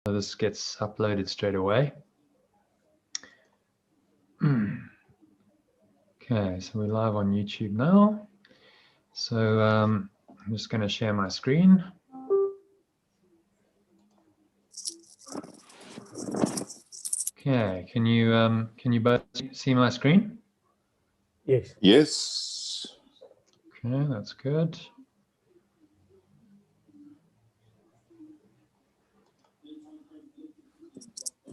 So this gets uploaded straight away. Okay, so we're live on YouTube now. So I'm just going to share my screen. Okay, can you both see my screen? Yes. Yes. Okay, that's good.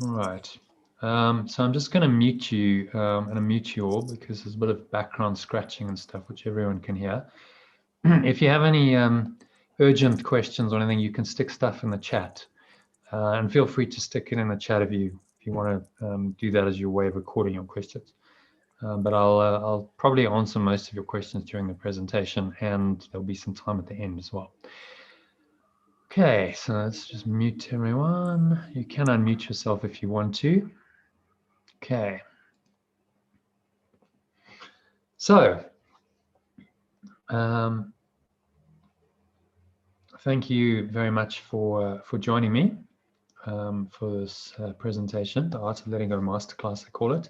All right. So I'm just going to mute you. I'm going to mute you all because there's a bit of background scratching and stuff, which everyone can hear. If you have any urgent questions or anything, you can stick stuff in the chat, and feel free to stick it in the chat if you want to do that as your way of recording your questions. But I'll probably answer most of your questions during the presentation, and there'll be some time at the end as well. Okay, so let's just mute everyone. You can unmute yourself if you want to. Okay. So, thank you very much for joining me for this presentation, the Art of Letting Go Masterclass, I call it.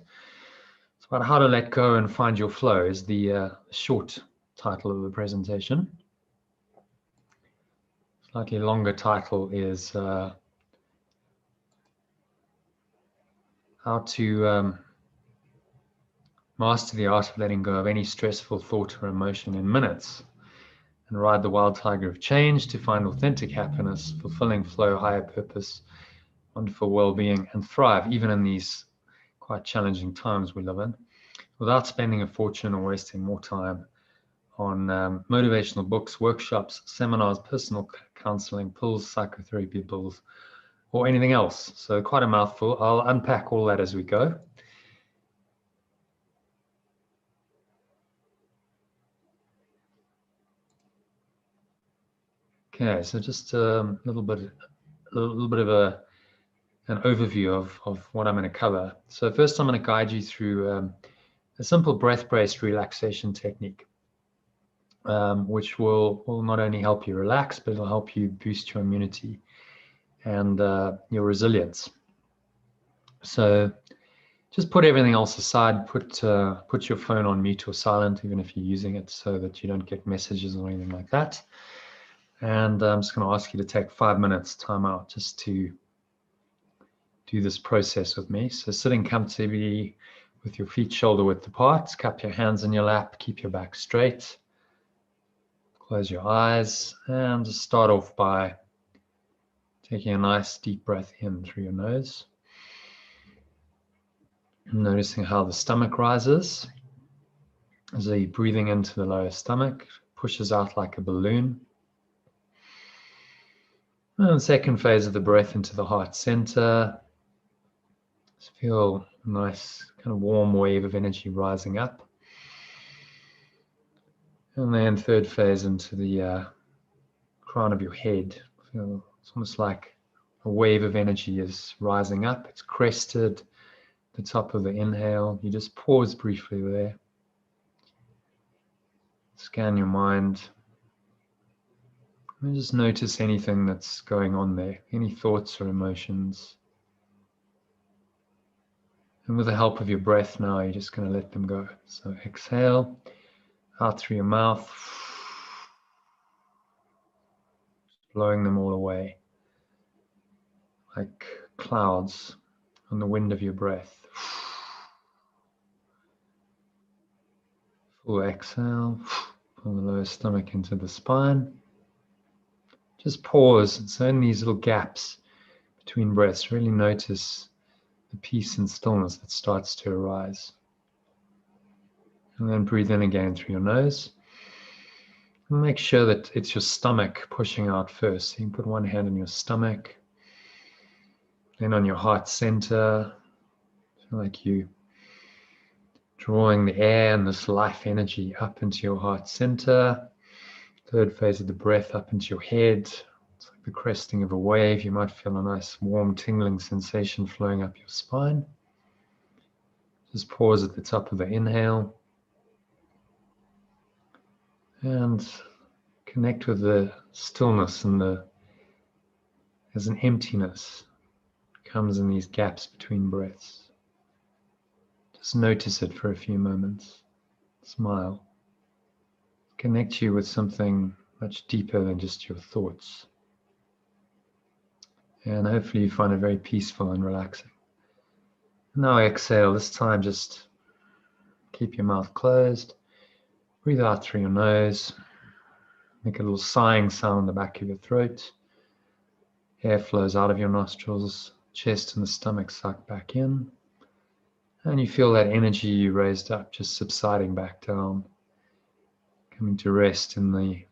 It's about how to let go and find your flow is the short title of the presentation. Slightly longer title is how to master the art of letting go of any stressful thought or emotion in minutes and ride the wild tiger of change to find authentic happiness, fulfilling flow, higher purpose, wonderful well-being, and thrive even in these quite challenging times we live in, without spending a fortune or wasting more time on motivational books, workshops, seminars, personal counseling, pills, psychotherapy pills, or anything else. So quite a mouthful. I'll unpack all that as we go. Okay, so just a little bit of an overview of what I'm going to cover. So first, I'm going to guide you through a simple breath-based relaxation technique, which will not only help you relax, but it'll help you boost your immunity and your resilience. So just put everything else aside, put your phone on mute or silent, even if you're using it, so that you don't get messages or anything like that. And I'm just going to ask you to take 5 minutes time out just to do this process with me. So sitting comfortably with your feet shoulder width apart, cup your hands in your lap, keep your back straight. Close your eyes and just start off by taking a nice deep breath in through your nose. Noticing how the stomach rises. As you're breathing into the lower stomach, pushes out like a balloon. And the second phase of the breath into the heart center. Just feel a nice kind of warm wave of energy rising up. And then third phase into the crown of your head. Feel it's almost like a wave of energy is rising up. It's crested. The top of the inhale. You just pause briefly there. Scan your mind. And just notice anything that's going on there. Any thoughts or emotions. And with the help of your breath now, you're just going to let them go. So exhale out through your mouth. Blowing them all away. Like clouds on the wind of your breath. Full exhale, pull the lower stomach into the spine. Just pause. So in these little gaps between breaths, really notice the peace and stillness that starts to arise. And then breathe in again through your nose. And make sure that it's your stomach pushing out first. So you can put one hand on your stomach, then on your heart center. Feel like you drawing the air and this life energy up into your heart center. Third phase of the breath up into your head. It's like the cresting of a wave. You might feel a nice warm tingling sensation flowing up your spine. Just pause at the top of the inhale. And connect with the stillness and there's an emptiness comes in these gaps between breaths. Just notice it for a few moments. Smile. Connect you with something much deeper than just your thoughts. And hopefully you find it very peaceful and relaxing. Now exhale. This time just keep your mouth closed. Breathe out through your nose. Make a little sighing sound in the back of your throat. Air flows out of your nostrils. Chest and the stomach suck back in. And you feel that energy you raised up just subsiding back down. Coming to rest in the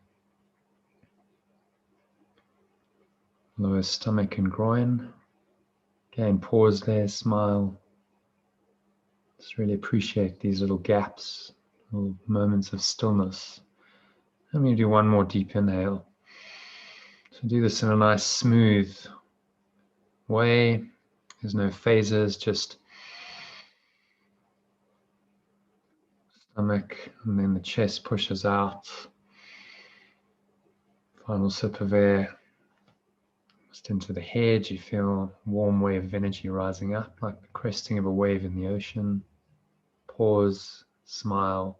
lower stomach and groin. Again, pause there, smile. Just really appreciate these little gaps, little moments of stillness. And we do one more deep inhale. So do this in a nice smooth way. There's no phases, just stomach, and then the chest pushes out. Final sip of air. Just into the head, you feel a warm wave of energy rising up, like the cresting of a wave in the ocean. Pause, smile.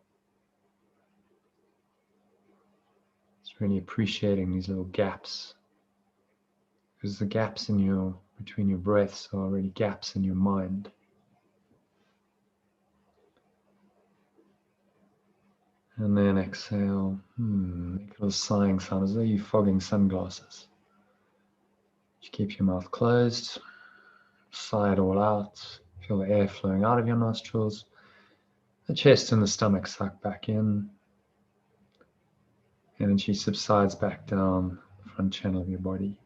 Just really appreciating these little gaps, because the gaps in between your breaths are really gaps in your mind. And then exhale. Make a little sighing sound as though you're fogging sunglasses. Just keep your mouth closed. Sigh it all out. Feel the air flowing out of your nostrils. The chest and the stomach suck back in. Energy subsides back down the front channel of your body.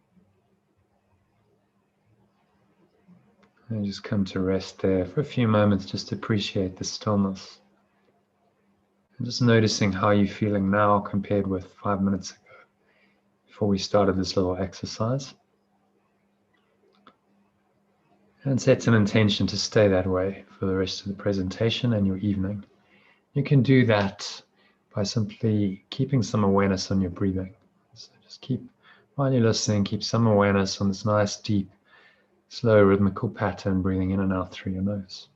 And just come to rest there for a few moments. Just appreciate the stillness. And just noticing how you're feeling now compared with 5 minutes ago, before we started this little exercise. And set an intention to stay that way for the rest of the presentation and your evening. You can do that by simply keeping some awareness on your breathing. So just while you're listening, keep some awareness on this nice, deep, slow, rhythmical pattern, breathing in and out through your nose.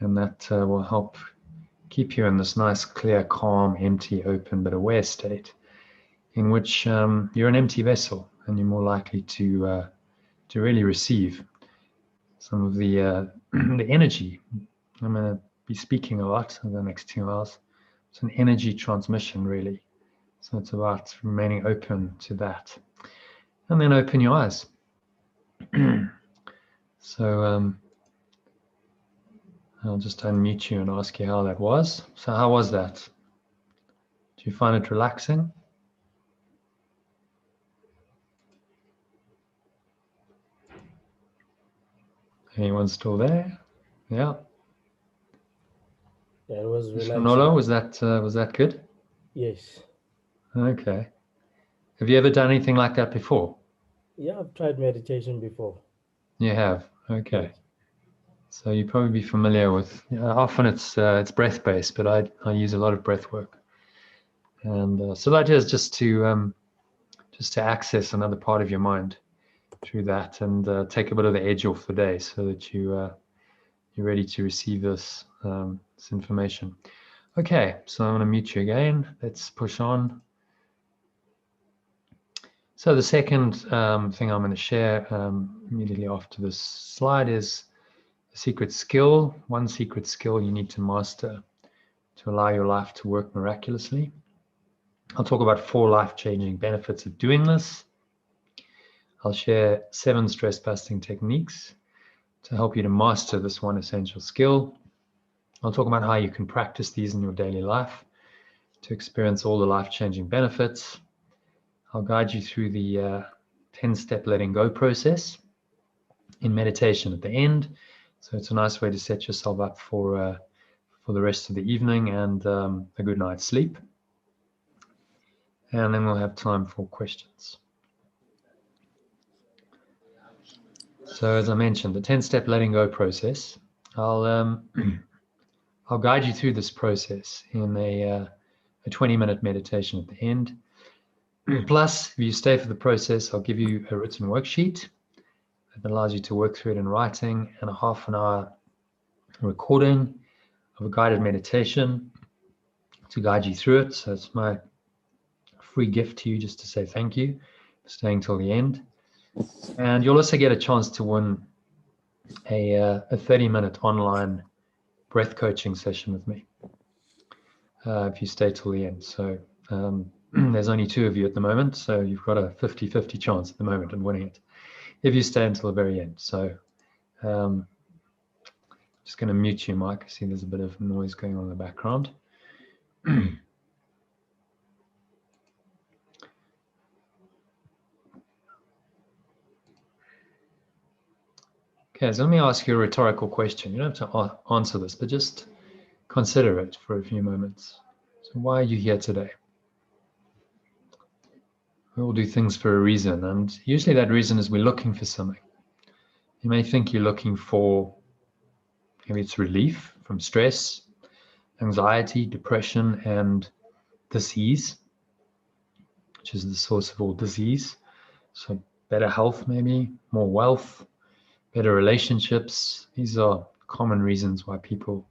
And that will help keep you in this nice, clear, calm, empty, open, but aware state in which you're an empty vessel, and you're more likely to really receive some of the the energy. I'm going to be speaking a lot in the next 2 hours. It's an energy transmission, really. So it's about remaining open to that. And then open your eyes. So I'll just unmute you and ask you how that was. So how was that? Do you find it relaxing? Anyone still there? Yeah. Yeah, it was relaxing. Nolo, was that good? Yes. Okay. Have you ever done anything like that before? Yeah, I've tried meditation before. You have? Okay. Yes. So you probably be familiar with. Often it's breath based, but I use a lot of breath work, and so the idea is just to access another part of your mind through that, and take a bit of the edge off the day, so that you're ready to receive this information. Okay, so I'm going to mute you again. Let's push on. So the second thing I'm going to share immediately after this slide is a secret skill. One secret skill you need to master to allow your life to work miraculously. I'll talk about 4 life-changing benefits of doing this. I'll share 7 stress-busting techniques to help you to master this one essential skill. I'll talk about how you can practice these in your daily life to experience all the life-changing benefits. I'll guide you through the 10-step letting go process in meditation at the end. So it's a nice way to set yourself up for the rest of the evening and a good night's sleep. And then we'll have time for questions. So as I mentioned, the 10-step letting go process, I'll guide you through this process in a 20-minute meditation at the end. Plus, if you stay for the process, I'll give you a written worksheet It allows you to work through it in writing, and a half an hour recording of a guided meditation to guide you through it. So it's my free gift to you, just to say thank you for staying till the end. And you'll also get a chance to win a 30-minute online breath coaching session with me if you stay till the end. So there's only 2 of you at the moment, so you've got a 50-50 chance at the moment of winning it if you stay until the very end. So just going to mute you, Mike. I see there's a bit of noise going on in the background. Okay, so let me ask you a rhetorical question. You don't have to answer this, but just consider it for a few moments. So why are you here today? We all do things for a reason, and usually that reason is we're looking for something. You may think you're looking for, maybe it's relief from stress, anxiety, depression, and disease, which is the source of all disease. So better health, maybe, more wealth, better relationships. These are common reasons why people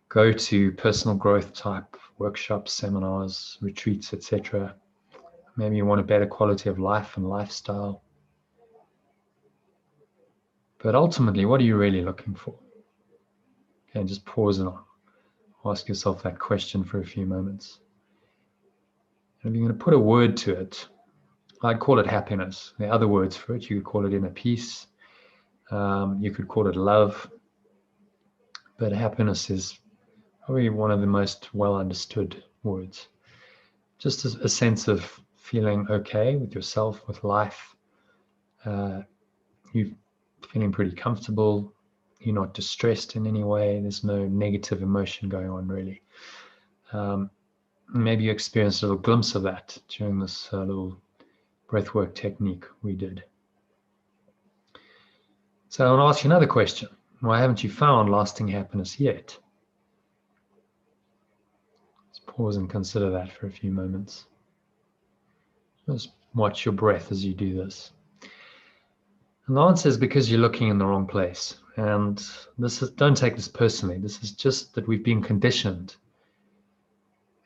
go to personal growth type workshops, seminars, retreats, etc. Maybe you want a better quality of life and lifestyle. But ultimately, what are you really looking for? Okay, just pause and ask yourself that question for a few moments. And if you're going to put a word to it, I'd call it happiness. There are other words for it. You could call it inner peace. You could call it love. But happiness is probably one of the most well understood words. Just as a sense of feeling okay with yourself, with life. You're feeling pretty comfortable. You're not distressed in any way. There's no negative emotion going on, really. Maybe you experienced a little glimpse of that during this little breathwork technique we did. So I want to ask you another question. Why haven't you found lasting happiness yet? Let's pause and consider that for a few moments. Just watch your breath as you do this. And the answer is because you're looking in the wrong place. And don't take this personally. This is just that we've been conditioned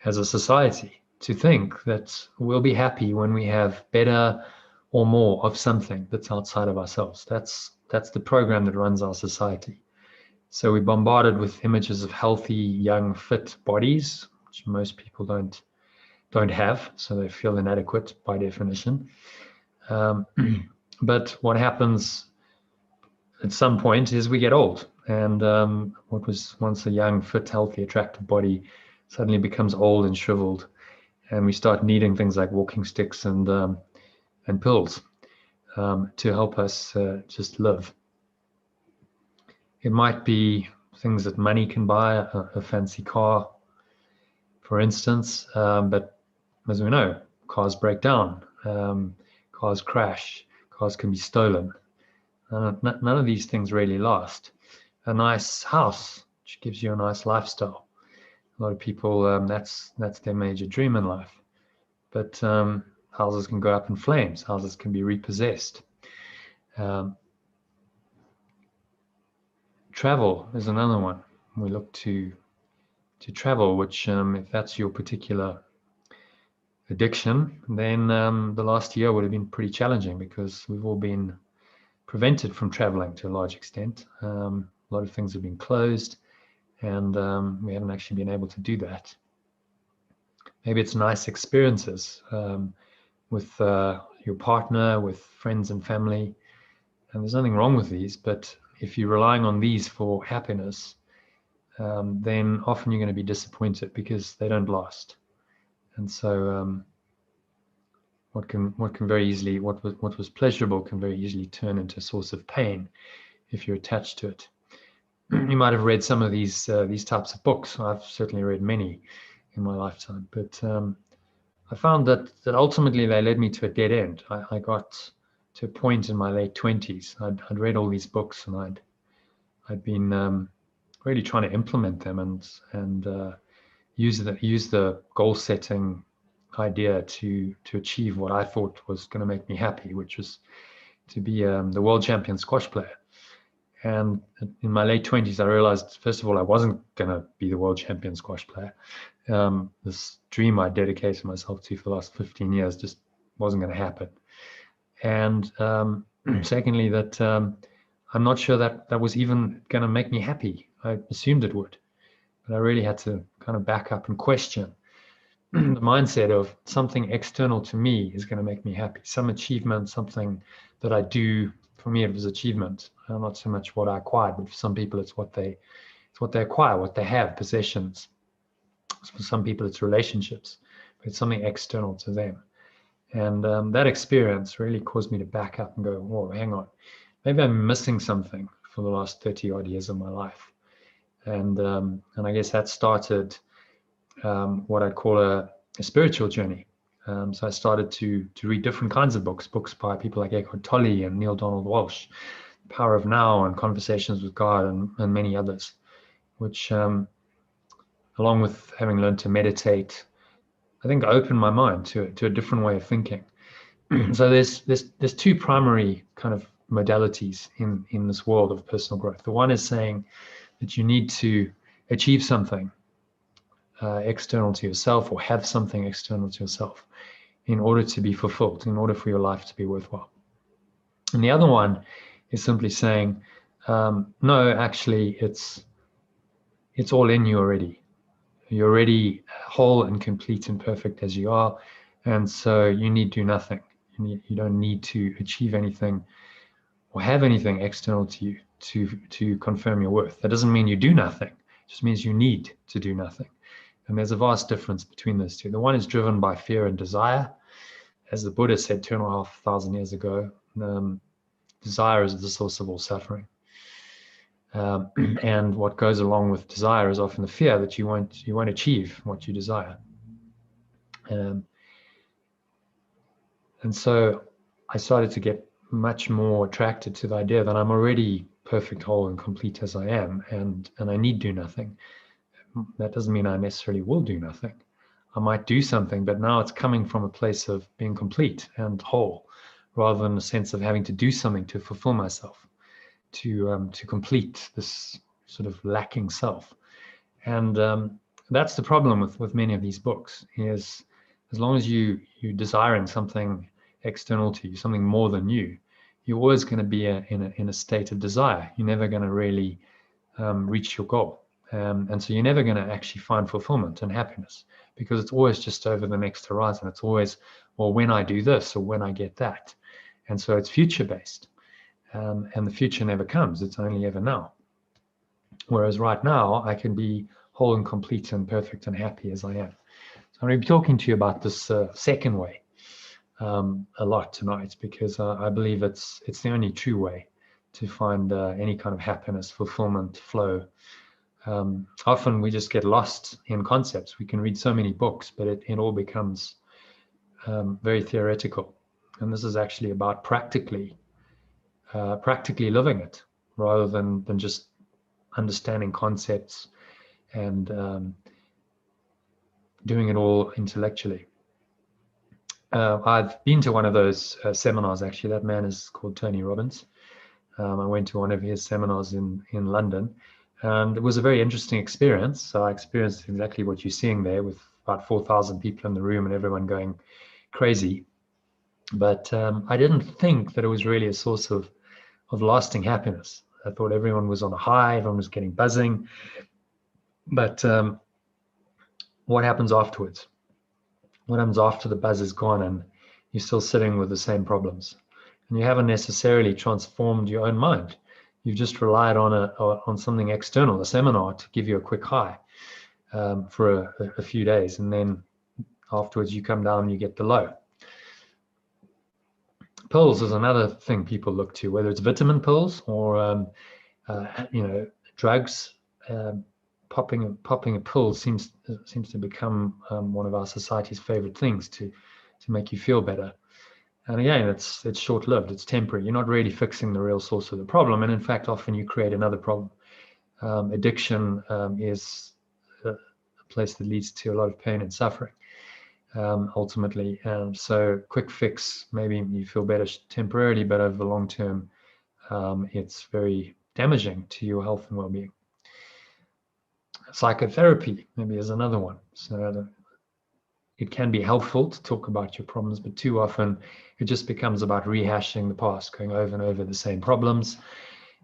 as a society to think that we'll be happy when we have better or more of something that's outside of ourselves. That's the program that runs our society. So we're bombarded with images of healthy, young, fit bodies, which most people don't have, so they feel inadequate by definition. But what happens at some point is we get old, and what was once a young, fit, healthy, attractive body suddenly becomes old and shriveled, and we start needing things like walking sticks and pills to help us just live. It might be things that money can buy, a fancy car, for instance, but as we know, cars break down, cars crash, cars can be stolen. None of these things really last. A nice house, which gives you a nice lifestyle. A lot of people, that's their major dream in life. But houses can go up in flames. Houses can be repossessed. Travel is another one. We look to travel, which if that's your particular addiction, then the last year would have been pretty challenging because we've all been prevented from traveling to a large extent. A lot of things have been closed, and we haven't actually been able to do that. Maybe it's nice experiences with your partner, with friends and family, and there's nothing wrong with these, but if you're relying on these for happiness, then often you're going to be disappointed because they don't last. And so what was pleasurable can very easily turn into a source of pain if you're attached to it. You might have read some of these types of books. I've certainly read many in my lifetime, but I found that ultimately they led me to a dead end. I got to a point in my late 20s. I'd read all these books, and I'd been really trying to implement them and use the goal setting idea to achieve what I thought was going to make me happy, which was to be the world champion squash player. And in my late 20s, I realized, first of all, I wasn't going to be the world champion squash player. This dream I dedicated myself to for the last 15 years just wasn't going to happen. And secondly, that I'm not sure that was even going to make me happy. I assumed it would, but I really had to kind of back up and question the mindset of something external to me is going to make me happy. Some achievement, something that I do. For me, it was achievement, not so much what I acquired, but for some people, it's what they acquire, what they have, possessions. For some people, it's relationships, but it's something external to them. And that experience really caused me to back up and go, whoa, hang on. Maybe I'm missing something for the last 30 odd years of my life. And I guess that started what I'd call a spiritual journey. So I started to read different kinds of books by people like Eckhart Tolle and Neil Donald Walsh, Power of Now and Conversations with God and many others, which along with having learned to meditate, I think opened my mind to a different way of thinking. So there's two primary kind of modalities in this world of personal growth. The one is saying that you need to achieve something external to yourself, or have something external to yourself in order to be fulfilled, in order for your life to be worthwhile. And the other one is simply saying, no, actually, it's all in you already. You're already whole and complete and perfect as you are, and so you need do nothing. You don't need to achieve anything or have anything external to you to confirm your worth. That doesn't mean you do nothing. It just means you need to do nothing. And there's a vast difference between those two. The one is driven by fear and desire. As the Buddha said 2,500 years ago, desire is the source of all suffering. And what goes along with desire is often the fear that you won't achieve what you desire. And so I started to get much more attracted to the idea that I'm already perfect, whole, and complete as I am, and I need do nothing. That doesn't mean I necessarily will do nothing. I might do something, but now it's coming from a place of being complete and whole, rather than a sense of having to do something to fulfill myself, to complete this sort of lacking self. And that's the problem with many of these books, is as long as you're desiring something external to you, something more than you, you're always going to be in a state of desire. You're never going to really reach your goal. And so you're never going to actually find fulfillment and happiness, because it's always just over the next horizon. It's always, well, when I do this or when I get that. And so it's future-based. And the future never comes. It's only ever now. Whereas right now, I can be whole and complete and perfect and happy as I am. So I'm going to be talking to you about this second way a lot tonight, because I believe it's the only true way to find any kind of happiness, fulfillment, flow. Often we just get lost in concepts. We can read so many books, but it all becomes very theoretical. And this is actually about practically living it, rather than just understanding concepts and doing it all intellectually. I've been to one of those seminars, actually. That man is called Tony Robbins. I went to one of his seminars in London, and it was a very interesting experience. So I experienced exactly what you're seeing there, with about 4,000 people in the room and everyone going crazy. But I didn't think that it was really a source of lasting happiness. I thought everyone was on a high, everyone was getting buzzing. But what happens afterwards? What happens after the buzz is gone and you're still sitting with the same problems? And you haven't necessarily transformed your own mind. You've just relied on something external, a seminar, to give you a quick high for a few days. And then afterwards you come down and you get the low. Pills is another thing people look to, whether it's vitamin pills or drugs. Popping a pill seems to become one of our society's favorite things to make you feel better. And again, it's short-lived, it's temporary. You're not really fixing the real source of the problem, and in fact, often you create another problem. Addiction is a place that leads to a lot of pain and suffering. ultimately. So quick fix, maybe you feel better temporarily, but over the long term, it's very damaging to your health and well-being. Psychotherapy maybe is another one. So it can be helpful to talk about your problems, but too often it just becomes about rehashing the past, going over and over the same problems,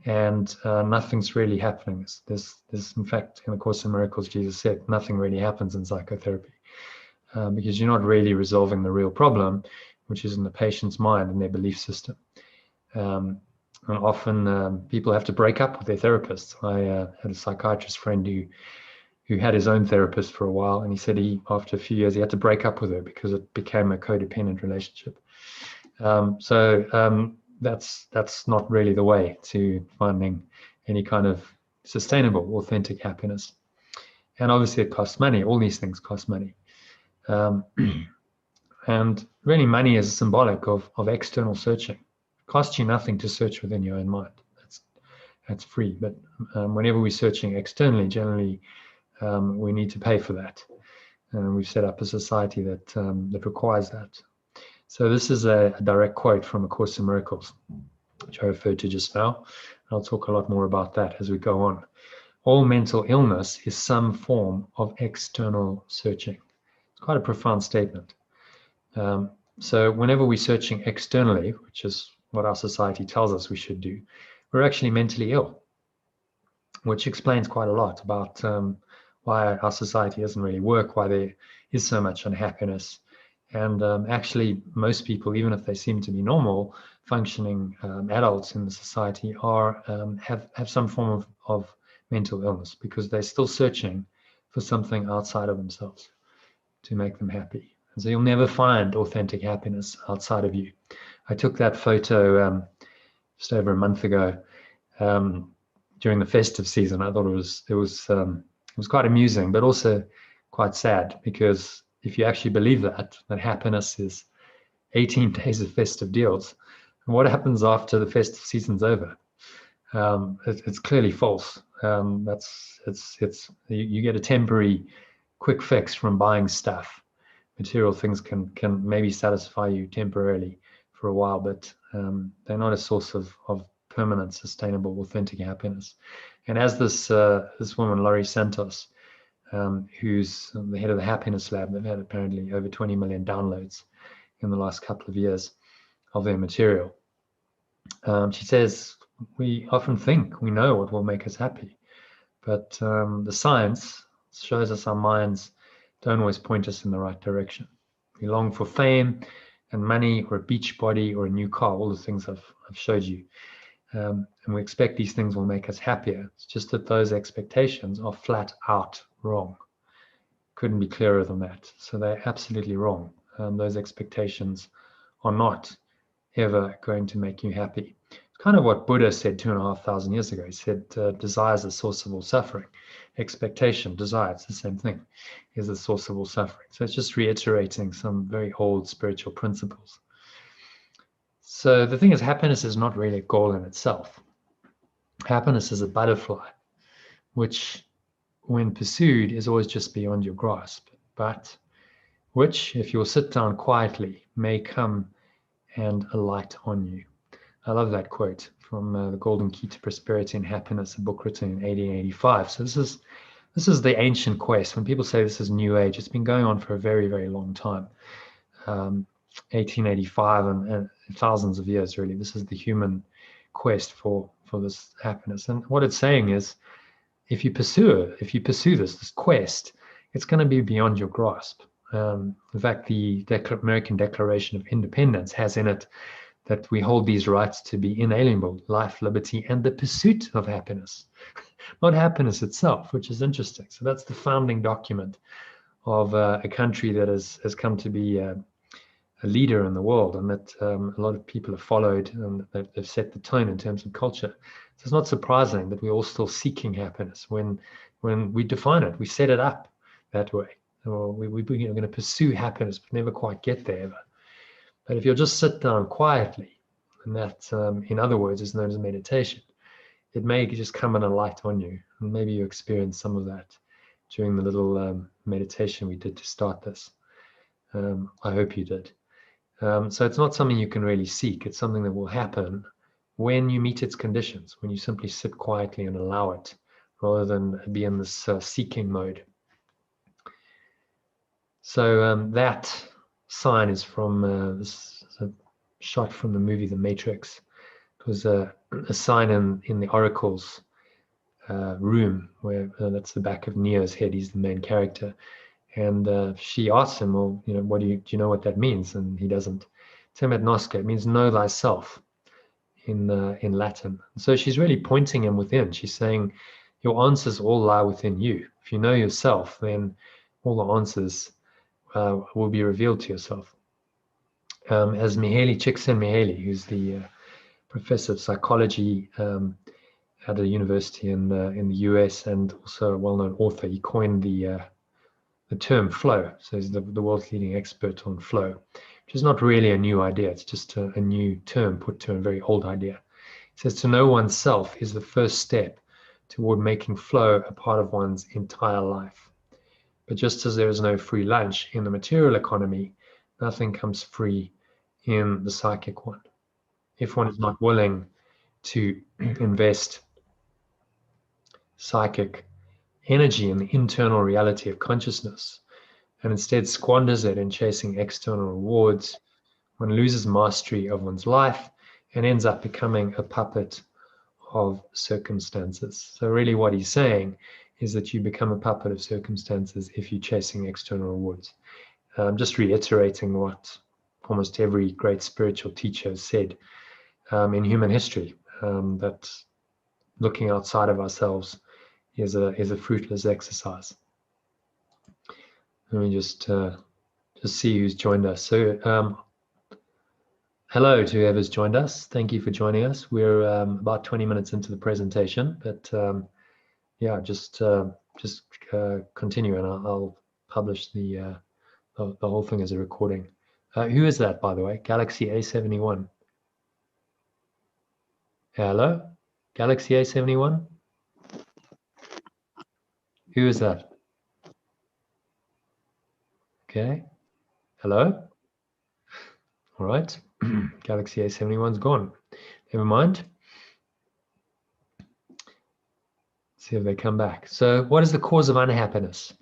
and nothing's really happening. There's in fact, in the Course in Miracles, Jesus said, nothing really happens in psychotherapy because you're not really resolving the real problem, which is in the patient's mind and their belief system. And often people have to break up with their therapists. I had a psychiatrist friend who had his own therapist for a while, and he said after a few years he had to break up with her because it became a codependent relationship. So that's not really the way to finding any kind of sustainable, authentic happiness. And obviously it costs money. All these things cost money. And really money is symbolic of external searching. It costs you nothing to search within your own mind. That's free. But whenever we're searching externally, generally we need to pay for that. And we've set up a society that requires that. So this is a direct quote from A Course in Miracles, which I referred to just now. I'll talk a lot more about that as we go on. All mental illness is some form of external searching. It's quite a profound statement. So whenever we're searching externally, which is what our society tells us we should do, we're actually mentally ill, which explains quite a lot about why our society doesn't really work, why there is so much unhappiness. And actually, most people, even if they seem to be normal, functioning adults in the society, have some form of mental illness because they're still searching for something outside of themselves to make them happy. And so you'll never find authentic happiness outside of you. I took that photo just over a month ago during the festive season. I thought it was quite amusing, but also quite sad, because if you actually believe that happiness is 18 days of festive deals, and what happens after the festive season's over? It's clearly false. You get a temporary quick fix from buying stuff. Material things can maybe satisfy you temporarily for a while, but they're not a source of permanent, sustainable, authentic happiness. And as this woman, Laurie Santos, who's the head of the Happiness Lab, they've had apparently over 20 million downloads in the last couple of years of their material. She says, we often think we know what will make us happy, but the science shows us our minds don't always point us in the right direction. We long for fame and money, or a beach body, or a new car, all the things I've showed you. And we expect these things will make us happier. It's just that those expectations are flat out wrong. Couldn't be clearer than that. So they're absolutely wrong. Those expectations are not ever going to make you happy. It's kind of what Buddha said 2,500 years ago. He said, desire is the source of all suffering. Expectation, desire, it's the same thing, is the source of all suffering. So it's just reiterating some very old spiritual principles. So the thing is, happiness is not really a goal in itself. Happiness is a butterfly, which, when pursued, is always just beyond your grasp, but which, if you'll sit down quietly, may come and alight on you. I love that quote from The Golden Key to Prosperity and Happiness, a book written in 1885. So this is the ancient quest. When people say this is New Age, it's been going on for a very, very long time. 1885 and thousands of years, really. This is the human quest for this happiness. And what it's saying is, if you pursue this quest, it's going to be beyond your grasp. In fact, the American Declaration of Independence has in it that we hold these rights to be inalienable: life, liberty, and the pursuit of happiness. Not happiness itself, which is interesting. So that's the founding document of a country that has come to be a leader in the world, and that a lot of people have followed, and they've set the tone in terms of culture. So it's not surprising that we're all still seeking happiness when we define it, we set it up that way. Or we're going to pursue happiness, but never quite get there ever. But if you'll just sit down quietly, and that, in other words, is known as meditation, it may just come and alight on you. And maybe you experience some of that during the little meditation we did to start this. I hope you did. So it's not something you can really seek. It's something that will happen when you meet its conditions, when you simply sit quietly and allow it, rather than be in this seeking mode. So that sign is from this is a shot from the movie The Matrix. It was a sign in the Oracle's room, where that's the back of Neo's head. He's the main character. And she asks him, well, what do you know what that means? And he doesn't. Temet nosce, it means know thyself in Latin. So she's really pointing him within. She's saying, your answers all lie within you. If you know yourself, then all the answers will be revealed to yourself. As Mihaly Csikszentmihalyi, who's the professor of psychology at a university in the US, and also a well-known author, he coined the term flow. So he's the world's leading expert on flow, which is not really a new idea. It's just a new term put to a very old idea. It says to know oneself is the first step toward making flow a part of one's entire life. But just as there is no free lunch in the material economy, nothing comes free in the psychic one. If one is not willing to invest psychic energy in the internal reality of consciousness, and instead squanders it in chasing external rewards, one loses mastery of one's life and ends up becoming a puppet of circumstances. So really what he's saying is that you become a puppet of circumstances if you're chasing external rewards. Just reiterating what almost every great spiritual teacher has said in human history, that looking outside of ourselves is a fruitless exercise. Let me just see who's joined us. So hello to whoever's joined us. Thank you for joining us. We're about 20 minutes into the presentation, but yeah, just continue, and I'll publish the whole thing as a recording. Who is that, by the way? Galaxy A71. Hello, Galaxy A71. Who is that? Okay. Hello. All right. Galaxy A71's gone. Never mind. See if they come back. So what is the cause of unhappiness?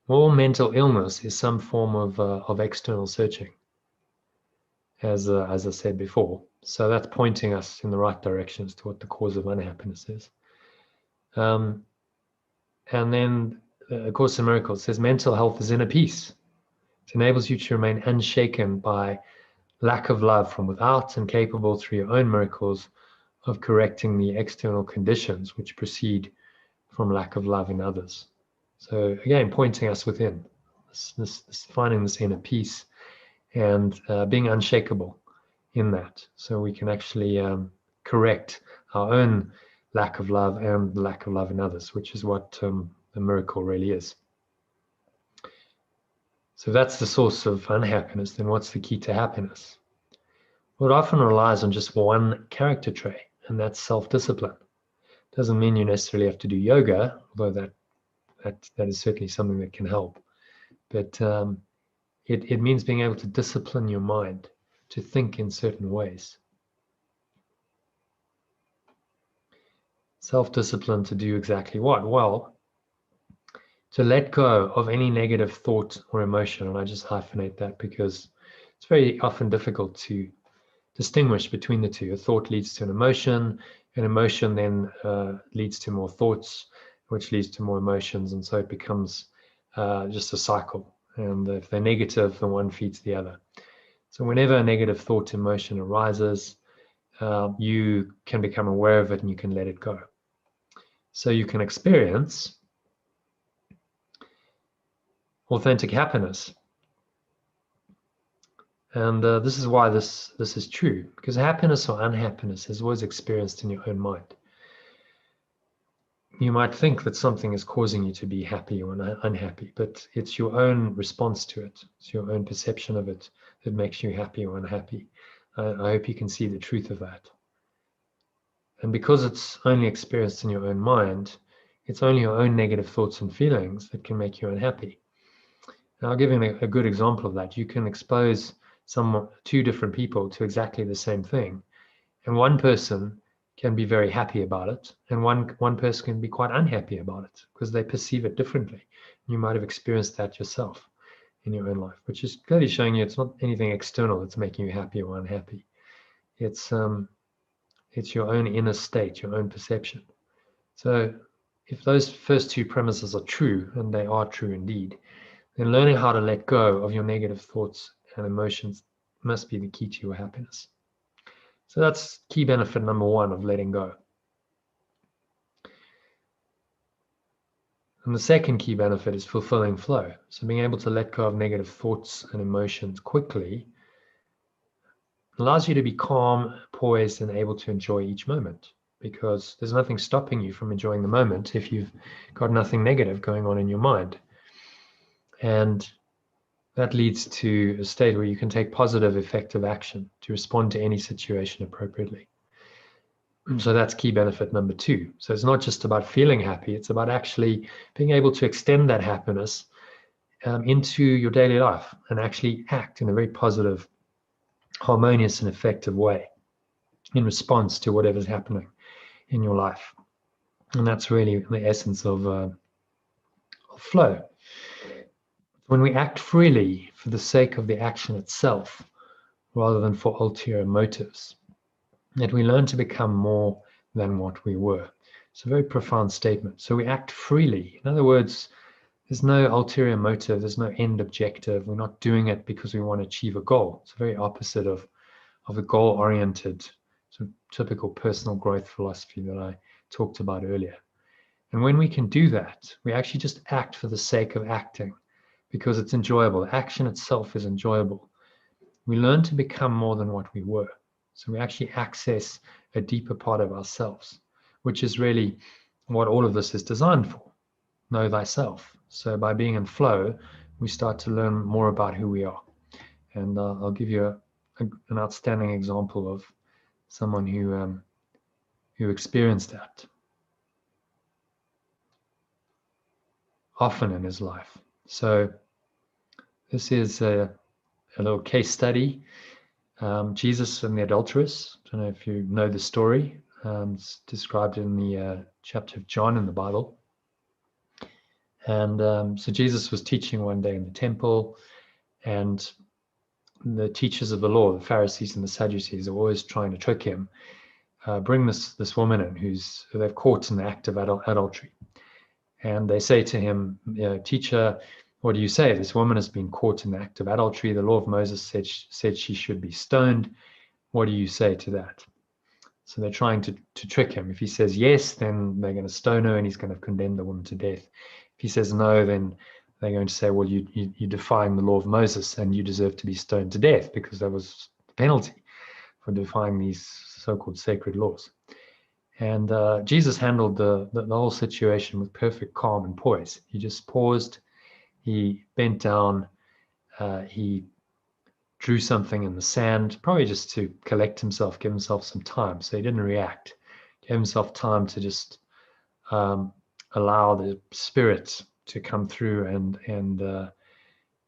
All mental illness is some form of external searching, as I said before. So that's pointing us in the right direction as to what the cause of unhappiness is. And then A Course in Miracles says mental health is inner peace. It enables you to remain unshaken by lack of love from without, and capable through your own miracles of correcting the external conditions which proceed from lack of love in others. So again, pointing us within, finding this inner peace and being unshakable in that, so we can actually correct our own lack of love and the lack of love in others, which is what the miracle really is. So that's the source of unhappiness. Then what's the key to happiness? Well, it often relies on just one character trait, and that's self-discipline. Doesn't mean you necessarily have to do yoga, although that is certainly something that can help. But it means being able to discipline your mind to think in certain ways. Self-discipline to do exactly what? Well, to let go of any negative thought or emotion. And I just hyphenate that because it's very often difficult to distinguish between the two. A thought leads to an emotion then leads to more thoughts, which leads to more emotions, and so it becomes just a cycle. And if they're negative, the one feeds the other. So whenever a negative thought, emotion arises, you can become aware of it and you can let it go. So you can experience authentic happiness. And this is why this is true, because happiness or unhappiness is always experienced in your own mind. You might think that something is causing you to be happy or unhappy, but it's your own response to it. It's your own perception of it that makes you happy or unhappy. I hope you can see the truth of that. And because it's only experienced in your own mind, it's only your own negative thoughts and feelings that can make you unhappy. And I'll give you a good example of that. You can expose two different people to exactly the same thing, and one person can be very happy about it, and one person can be quite unhappy about it because they perceive it differently. You might have experienced that yourself in your own life, which is clearly showing you it's not anything external that's making you happy or unhappy. It's your own inner state, your own perception. So if those first two premises are true, and they are true indeed, then learning how to let go of your negative thoughts and emotions must be the key to your happiness. So that's key benefit number one of letting go. And the second key benefit is fulfilling flow. So being able to let go of negative thoughts and emotions quickly allows you to be calm, poised, and able to enjoy each moment, because there's nothing stopping you from enjoying the moment if you've got nothing negative going on in your mind. And that leads to a state where you can take positive, effective action to respond to any situation appropriately. So that's key benefit number two. So it's not just about feeling happy, it's about actually being able to extend that happiness into your daily life and actually act in a very positive, harmonious, and effective way in response to whatever's happening in your life. And that's really the essence of flow. When we act freely for the sake of the action itself, rather than for ulterior motives, that we learn to become more than what we were. It's a very profound statement. So we act freely. In other words, there's no ulterior motive, there's no end objective. We're not doing it because we want to achieve a goal. It's the very opposite of the goal-oriented, sort of typical personal growth philosophy that I talked about earlier. And when we can do that, we actually just act for the sake of acting because it's enjoyable. Action itself is enjoyable. We learn to become more than what we were. So we actually access a deeper part of ourselves, which is really what all of this is designed for. Know thyself. So by being in flow, we start to learn more about who we are. And I'll give you an outstanding example of someone who experienced that often in his life. So this is a little case study. Jesus and the Adulteress. I don't know if you know the story. It's described in the chapter of John in the Bible. And so Jesus was teaching one day in the temple, and the teachers of the law, the Pharisees and the Sadducees, are always trying to trick him. Bring this woman in who they've caught in the act of adultery. And they say to him, Teacher, what do you say? This woman has been caught in the act of adultery. The law of Moses said she should be stoned. What do you say to that? So they're trying to trick him. If he says yes, then they're going to stone her and he's going to condemn the woman to death. If he says no, then they're going to say, well, you're defying the law of Moses and you deserve to be stoned to death because that was the penalty for defying these so-called sacred laws. And Jesus handled the whole situation with perfect calm and poise. He just paused. He bent down, he drew something in the sand, probably just to collect himself, give himself some time. So he didn't react, gave himself time to just allow the Spirit to come through and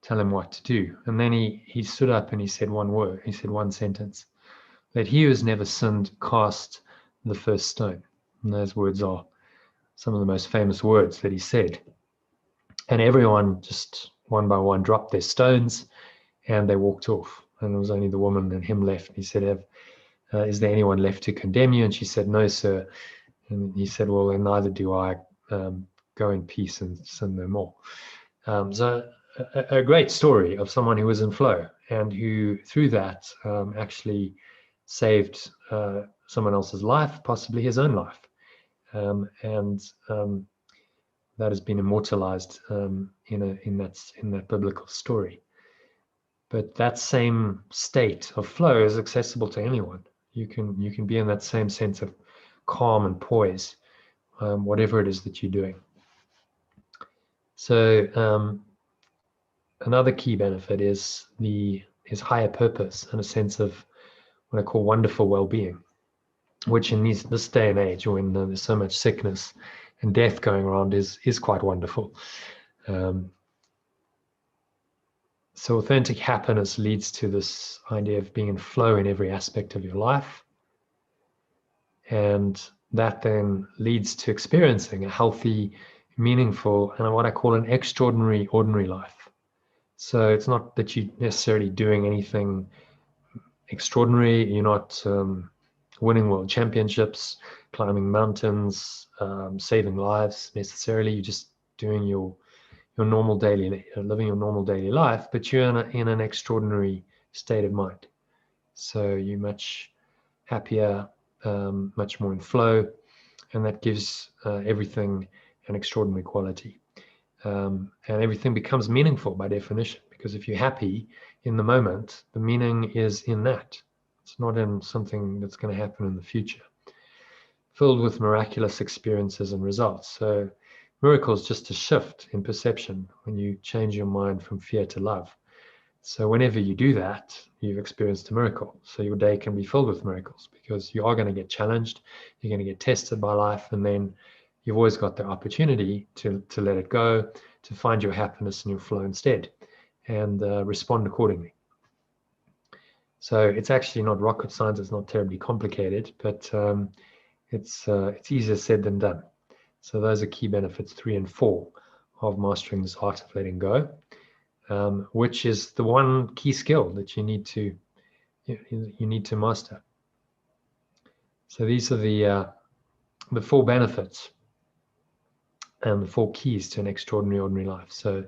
tell him what to do. And then he stood up and he said one word, he said one sentence, that he who has never sinned cast the first stone. And those words are some of the most famous words that he said. And everyone just one by one dropped their stones and they walked off. And it was only the woman and him left. He said, is there anyone left to condemn you? And she said, no, sir. And he said, well, then neither do I. Go in peace and sin no more. So a great story of someone who was in flow and who through that actually saved someone else's life, possibly his own life. And that has been immortalized in that biblical story. But that same state of flow is accessible to anyone. You can be in that same sense of calm and poise, whatever it is that you're doing. So another key benefit is his higher purpose and a sense of what I call wonderful well-being, which in this day and age, when there's so much sickness and death going around, is quite wonderful. So authentic happiness leads to this idea of being in flow in every aspect of your life. And that then leads to experiencing a healthy, meaningful, and what I call an extraordinary, ordinary life. So it's not that you're necessarily doing anything extraordinary. You're not winning world championships, climbing mountains, saving lives necessarily. You're just doing your normal daily, living your normal daily life, but you're in an extraordinary state of mind. So you're much happier, much more in flow, and that gives everything an extraordinary quality. And everything becomes meaningful by definition, because if you're happy in the moment, the meaning is in that. It's not in something that's going to happen in the future. Filled with miraculous experiences and results. So miracle is just a shift in perception when you change your mind from fear to love. So whenever you do that, you've experienced a miracle. So your day can be filled with miracles, because you are going to get challenged, you're going to get tested by life, and then you've always got the opportunity to let it go, to find your happiness and your flow instead, and respond accordingly. So it's actually not rocket science, it's not terribly complicated, but it's easier said than done. So those are key benefits 3 and 4 of mastering this art of letting go, which is the one key skill that you need to master. So these are the 4 benefits and the 4 keys to an extraordinary, ordinary life. So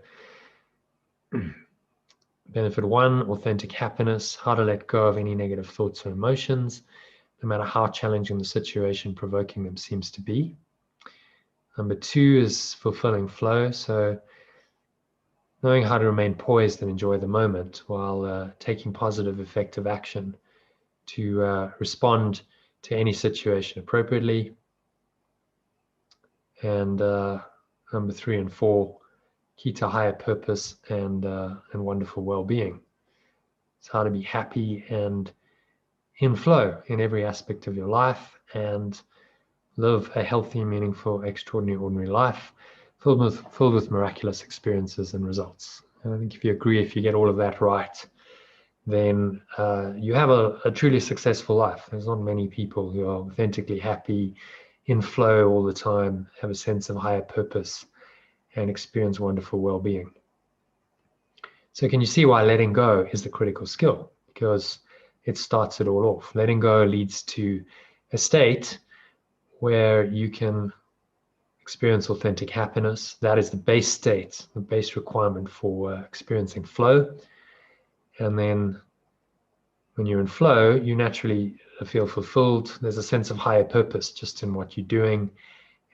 benefit 1, authentic happiness, how to let go of any negative thoughts or emotions, no matter how challenging the situation provoking them seems to be. Number 2 is fulfilling flow. So knowing how to remain poised and enjoy the moment while taking positive, effective action to respond to any situation appropriately. And number 3 and 4, key to higher purpose and wonderful well-being. It's how to be happy and in flow in every aspect of your life and live a healthy, meaningful, extraordinary, ordinary life filled with miraculous experiences and results. And I think if you agree, if you get all of that right, then you have a truly successful life. There's not many people who are authentically happy, in flow all the time, have a sense of higher purpose, and experience wonderful well-being. So can you see why letting go is the critical skill? Because it starts it all off. Letting go leads to a state where you can experience authentic happiness. That is the base state, the base requirement for experiencing flow. And then when you're in flow, you naturally feel fulfilled. There's a sense of higher purpose just in what you're doing.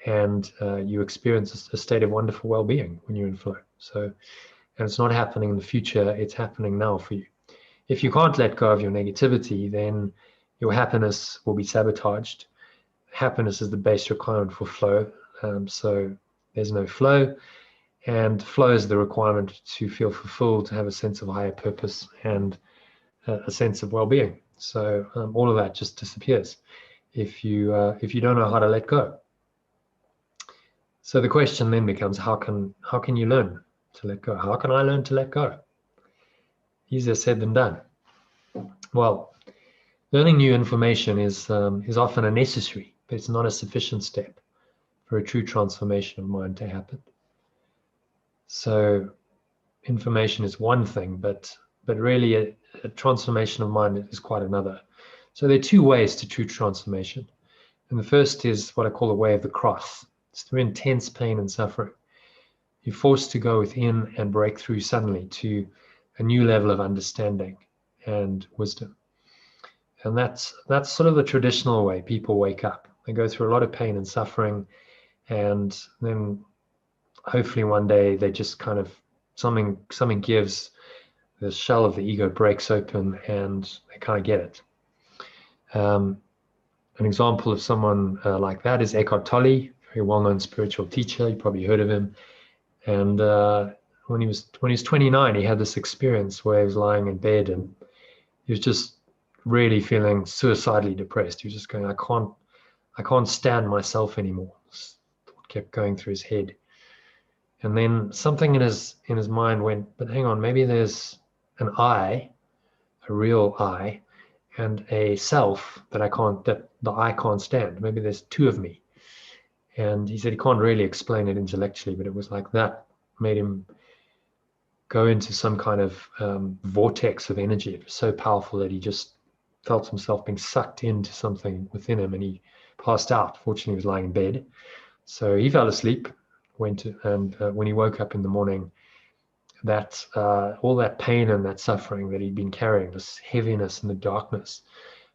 And you experience a state of wonderful well-being when you're in flow. So, and it's not happening in the future, it's happening now for you. If you can't let go of your negativity, then your happiness will be sabotaged. Happiness is the base requirement for flow. So there's no flow, and flow is the requirement to feel fulfilled, to have a sense of higher purpose and a sense of well-being. So all of that just disappears if you don't know how to let go. So the question then becomes, how can you learn to let go? How can I learn to let go? Easier said than done. Well, learning new information is often a necessary, but it's not a sufficient step for a true transformation of mind to happen. So information is one thing, but really a transformation of mind is quite another. So there are 2 ways to true transformation. And the first is what I call the way of the cross. It's through intense pain and suffering. You're forced to go within and break through suddenly to a new level of understanding and wisdom. And that's sort of the traditional way people wake up. They go through a lot of pain and suffering, and then hopefully one day they just kind of something gives, the shell of the ego breaks open and they kind of get it. An example of someone like that is Eckhart Tolle, very well-known spiritual teacher. You probably heard of him. And when he was 29, he had this experience where he was lying in bed and he was just really feeling suicidally depressed. He was just going, I can't stand myself anymore. This thought kept going through his head. And then something in his mind went, but hang on, maybe there's an I, a real I, and a self that the I can't stand. Maybe there's two of me. And he said he can't really explain it intellectually, but it was like that made him go into some kind of vortex of energy. It was so powerful that he just felt himself being sucked into something within him, and he passed out. Fortunately, he was lying in bed. So he fell asleep, when he woke up in the morning, that all that pain and that suffering that he'd been carrying, this heaviness and the darkness,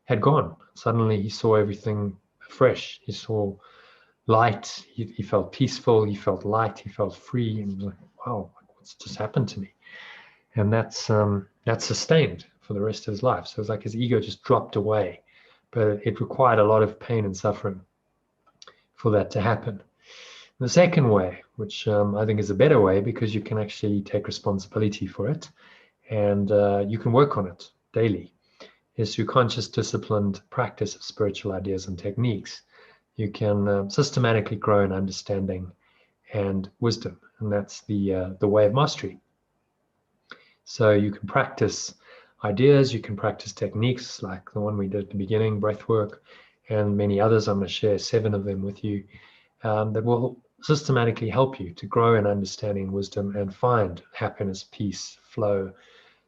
had gone. Suddenly he saw everything afresh. He saw light. He felt peaceful. He felt light. He felt free. And he was like, wow, what's just happened to me? And that's sustained for the rest of his life. So it's like his ego just dropped away, but it required a lot of pain and suffering for that to happen. The second way, which I think is a better way, because you can actually take responsibility for it, and you can work on it daily, is through conscious, disciplined practice of spiritual ideas and techniques. You can systematically grow in understanding and wisdom, and that's the way of mastery. So you can practice ideas, you can practice techniques like the one we did at the beginning, breath work, and many others. I'm going to share 7 of them with you that will systematically help you to grow in understanding, wisdom, and find happiness, peace, flow,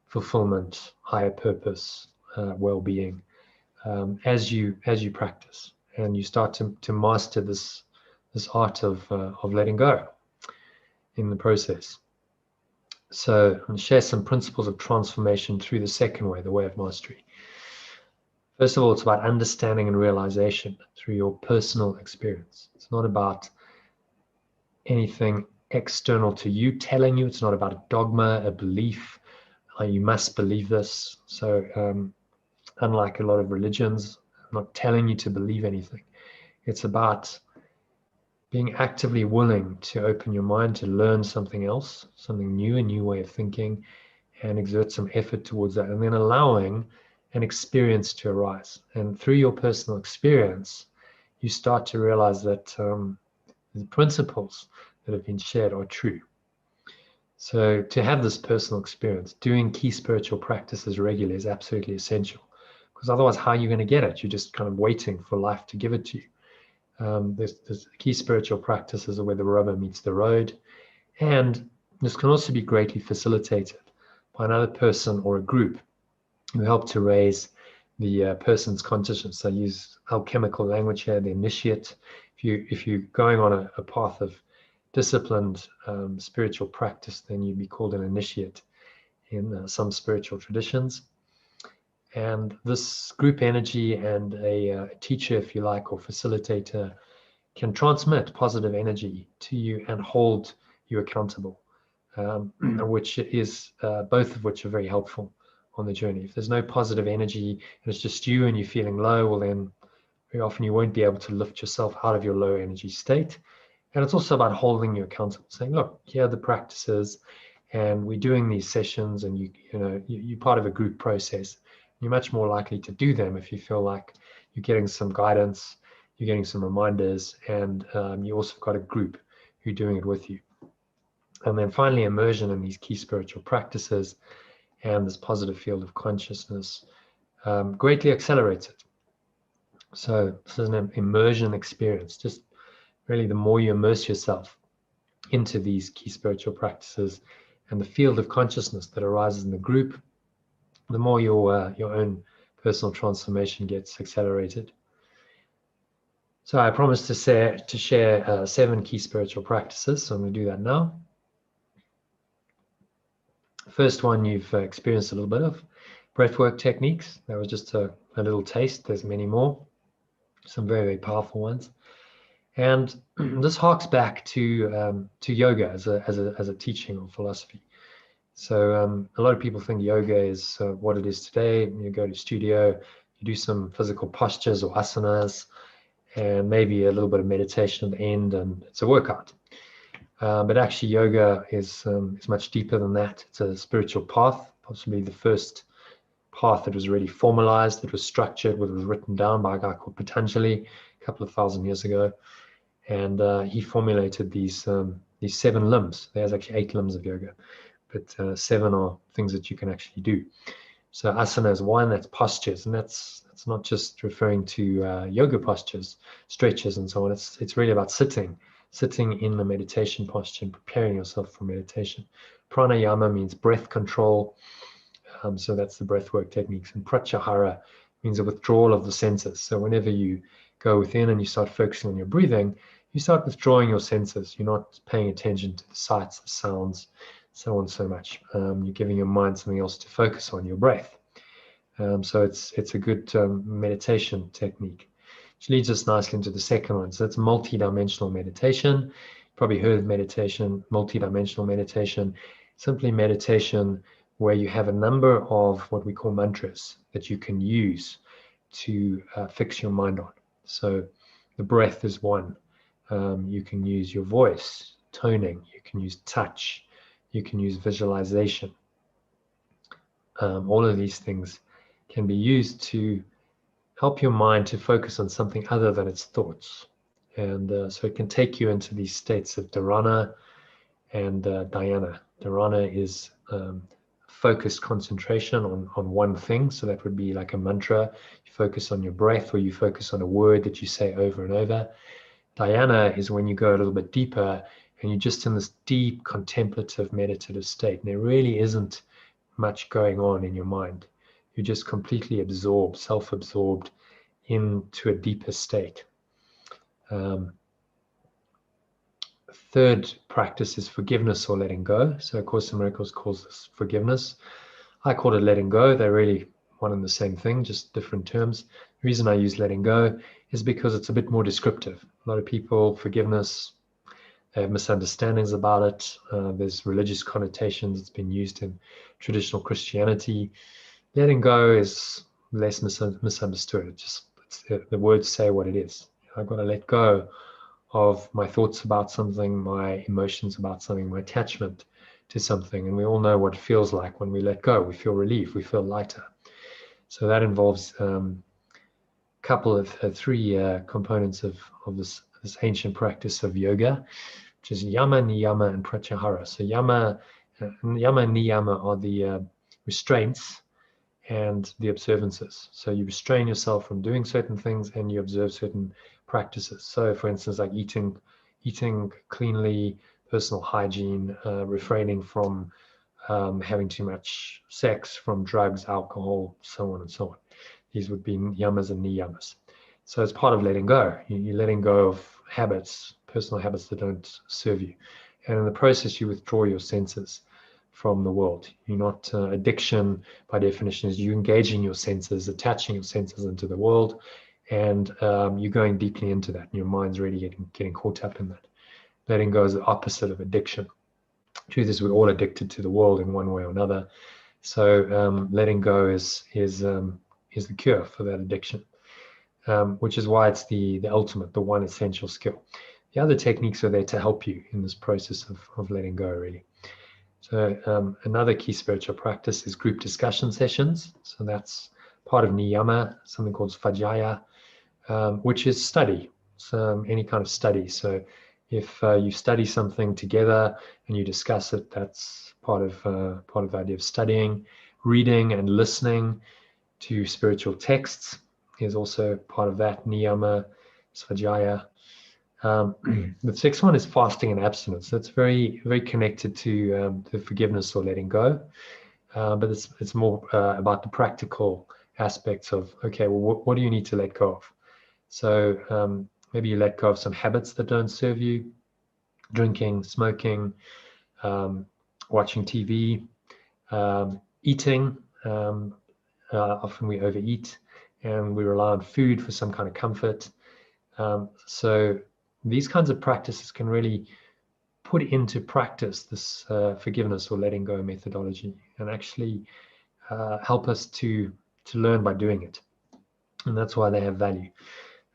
fulfillment, higher purpose, well-being as you practice, and you start to master this art of letting go in the process. So I'm going to share some principles of transformation through the second way, the way of mastery. First of all, it's about understanding and realization through your personal experience. It's not about anything external to you telling you. It's not about a dogma, a belief. You must believe this. So unlike a lot of religions, I'm not telling you to believe anything. It's about being actively willing to open your mind to learn something else, something new, a new way of thinking, and exert some effort towards that, and then allowing an experience to arise. And through your personal experience, you start to realize that the principles that have been shared are true. So to have this personal experience, doing key spiritual practices regularly is absolutely essential, because otherwise how are you going to get it? You're just kind of waiting for life to give it to you. There's key spiritual practices where the rubber meets the road, and this can also be greatly facilitated by another person or a group who help to raise the person's consciousness. I use alchemical language here, the initiate. If you're going on a path of disciplined spiritual practice, then you'd be called an initiate in some spiritual traditions. And this group energy and a teacher, if you like, or facilitator, can transmit positive energy to you and hold you accountable, which is both of which are very helpful on the journey. If there's no positive energy and it's just you and you're feeling low, well then very often you won't be able to lift yourself out of your low energy state. And it's also about holding you accountable, saying, look, here are the practices, and we're doing these sessions, and you're part of a group process. You're much more likely to do them if you feel like you're getting some guidance, you're getting some reminders, and you also got a group who're doing it with you. And then finally, immersion in these key spiritual practices and this positive field of consciousness greatly accelerates it. So this is an immersion experience. Just really, the more you immerse yourself into these key spiritual practices and the field of consciousness that arises in the group, the more your own personal transformation gets accelerated. So I promised to share 7 key spiritual practices, so I'm going to do that now. First one you've experienced a little bit of, breathwork techniques. That was just a little taste. There's many more, some very, very powerful ones. And this harks back to yoga as a teaching or philosophy. So a lot of people think yoga is what it is today. You go to studio, you do some physical postures or asanas, and maybe a little bit of meditation at the end, and it's a workout. But actually, yoga is much deeper than that. It's a spiritual path, possibly the first path that was really formalized, that was structured, that was written down by a guy called Patanjali a couple of thousand years ago. And he formulated these 7 limbs. There's actually 8 limbs of yoga. but 7 are things that you can actually do. So asana is 1, that's postures, and that's not just referring to yoga postures, stretches and so on. It's really about sitting in the meditation posture and preparing yourself for meditation. Pranayama means breath control, so that's the breath work techniques. And pratyahara means a withdrawal of the senses. So whenever you go within and you start focusing on your breathing, you start withdrawing your senses. You're not paying attention to the sights, the sounds, so on so much. You're giving your mind something else to focus on, your breath. So it's a good meditation technique, which leads us nicely into the second one. So it's multi-dimensional meditation. You've probably heard of meditation, multi-dimensional meditation, simply meditation where you have a number of what we call mantras that you can use to fix your mind on. So the breath is one. You can use your voice, toning. You can use touch. You can use visualization. All of these things can be used to help your mind to focus on something other than its thoughts. And so it can take you into these states of dharana and dhyana. Dharana is focused concentration on one thing. So that would be like a mantra. You focus on your breath, or you focus on a word that you say over and over. Dhyana is when you go a little bit deeper and you're just in this deep contemplative meditative state. And there really isn't much going on in your mind. You're just completely absorbed, self-absorbed into a deeper state. Third practice is forgiveness or letting go. So A Course in Miracles calls this forgiveness. I call it letting go. They're really one and the same thing, just different terms. The reason I use letting go is because it's a bit more descriptive. A lot of people, forgiveness, they have misunderstandings about it. There's religious connotations. It's been used in traditional Christianity. Letting go is less misunderstood. The words say what it is. I've got to let go of my thoughts about something, my emotions about something, my attachment to something. And we all know what it feels like when we let go. We feel relief, we feel lighter. So that involves a couple of three components of this ancient practice of yoga, which is yama, niyama, and pratyahara. So yama and niyama are the restraints and the observances. So you restrain yourself from doing certain things and you observe certain practices. So for instance, like eating cleanly, personal hygiene, refraining from having too much sex, from drugs, alcohol, so on and so on. These would be yamas and niyamas. So it's part of letting go. You're letting go of habits, personal habits that don't serve you. And in the process, you withdraw your senses from the world. You're not addiction, by definition, is you engaging your senses, attaching your senses into the world, and you're going deeply into that. And your mind's really getting caught up in that. Letting go is the opposite of addiction. Truth is, we're all addicted to the world in one way or another. So letting go is the cure for that addiction, which is why it's the ultimate, the one essential skill. The other techniques are there to help you in this process of letting go, really. So another key spiritual practice is group discussion sessions. So that's part of niyama, something called svajaya, which is study. So any kind of study. So if you study something together and you discuss it, that's part of the idea of studying. Reading and listening to spiritual texts is also part of that, niyama, svajaya. The sixth one is fasting and abstinence. That's very, very connected to forgiveness or letting go. But it's more about the practical aspects of, okay, well, what do you need to let go of? So maybe you let go of some habits that don't serve you, drinking, smoking, watching TV, eating. Often we overeat and we rely on food for some kind of comfort. So these kinds of practices can really put into practice this forgiveness or letting go methodology and actually help us to learn by doing it. And that's why they have value.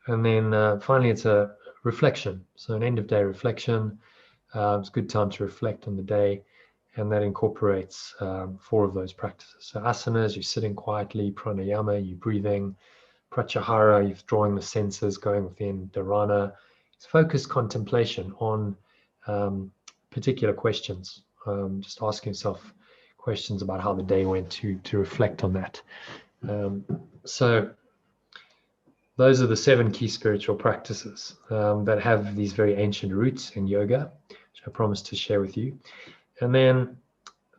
And then finally, it's a reflection. So an end of day reflection. It's a good time to reflect on the day. And that incorporates 4 of those practices. So asanas, you're sitting quietly. Pranayama, you're breathing. Pratyahara, you're withdrawing the senses, going within. Dharana, it's focused contemplation on particular questions. just asking yourself questions about how the day went to reflect on that. So those are the 7 key spiritual practices that have these very ancient roots in yoga, which I promised to share with you. And then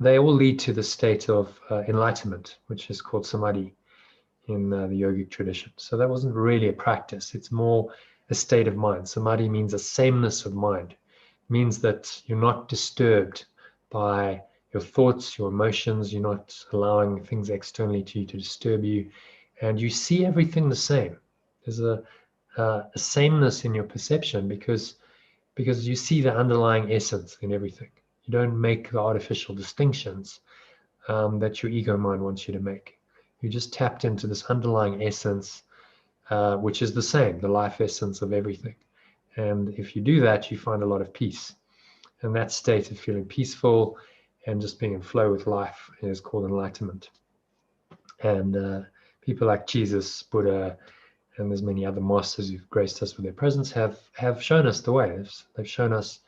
they all lead to the state of enlightenment, which is called samadhi in the yogic tradition. So that wasn't really a practice. It's more a state of mind. Samadhi means a sameness of mind. It means that you're not disturbed by your thoughts, your emotions. You're not allowing things externally to you to disturb you. And you see everything the same. There's a sameness in your perception because you see the underlying essence in everything. You don't make the artificial distinctions that your ego mind wants you to make. You just tapped into this underlying essence, which is the same, the life essence of everything. And if you do that, you find a lot of peace. And that state of feeling peaceful and just being in flow with life is called enlightenment. And people like Jesus, Buddha, and there's many other masters who've graced us with their presence have shown us the way. They've shown us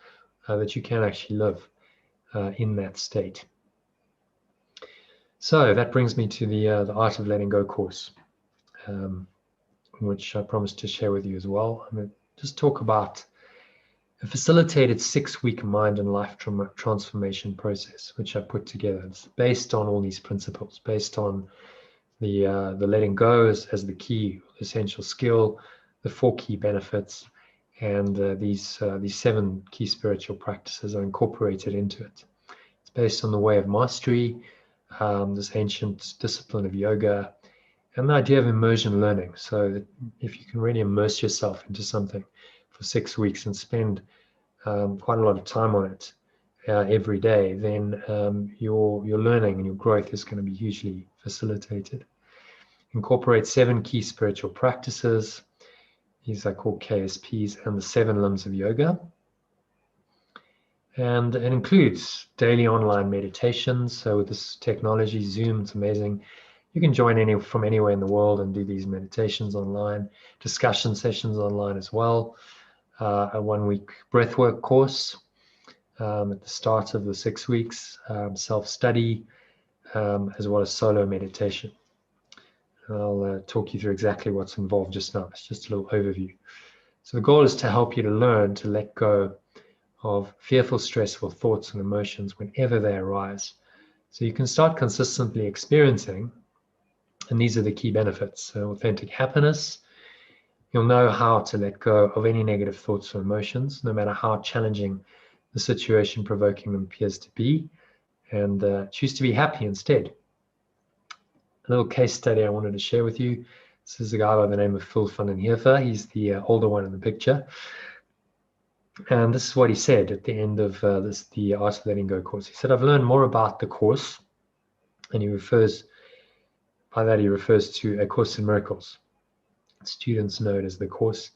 that you can actually live in that state. So that brings me to the Art of Letting Go course, which I promised to share with you as well. I'm going to just talk about a facilitated 6-week mind and life transformation process, which I put together. It's based on all these principles, based on the letting go as the key essential skill, the 4 key benefits, and these 7 key spiritual practices are incorporated into it. It's based on the way of mastery, this ancient discipline of yoga, and the idea of immersion learning. So that if you can really immerse yourself into something for 6 weeks and spend quite a lot of time on it every day, then your learning and your growth is going to be hugely facilitated. Incorporate 7 key spiritual practices. These are called KSPs, and the 7 limbs of yoga. And it includes daily online meditations. So with this technology, Zoom, it's amazing. You can join from anywhere in the world and do these meditations online, discussion sessions online as well. A 1-week breathwork course at the start of the 6 weeks, self-study, as well as solo meditation. I'll talk you through exactly what's involved just now. It's just a little overview. So the goal is to help you to learn to let go of fearful, stressful thoughts and emotions whenever they arise. So you can start consistently experiencing, and these are the key benefits. So authentic happiness. You'll know how to let go of any negative thoughts or emotions, no matter how challenging the situation provoking them appears to be, and choose to be happy instead. A little case study I wanted to share with you. This is a guy by the name of Phil van den Heever. He's the older one in the picture. And this is what he said at the end of the Art of Letting Go course. He said, I've learned more about the course, and he refers to A Course in Miracles. Students know it as the course,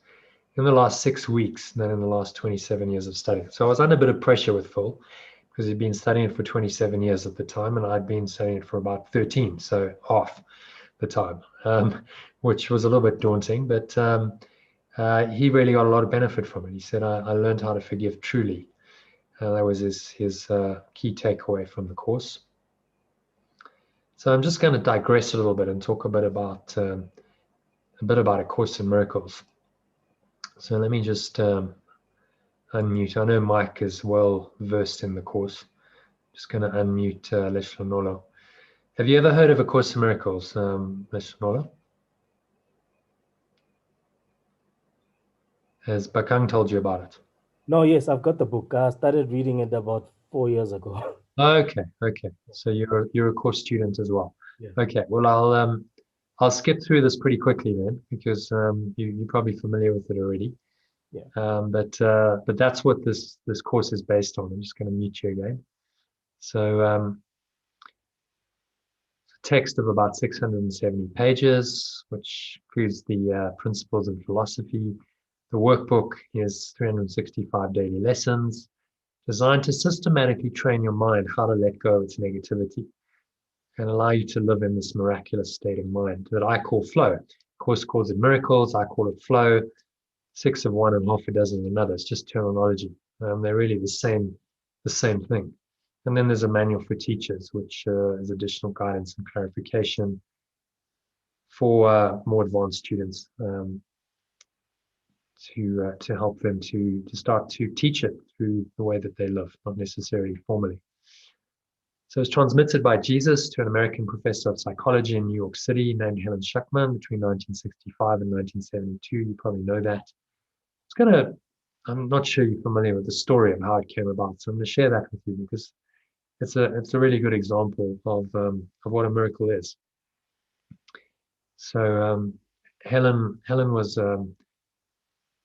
in the last 6 weeks than in the last 27 years of studying. So I was under a bit of pressure with Phil because he'd been studying it for 27 years at the time, and I'd been studying it for about 13, so half the time, which was a little bit daunting, but he really got a lot of benefit from it. He said, I learned how to forgive truly. That was his key takeaway from the course. So I'm just going to digress a little bit and talk a bit about A Course in Miracles. So let me just unmute. I know Mike is well versed in the course. Just going to unmute Leshlonolo. Have you ever heard of A Course in Miracles, Leshlonolo? Has Bakang told you about it? No, yes, I've got the book. I started reading it about 4 years ago. Okay. So you're a course student as well. Yeah. Okay. Well, I'll skip through this pretty quickly then, because you're probably familiar with it already. Yeah. But that's what this course is based on. I'm just going to mute you again. So text of about 670 pages, which includes the principles of philosophy. The workbook is 365 daily lessons designed to systematically train your mind how to let go of its negativity and allow you to live in this miraculous state of mind that I call flow. Of course, calls it miracles. I call it flow. 6 of one and half a dozen of another. It's just terminology. They're really the same thing. And then there's a manual for teachers, which is additional guidance and clarification for more advanced students, to help them to start to teach it through the way that they live, not necessarily formally. So it's transmitted by Jesus to an American professor of psychology in New York City named Helen Schuckman between 1965 and 1972. You probably know that. I'm not sure you're familiar with the story of how it came about, so I'm going to share that with you because it's a really good example of what a miracle is. So Helen was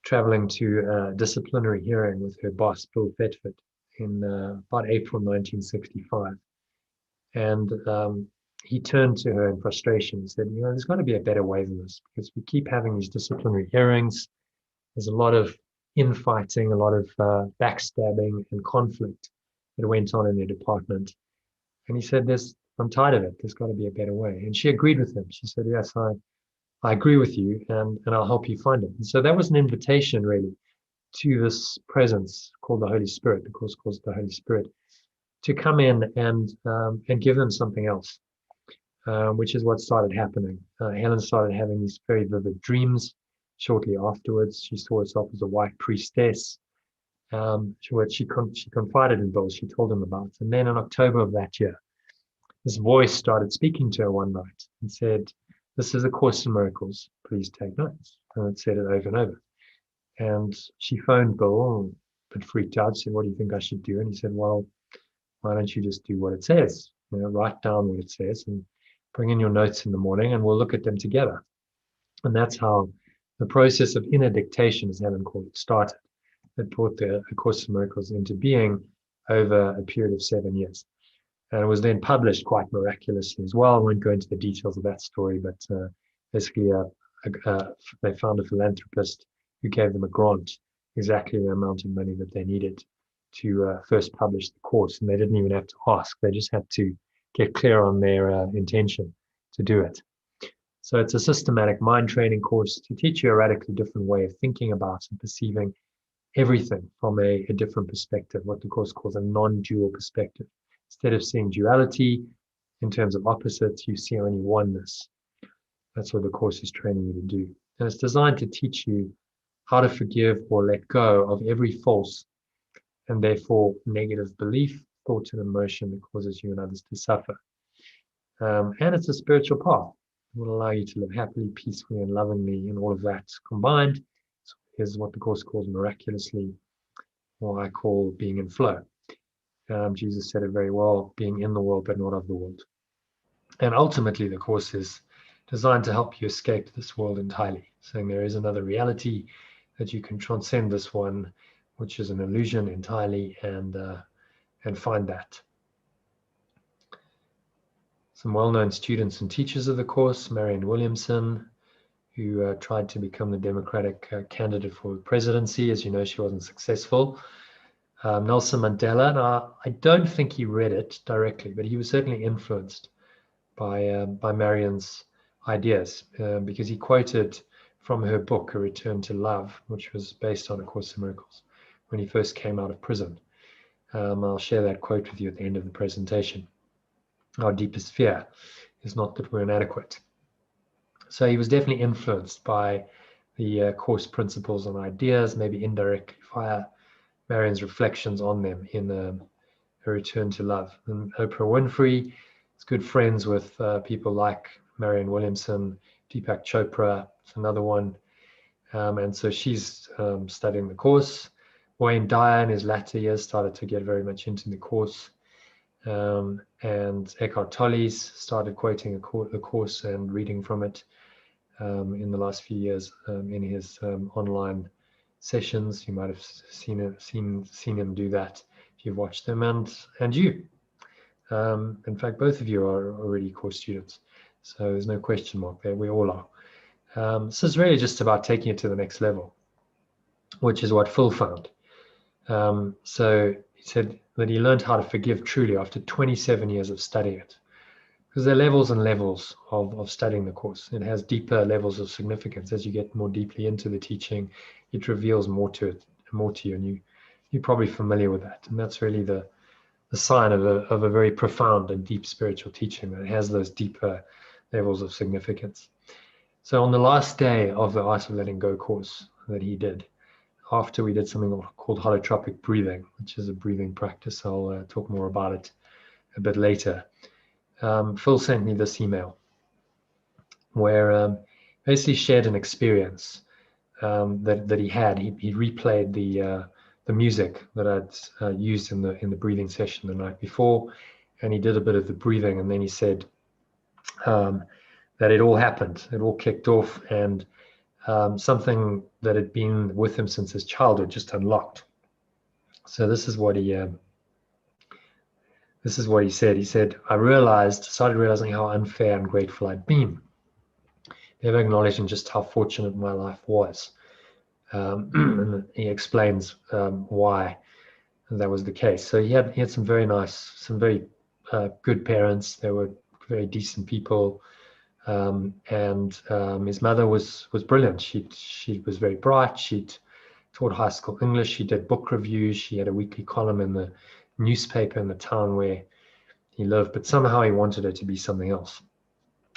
traveling to a disciplinary hearing with her boss, Bill Thetford, in about April 1965. And he turned to her in frustration and said, there's got to be a better way than this, because we keep having these disciplinary hearings. There's a lot of infighting, a lot of backstabbing and conflict that went on in their department. And he said, I'm tired of it. There's got to be a better way. And she agreed with him. She said, yes, I agree with you, and I'll help you find it. And so that was an invitation, really, to this presence called the Holy Spirit, the course calls the Holy Spirit, to come in and give them something else, which is what started happening. Helen started having these very vivid dreams shortly afterwards. She saw herself as a white priestess, which she confided in Bill. She told him about. And then in October of that year, this voice started speaking to her one night and said, "This is a Course in Miracles. Please take notes." And it said it over and over. And she phoned Bill, a bit freaked out, said, "What do you think I should do?" And he said, "Well, why don't you just do what it says? Write down what it says and bring in your notes in the morning and we'll look at them together." And that's how the process of inner dictation, as Helen called it, started. It brought the Course in Miracles into being over a period of 7 years. And it was then published quite miraculously as well. I won't go into the details of that story, but basically they found a philanthropist who gave them a grant, exactly the amount of money that they needed to first publish the course. And they didn't even have to ask. They just had to get clear on their intention to do it. So it's a systematic mind training course to teach you a radically different way of thinking about and perceiving everything from a different perspective, what the course calls a non-dual perspective. Instead of seeing duality in terms of opposites, you see only oneness. That's what the course is training you to do. And it's designed to teach you how to forgive or let go of every false and therefore negative belief, thought, and emotion that causes you and others to suffer. And it's a spiritual path. It will allow you to live happily, peacefully, and lovingly, and all of that combined is what the course calls miraculously, or I call being in flow. Jesus said it very well, being in the world but not of the world. And ultimately, the course is designed to help you escape this world entirely, saying there is another reality, that you can transcend this one, which is an illusion entirely, and find that. Some well-known students and teachers of the course: Marianne Williamson, who tried to become the Democratic candidate for the presidency. As you know, she wasn't successful. Nelson Mandela, now I don't think he read it directly, but he was certainly influenced by Marianne's ideas, because he quoted from her book, A Return to Love, which was based on A Course in Miracles, when he first came out of prison. I'll share that quote with you at the end of the presentation. Our deepest fear is not that we're inadequate. So he was definitely influenced by the course principles and ideas, maybe indirectly via Marianne's reflections on them in A Return to Love. And Oprah Winfrey is good friends with people like Marianne Williamson, Deepak Chopra, it's another one. And so she's studying the course. Wayne Dyer in his latter years started to get very much into the course. And Eckhart Tolle started quoting the course and reading from it in the last few years in his online sessions. You might have seen him do that if you've watched them, and you. In fact, both of you are already course students, so there's no question mark there. We all are. So it's really just about taking it to the next level, which is what Phil found. So he said that he learned how to forgive truly after 27 years of studying it. Because there are levels and levels of studying the course. It has deeper levels of significance. As you get more deeply into the teaching, it reveals more to you, and you're probably familiar with that. And that's really the sign of a very profound and deep spiritual teaching that has those deeper levels of significance. So on the last day of the Art of Letting Go course that he did, after we did something called holotropic breathing, which is a breathing practice, I'll talk more about it a bit later. Phil sent me this email where basically shared an experience that he had. He replayed the music that I'd used in the breathing session the night before, and he did a bit of the breathing, and then he said that it all happened, it all kicked off, and something that had been with him since his childhood just unlocked. So this is what he said. He said, I started realizing how unfair and grateful I'd been. Never acknowledging just how fortunate my life was. And he explains why that was the case. So he had some very good parents. They were very decent people. And his mother was brilliant. She was very bright. She'd taught high school English. She did book reviews. She had a weekly column in the newspaper in the town where he lived. But somehow he wanted her to be something else.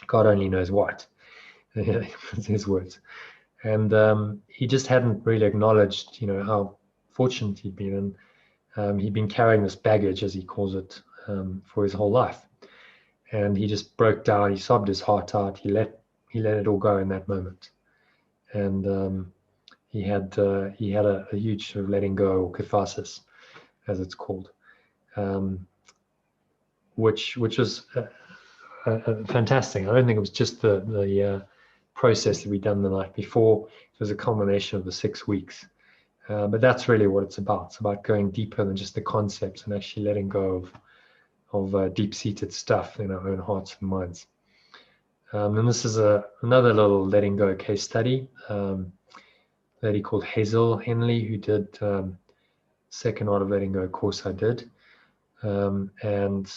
God only knows what. His words. And he just hadn't really acknowledged, how fortunate he'd been. And he'd been carrying this baggage, as he calls it, for his whole life. And he just broke down. He sobbed his heart out. He let it all go in that moment. And he had a huge sort of letting go, or catharsis, as it's called, which was fantastic. I don't think it was just the process that we'd done the night before. It was a culmination of the 6 weeks. But that's really what it's about. It's about going deeper than just the concepts and actually letting go of deep-seated stuff in our own hearts and minds. And this is another little letting go case study. A lady called Hazel Henley, who did second Art of Letting Go course I did. And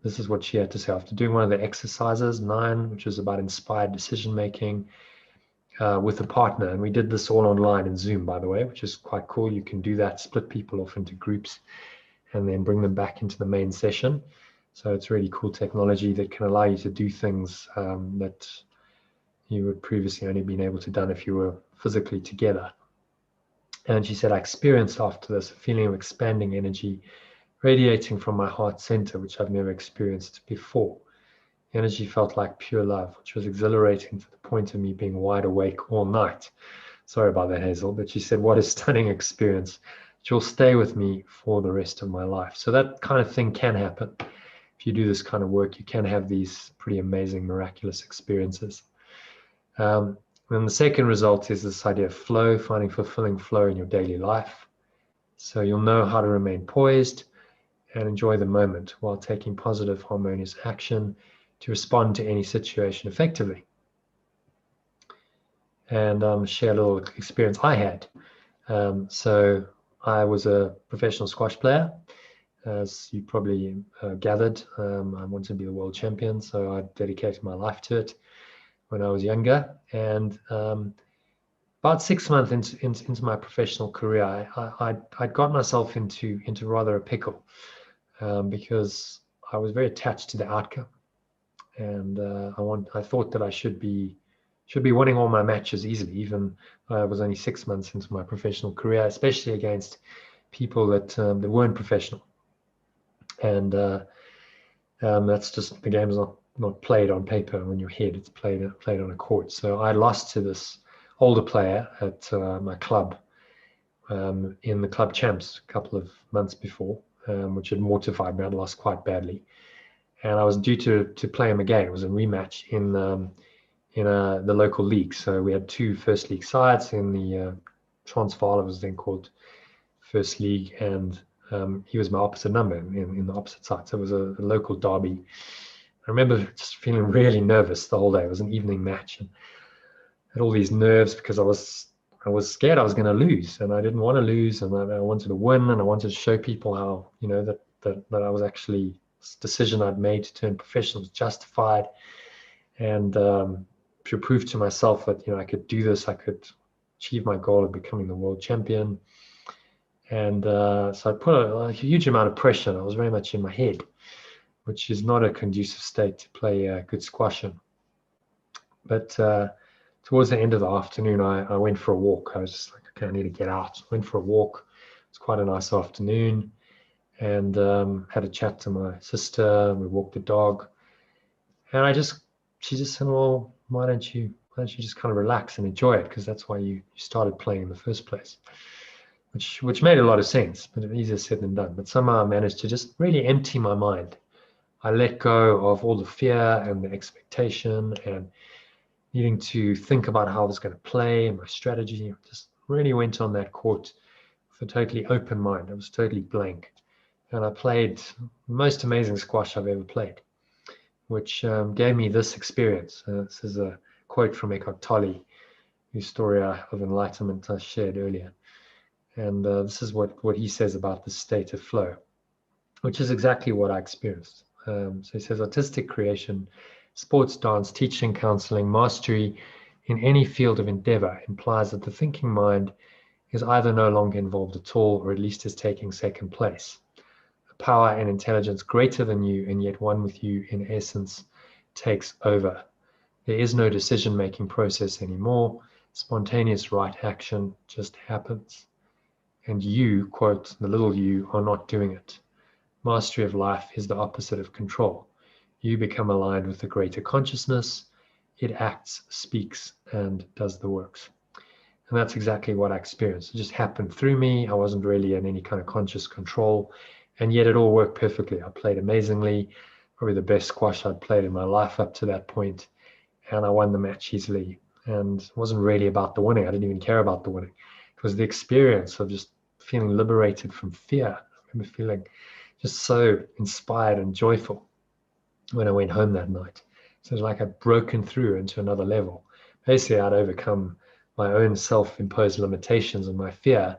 this is what she had to say after doing one of the exercises, 9, which was about inspired decision making with a partner. And we did this all online in Zoom, by the way, which is quite cool. You can do that, split people off into groups, and then bring them back into the main session. So it's really cool technology that can allow you to do things that you would previously only been able to done if you were physically together. And she said, I experienced after this a feeling of expanding energy radiating from my heart center, which I've never experienced before. The energy felt like pure love, which was exhilarating to the point of me being wide awake all night. Sorry about that, Hazel, but she said, what a stunning experience, which will stay with me for the rest of my life. So that kind of thing can happen. If you do this kind of work, you can have these pretty amazing, miraculous experiences. And the second result is this idea of flow, finding fulfilling flow in your daily life. So you'll know how to remain poised and enjoy the moment while taking positive, harmonious action to respond to any situation effectively. And share a little experience I had. So I was a professional squash player, as you probably gathered. I wanted to be the world champion, so I dedicated my life to it when I was younger. And about 6 months into my professional career, I'd got myself into rather a pickle because I was very attached to the outcome, and I thought that I should be winning all my matches easily, even though I was only 6 months into my professional career, especially against people that weren't professional. And that's just, the game's not played on paper on your head, it's played on a court. So I lost to this older player at my club in the club champs a couple of months before, which had mortified me. I'd lost quite badly, and I was due to play him again. It was a rematch in the local league. So we had 2 first league sides in the Transvaal, it was then called First League, and he was my opposite number in the opposite side. So it was a local derby. I remember just feeling really nervous the whole day. It was an evening match, and I had all these nerves because I was scared I was going to lose, and I didn't want to lose, and I wanted to win, and I wanted to show people how, that I was actually, this decision I'd made to turn professional was justified, and to prove to myself that I could do this, I could achieve my goal of becoming the world champion. And so I put a huge amount of pressure. I was very much in my head, which is not a conducive state to play good squash in. But towards the end of the afternoon, I went for a walk. I was just like, okay, I need to get out. Went for a walk. It was quite a nice afternoon, and had a chat to my sister. We walked the dog, and she just said, well, why don't you just kind of relax and enjoy it, because that's why you started playing in the first place. Which made a lot of sense, but easier said than done. But somehow I managed to just really empty my mind. I let go of all the fear and the expectation and needing to think about how I was going to play and my strategy. Just really went on that court with a totally open mind. I was totally blank. And I played the most amazing squash I've ever played, which gave me this experience. This is a quote from Eckhart Tolle, whose story of enlightenment I shared earlier. And this is what he says about the state of flow, which is exactly what I experienced. So he says, artistic creation, sports, dance, teaching, counseling, mastery in any field of endeavor implies that the thinking mind is either no longer involved at all, or at least is taking second place. A power and intelligence greater than you and yet one with you in essence takes over. There is no decision-making process anymore. Spontaneous right action just happens. And you, quote, the little you, are not doing it. Mastery of life is the opposite of control. You become aligned with the greater consciousness. It acts, speaks, and does the works. And that's exactly what I experienced. It just happened through me. I wasn't really in any kind of conscious control. And yet it all worked perfectly. I played amazingly, probably the best squash I'd played in my life up to that point. And I won the match easily. And it wasn't really about the winning. I didn't even care about the winning. It was the experience of just feeling liberated from fear. I remember feeling just so inspired and joyful when I went home that night. So it was like I'd broken through into another level. Basically, I'd overcome my own self-imposed limitations and my fear,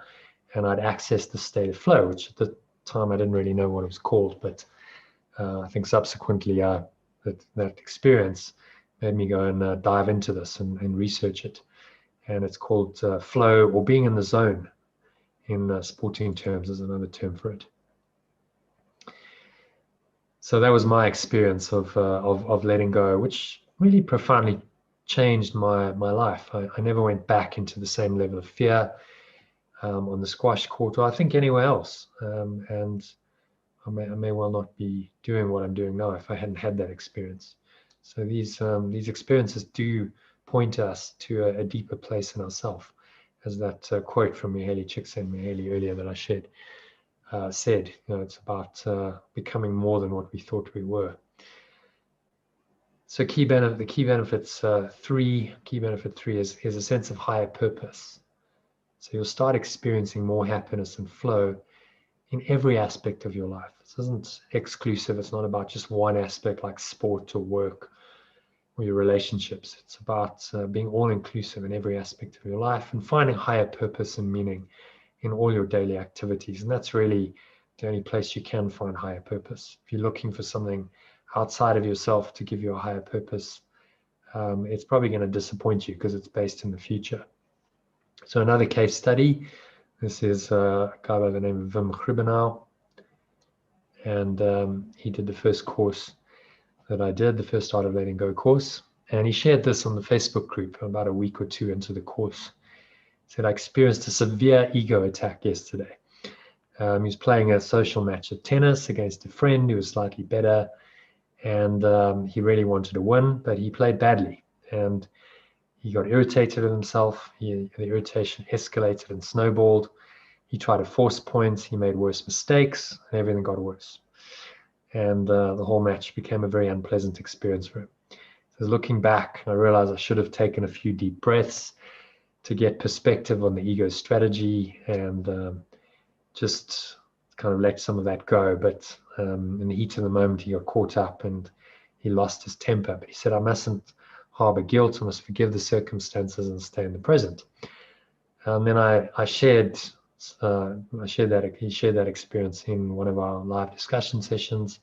and I'd accessed the state of flow, which at the time I didn't really know what it was called, but I think subsequently that experience made me go and dive into this and research it. And it's called flow, or being in the zone in sporting terms is another term for it. So that was my experience of letting go, which really profoundly changed my life. I never went back into the same level of fear on the squash court, or I think anywhere else. And I may well not be doing what I'm doing now if I hadn't had that experience. So these experiences do point us to a deeper place in ourselves, as that quote from Mihaly Csikszentmihalyi earlier that I shared said. It's about becoming more than what we thought we were. So key benefit three is a sense of higher purpose. So you'll start experiencing more happiness and flow in every aspect of your life. This isn't exclusive. It's not about just one aspect like sport or work or your relationships. It's about being all-inclusive in every aspect of your life and finding higher purpose and meaning in all your daily activities. And that's really the only place you can find higher purpose. If you're looking for something outside of yourself to give you a higher purpose, it's probably going to disappoint you because it's based in the future. So another case study, this is a guy by the name of Wim Gribbenau, and he did the first course that I did, the first Art of Letting Go course, and he shared this on the Facebook group about a week or two into the course. He said, I experienced a severe ego attack yesterday. He was playing a social match of tennis against a friend who was slightly better, and he really wanted to win, but he played badly, and he got irritated with himself. The irritation escalated and snowballed. He tried to force points. He made worse mistakes, and everything got worse. And the whole match became a very unpleasant experience for him. So looking back, I realized I should have taken a few deep breaths to get perspective on the ego strategy and just kind of let some of that go. But in the heat of the moment, he got caught up and he lost his temper. But he said, I mustn't harbor guilt. I must forgive the circumstances and stay in the present. And then I shared that he shared that experience in one of our live discussion sessions.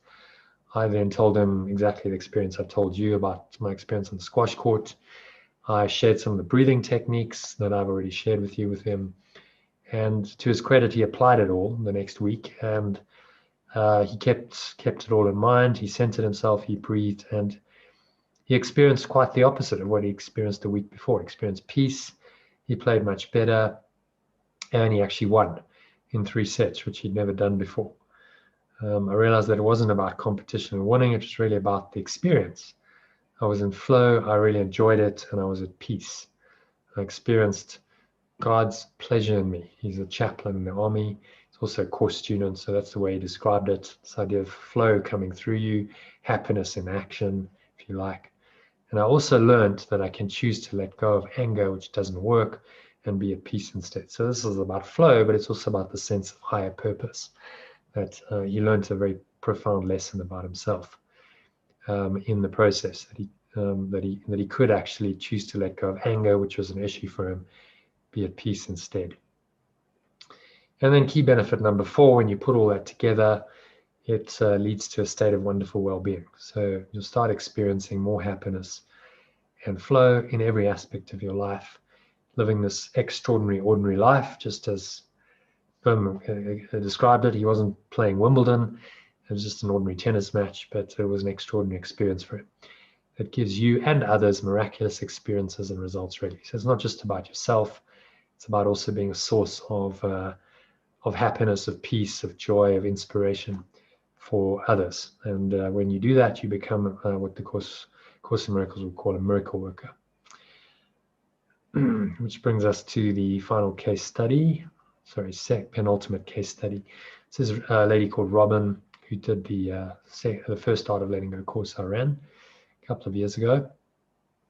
I then told him exactly the experience I've told you about my experience on the squash court. I shared some of the breathing techniques that I've already shared with him. And to his credit, he applied it all the next week, and he kept it all in mind. He centered himself, he breathed, and he experienced quite the opposite of what he experienced the week before. He experienced peace, he played much better, and he actually won in 3 sets, which he'd never done before. I realized that it wasn't about competition and winning, it was really about the experience. I was in flow, I really enjoyed it, and I was at peace. I experienced God's pleasure in me. He's a chaplain in the army. He's also a course student, so that's the way he described it. This idea of flow coming through you, happiness in action, if you like. And I also learned that I can choose to let go of anger, which doesn't work, and be at peace instead. So this is about flow, but it's also about the sense of higher purpose. That he learned a very profound lesson about himself in the process. That he could actually choose to let go of anger, which was an issue for him, be at peace instead. And then key benefit number 4, when you put all that together, it leads to a state of wonderful well-being. So you'll start experiencing more happiness and flow in every aspect of your life, living this extraordinary, ordinary life, just as Bim described it. He wasn't playing Wimbledon. It was just an ordinary tennis match, but it was an extraordinary experience for him. It gives you and others miraculous experiences and results, really. So it's not just about yourself. It's about also being a source of happiness, of peace, of joy, of inspiration for others. And when you do that, you become what the Course in Miracles would call a miracle worker. Which brings us to the final case study. Sorry, penultimate case study. This is a lady called Robin who did the first Art of Letting Go course I ran a couple of years ago.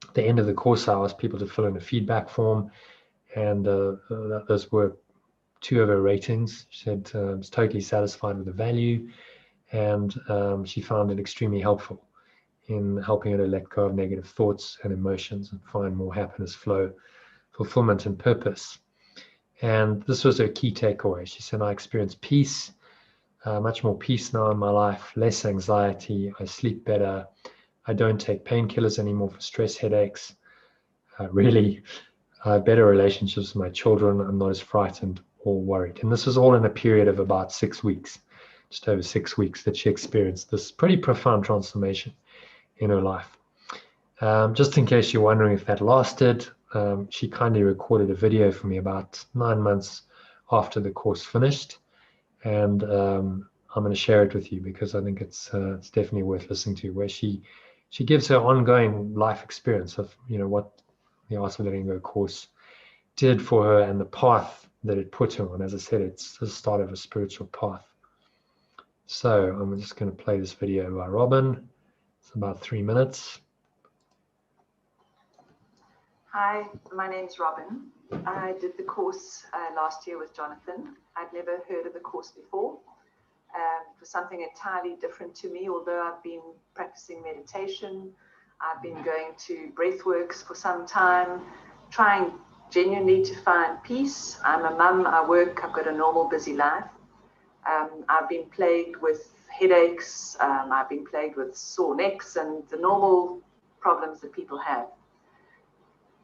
At the end of the course, I asked people to fill in a feedback form, and those were 2 of her ratings. She said was totally satisfied with the value, and she found it extremely helpful in helping her to let go of negative thoughts and emotions and find more happiness, flow, fulfillment, and purpose. And this was her key takeaway. She said, I experience peace, much more peace now in my life, less anxiety, I sleep better, I don't take painkillers anymore for stress headaches, really I have better relationships with my children, I'm not as frightened or worried. And this was all in a period of about 6 weeks, just over 6 weeks, that she experienced this pretty profound transformation in her life. Just in case you're wondering if that lasted, she kindly recorded a video for me about 9 months after the course finished, and I'm going to share it with you because I think it's definitely worth listening to, where she gives her ongoing life experience of what the Art of Letting Go course did for her and the path that it put her on. As I said, it's the start of a spiritual path. So I'm just going to play this video by Robin. It's about 3 minutes. Hi, my name's Robin. I did the course last year with Jonathan. I'd never heard of the course before. It was something entirely different to me, although I've been practicing meditation. I've been going to breathworks for some time, trying genuinely to find peace. I'm a mum, I work, I've got a normal busy life. I've been plagued with headaches, I've been plagued with sore necks and the normal problems that people have.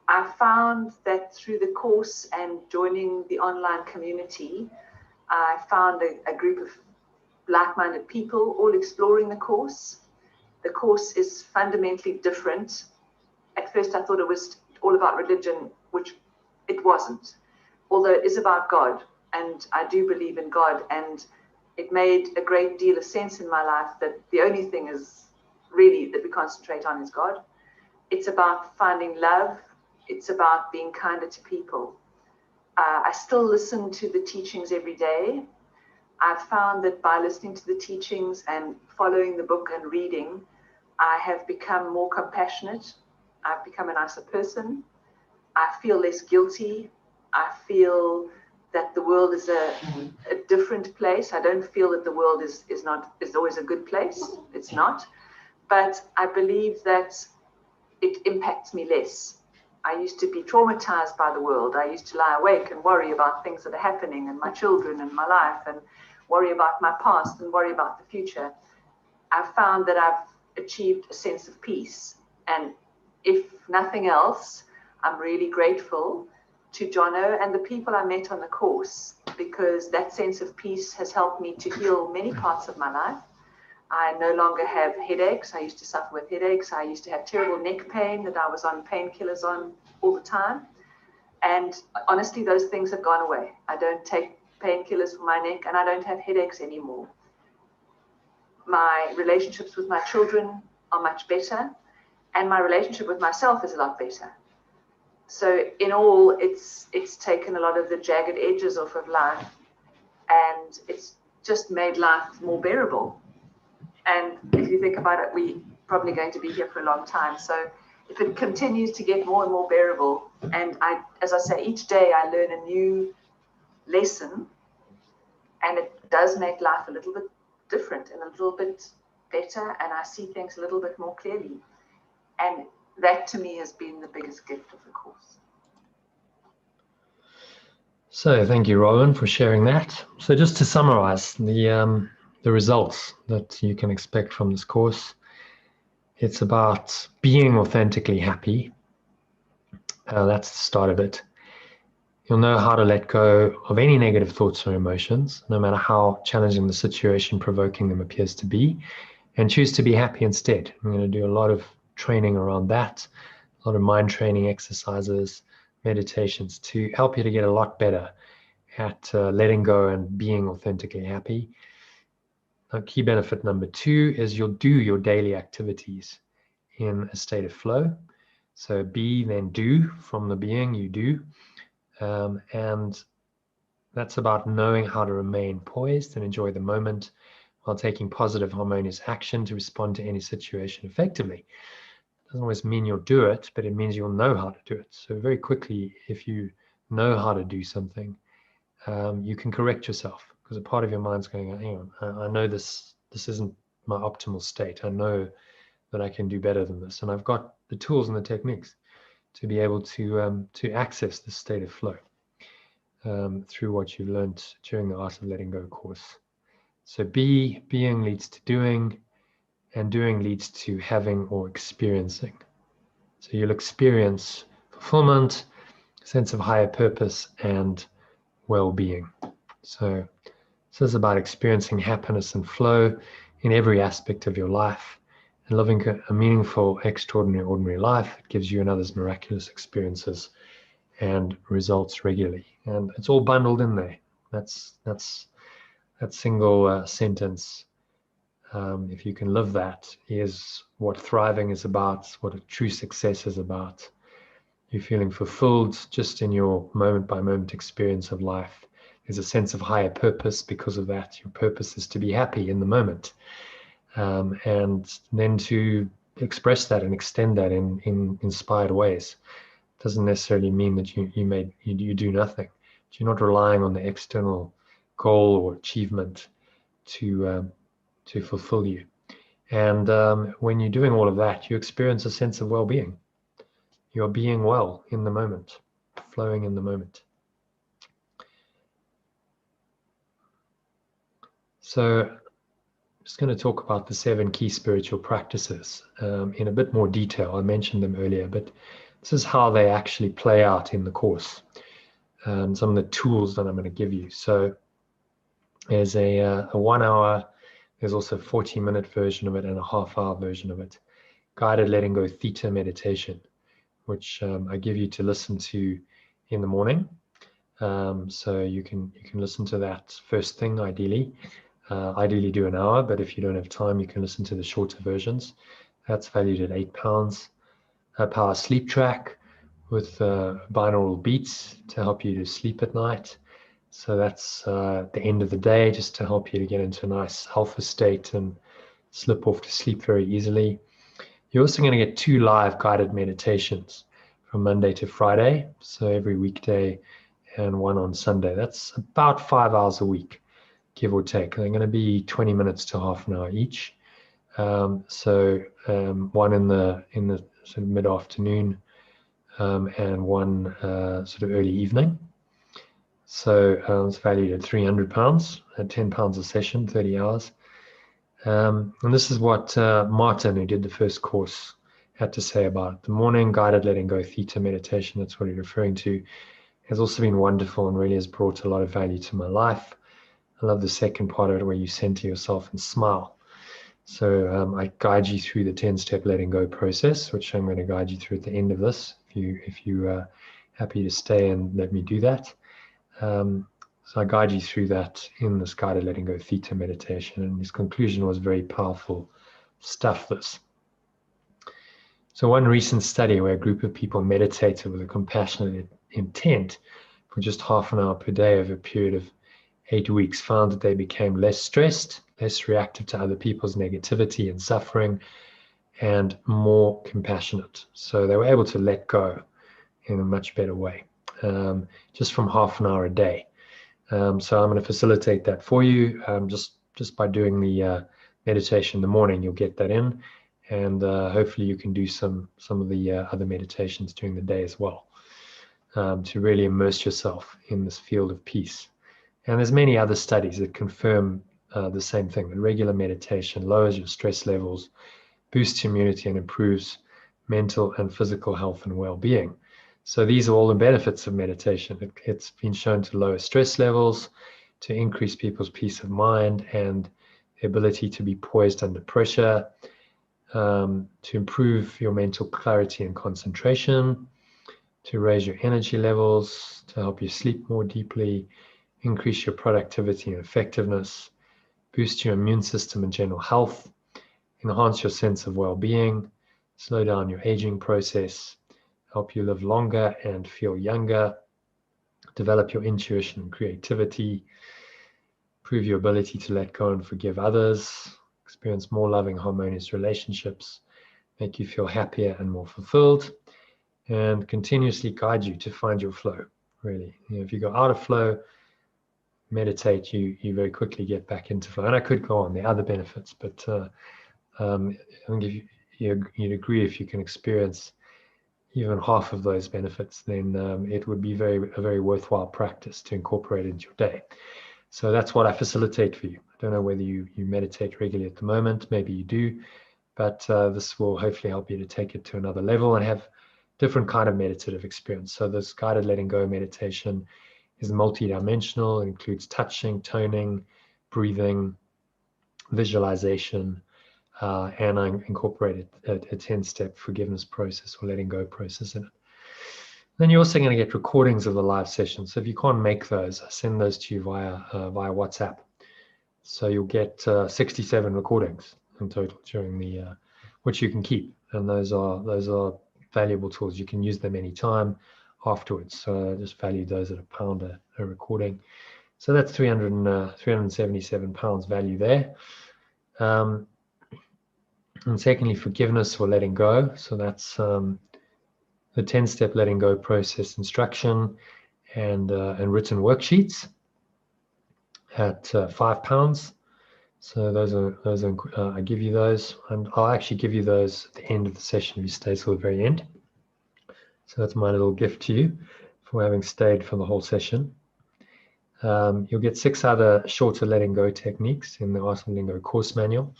I found that through the course and joining the online community, I found a group of like-minded people all exploring the course. The course is fundamentally different. At first I thought it was all about religion, which it wasn't, although it is about God, and I do believe in God, and it made a great deal of sense in my life that the only thing is really that we concentrate on is God. It's about finding love. It's about being kinder to people. I still listen to the teachings every day. I've found that by listening to the teachings and following the book and reading, I have become more compassionate. I've become a nicer person. I feel less guilty. I feel that the world is a different place. I don't feel that the world is always a good place. It's not. But I believe that it impacts me less. I used to be traumatized by the world. I used to lie awake and worry about things that are happening and my children and my life, and worry about my past and worry about the future. I've found that I've achieved a sense of peace. And if nothing else, I'm really grateful to Jono and the people I met on the course, because that sense of peace has helped me to heal many parts of my life. I no longer have headaches. I used to suffer with headaches. I used to have terrible neck pain that I was on painkillers on all the time. And honestly, those things have gone away. I don't take painkillers for my neck, and I don't have headaches anymore. My relationships with my children are much better, and my relationship with myself is a lot better. So in all, it's taken a lot of the jagged edges off of life, and it's just made life more bearable. And if you think about it, we're probably going to be here for a long time. So if it continues to get more and more bearable, and as I say, each day I learn a new lesson, and it does make life a little bit different and a little bit better, and I see things a little bit more clearly. And that to me has been the biggest gift of the course. So thank you, Robin, for sharing that. So just to summarize the results that you can expect from this course, it's about being authentically happy. That's the start of it. You'll know how to let go of any negative thoughts or emotions, no matter how challenging the situation provoking them appears to be, and choose to be happy instead. I'm going to do a lot of training around that, a lot of mind training exercises, meditations to help you to get a lot better at letting go and being authentically happy. Key benefit number 2 is you'll do your daily activities in a state of flow. So be, then do, from the being you do. And that's about knowing how to remain poised and enjoy the moment while taking positive, harmonious action to respond to any situation effectively. Doesn't always mean you'll do it, but it means you'll know how to do it. So very quickly, if you know how to do something, you can correct yourself, because a part of your mind's going, hang on, I know this isn't my optimal state. I know that I can do better than this, and I've got the tools and the techniques to be able to access this state of flow through what you've learned during the Art of Letting Go course. So being leads to doing, and doing leads to having or experiencing. So you'll experience fulfillment, sense of higher purpose, and well-being. So this is about experiencing happiness and flow in every aspect of your life, and living a meaningful, extraordinary, ordinary life that gives you and others miraculous experiences and results regularly. And it's all bundled in there. That's that single sentence. If you can live that, is what thriving is about, what a true success is about. You're feeling fulfilled just in your moment-by-moment experience of life. There's a sense of higher purpose because of that. Your purpose is to be happy in the moment, and then to express that and extend that in inspired ways. Doesn't necessarily mean that you do nothing. You're not relying on the external goal or achievement to fulfill you. And when you're doing all of that, you experience a sense of well-being. You're being well in the moment, flowing in the moment. So I'm just going to talk about the 7 key spiritual practices in a bit more detail. I mentioned them earlier, but this is how they actually play out in the course. Some of the tools that I'm going to give you. So there's a 1 hour, there's also a 40-minute version of it and a half-hour version of it. Guided letting go theta meditation, which I give you to listen to in the morning. So you can listen to that first thing, ideally. Ideally do an hour, but if you don't have time, you can listen to the shorter versions. That's valued at £8. A power sleep track with binaural beats to help you to sleep at night. So that's the end of the day, just to help you to get into a nice alpha state and slip off to sleep very easily. You're also going to get 2 live guided meditations from Monday to Friday, so every weekday, and 1 on Sunday. That's about 5 hours a week, give or take. They're going to be 20 minutes to half an hour each. So 1 in the sort of mid-afternoon, and 1 sort of early evening. So it's valued at £300, at £10 a session, 30 hours. And this is what Martin, who did the first course, had to say about it. The morning guided letting go theta meditation, that's what he's referring to, has also been wonderful and really has brought a lot of value to my life. I love the second part of it where you center yourself and smile. So I guide you through the 10-step letting go process, which I'm going to guide you through at the end of this, if you are happy to stay and let me do that. So I guide you through that in this guided letting go theta meditation, and his conclusion was very powerful stuff. So one recent study where a group of people meditated with a compassionate intent for just half an hour per day over a period of 8 weeks found that they became less stressed, less reactive to other people's negativity and suffering, and more compassionate. So they were able to let go in a much better way, just from half an hour a day. So I'm going to facilitate that for you. Just by doing the meditation in the morning, you'll get that in, and hopefully you can do some of the other meditations during the day as well, to really immerse yourself in this field of peace. And there's many other studies that confirm the same thing, that regular meditation lowers your stress levels, boosts immunity, and improves mental and physical health and well-being. So these are all the benefits of meditation. It's been shown to lower stress levels, to increase people's peace of mind and the ability to be poised under pressure, to improve your mental clarity and concentration, to raise your energy levels, to help you sleep more deeply, increase your productivity and effectiveness, boost your immune system and general health, enhance your sense of well-being, slow down your aging process, help you live longer and feel younger, develop your intuition and creativity, improve your ability to let go and forgive others, experience more loving, harmonious relationships, make you feel happier and more fulfilled, and continuously guide you to find your flow, really. If you go out of flow, meditate, you very quickly get back into flow. And I could go on, the other benefits, but I think if you'd agree, if you can experience even half of those benefits, then it would be a very worthwhile practice to incorporate into your day. So that's what I facilitate for you. I don't know whether you meditate regularly at the moment, maybe you do, but this will hopefully help you to take it to another level and have different kind of meditative experience. So this guided letting go meditation is multi-dimensional. It includes touching, toning, breathing, visualization, and I incorporated a 10-step forgiveness process or letting go process in it. Then you're also going to get recordings of the live session. So if you can't make those, I send those to you via WhatsApp. So you'll get 67 recordings in total during the, which you can keep. And those are valuable tools. You can use them anytime afterwards. So I just valued those at £1 a recording. So that's 377 pounds value there. And secondly, forgiveness or letting go. So that's the 10-step letting go process instruction and written worksheets at £5. So those are I give you those, and I'll actually give you those at the end of the session if you stay till the very end. So that's my little gift to you for having stayed for the whole session. You'll get 6 other shorter letting go techniques in the Art of Letting Go course manual.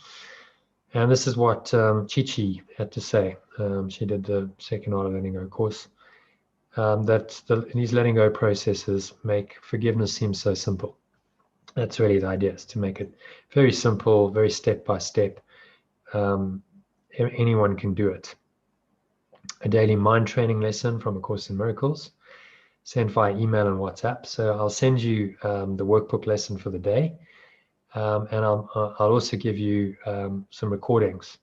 And this is what Chi-Chi had to say. She did the second Art of Letting Go course. These letting go processes make forgiveness seem so simple. That's really the idea, is to make it very simple, very step-by-step. Anyone can do it. A daily mind training lesson from A Course in Miracles, sent via email and WhatsApp. So I'll send you the workbook lesson for the day. And I'll also give you some recordings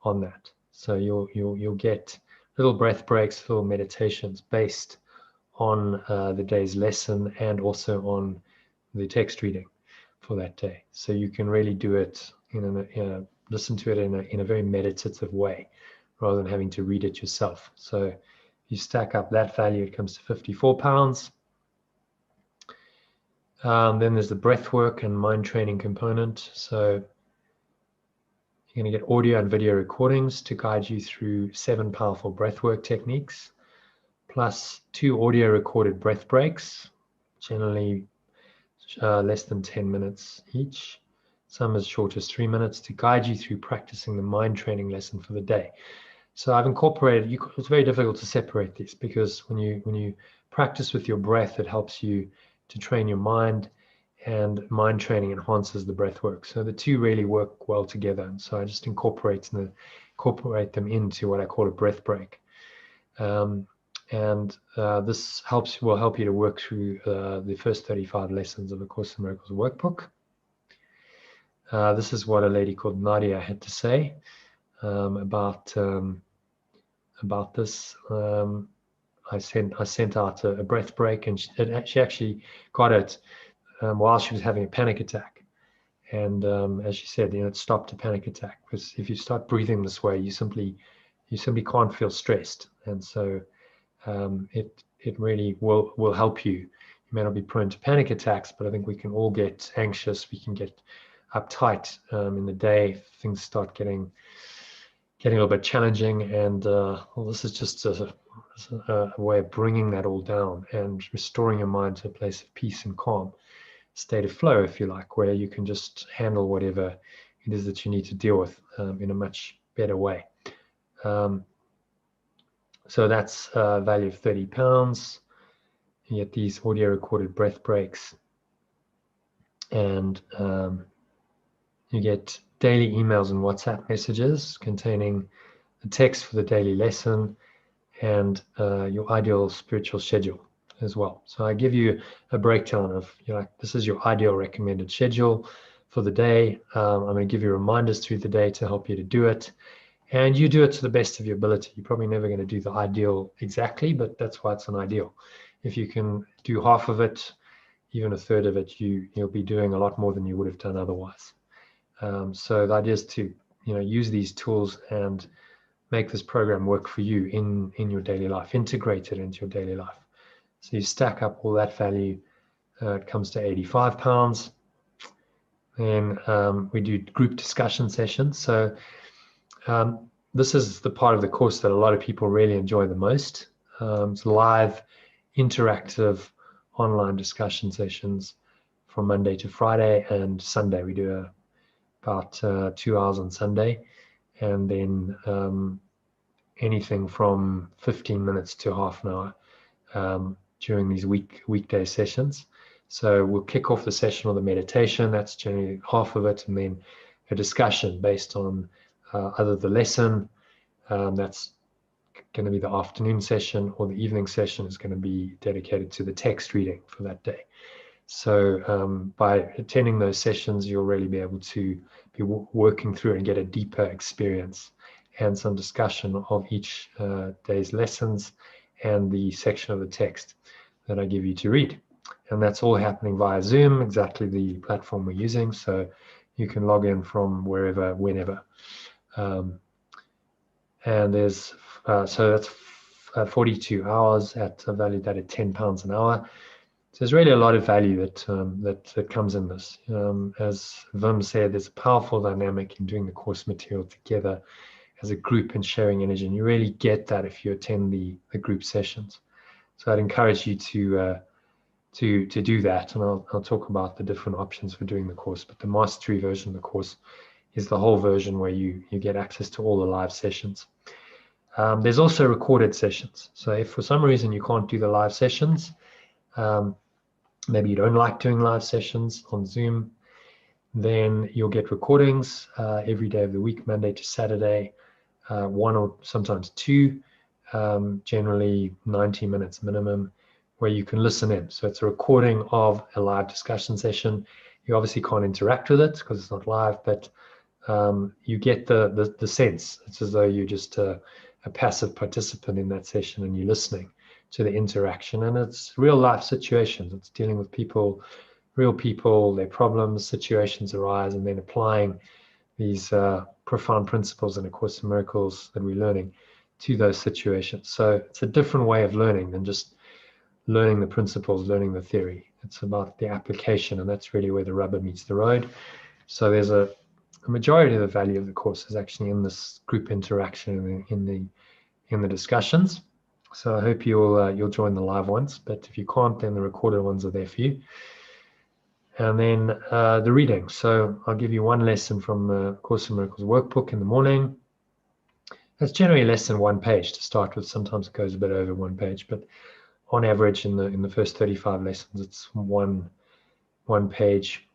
on that. So you'll get little breath breaks, little meditations based on the day's lesson and also on the text reading for that day. So you can really do it listen to it in a very meditative way, rather than having to read it yourself. So you stack up that value, it comes to £54. Then there's the breath work and mind training component. So you're going to get audio and video recordings to guide you through 7 powerful breath work techniques, plus 2 audio recorded breath breaks, generally less than 10 minutes each, some as short as 3 minutes, to guide you through practicing the mind training lesson for the day. So I've incorporated, it's very difficult to separate these, because when you practice with your breath that helps you to train your mind, and mind training enhances the breath work. So the two really work well together. And so I just incorporate them into what I call a breath break. This will help you to work through the first 35 lessons of the Course in Miracles workbook. This is what a lady called Nadia had to say about this. I sent out a breath break, and she actually got it while she was having a panic attack. And as she said, it stopped a panic attack, because if you start breathing this way, you simply can't feel stressed. And so it really will help you. You may not be prone to panic attacks, but I think we can all get anxious. We can get uptight in the day. Things start getting a little bit challenging, and this is just a way of bringing that all down and restoring your mind to a place of peace and calm, state of flow, if you like, where you can just handle whatever it is that you need to deal with in a much better way. So that's a value of £30. You get these audio recorded breath breaks, and you get daily emails and WhatsApp messages containing the text for the daily lesson and your ideal spiritual schedule as well. So I give you a breakdown of, this is your ideal recommended schedule for the day. I'm going to give you reminders through the day to help you to do it. And you do it to the best of your ability. You're probably never going to do the ideal exactly, but that's why it's an ideal. If you can do half of it, even a third of it, you'll be doing a lot more than you would have done otherwise. So the idea is to use these tools and make this program work for you in your daily life, integrate it into your daily life. So you stack up all that value, it comes to £85. Then we do group discussion sessions. So this is the part of the course that a lot of people really enjoy the most. It's live, interactive, online discussion sessions from Monday to Friday, and Sunday we do about 2 hours on Sunday, and then anything from 15 minutes to half an hour during these weekday sessions. So we'll kick off the session with a meditation. That's generally half of it, and then a discussion based on either the lesson, that's going to be the afternoon session, or the evening session is going to be dedicated to the text reading for that day. So by attending those sessions, you'll really be able to be working through and get a deeper experience and some discussion of each day's lessons and the section of the text that I give you to read. And that's all happening via Zoom, exactly the platform we're using. So you can log in from wherever, whenever. And there's, so that's 42 hours at a value that at £10 an hour. So there's really a lot of value that comes in this. As Vim said, there's a powerful dynamic in doing the course material together as a group and sharing energy. And you really get that if you attend the group sessions. So I'd encourage you to do that. And I'll talk about the different options for doing the course. But the mastery version of the course is the whole version where you get access to all the live sessions. There's also recorded sessions. So if for some reason you can't do the live sessions, maybe you don't like doing live sessions on Zoom, then you'll get recordings every day of the week, Monday to Saturday, 1 or sometimes 2, generally 90 minutes minimum, where you can listen in. So it's a recording of a live discussion session. You obviously can't interact with it because it's not live, but you get the sense. It's as though you're just a passive participant in that session and you're listening to the interaction. And it's real life situations. It's dealing with people, real people, their problems, situations arise, and then applying these profound principles in A Course in Miracles that we're learning to those situations. So it's a different way of learning than just learning the principles, learning the theory. It's about the application, and that's really where the rubber meets the road. So there's a majority of the value of the course is actually in this group interaction in the discussions. So I hope you'll join the live ones, but if you can't, then the recorded ones are there for you. And then the reading. So I'll give you one lesson from the Course in Miracles workbook in the morning. That's generally less than 1 page to start with. Sometimes it goes a bit over 1 page, but on average in the first 35 lessons, it's one page.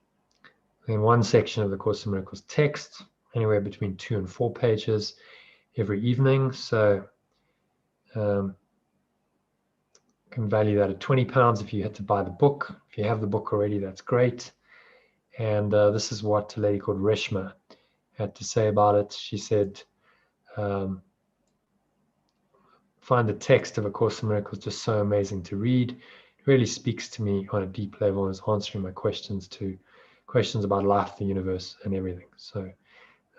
In one section of the Course in Miracles text, anywhere between 2 and 4 pages every evening. So can value that at £20 if you had to buy the book. If you have the book already, that's great. And this is what a lady called Reshma had to say about it. She said, find the text of A Course in Miracles just so amazing to read. It really speaks to me on a deep level and is answering my questions about life, the universe, and everything. So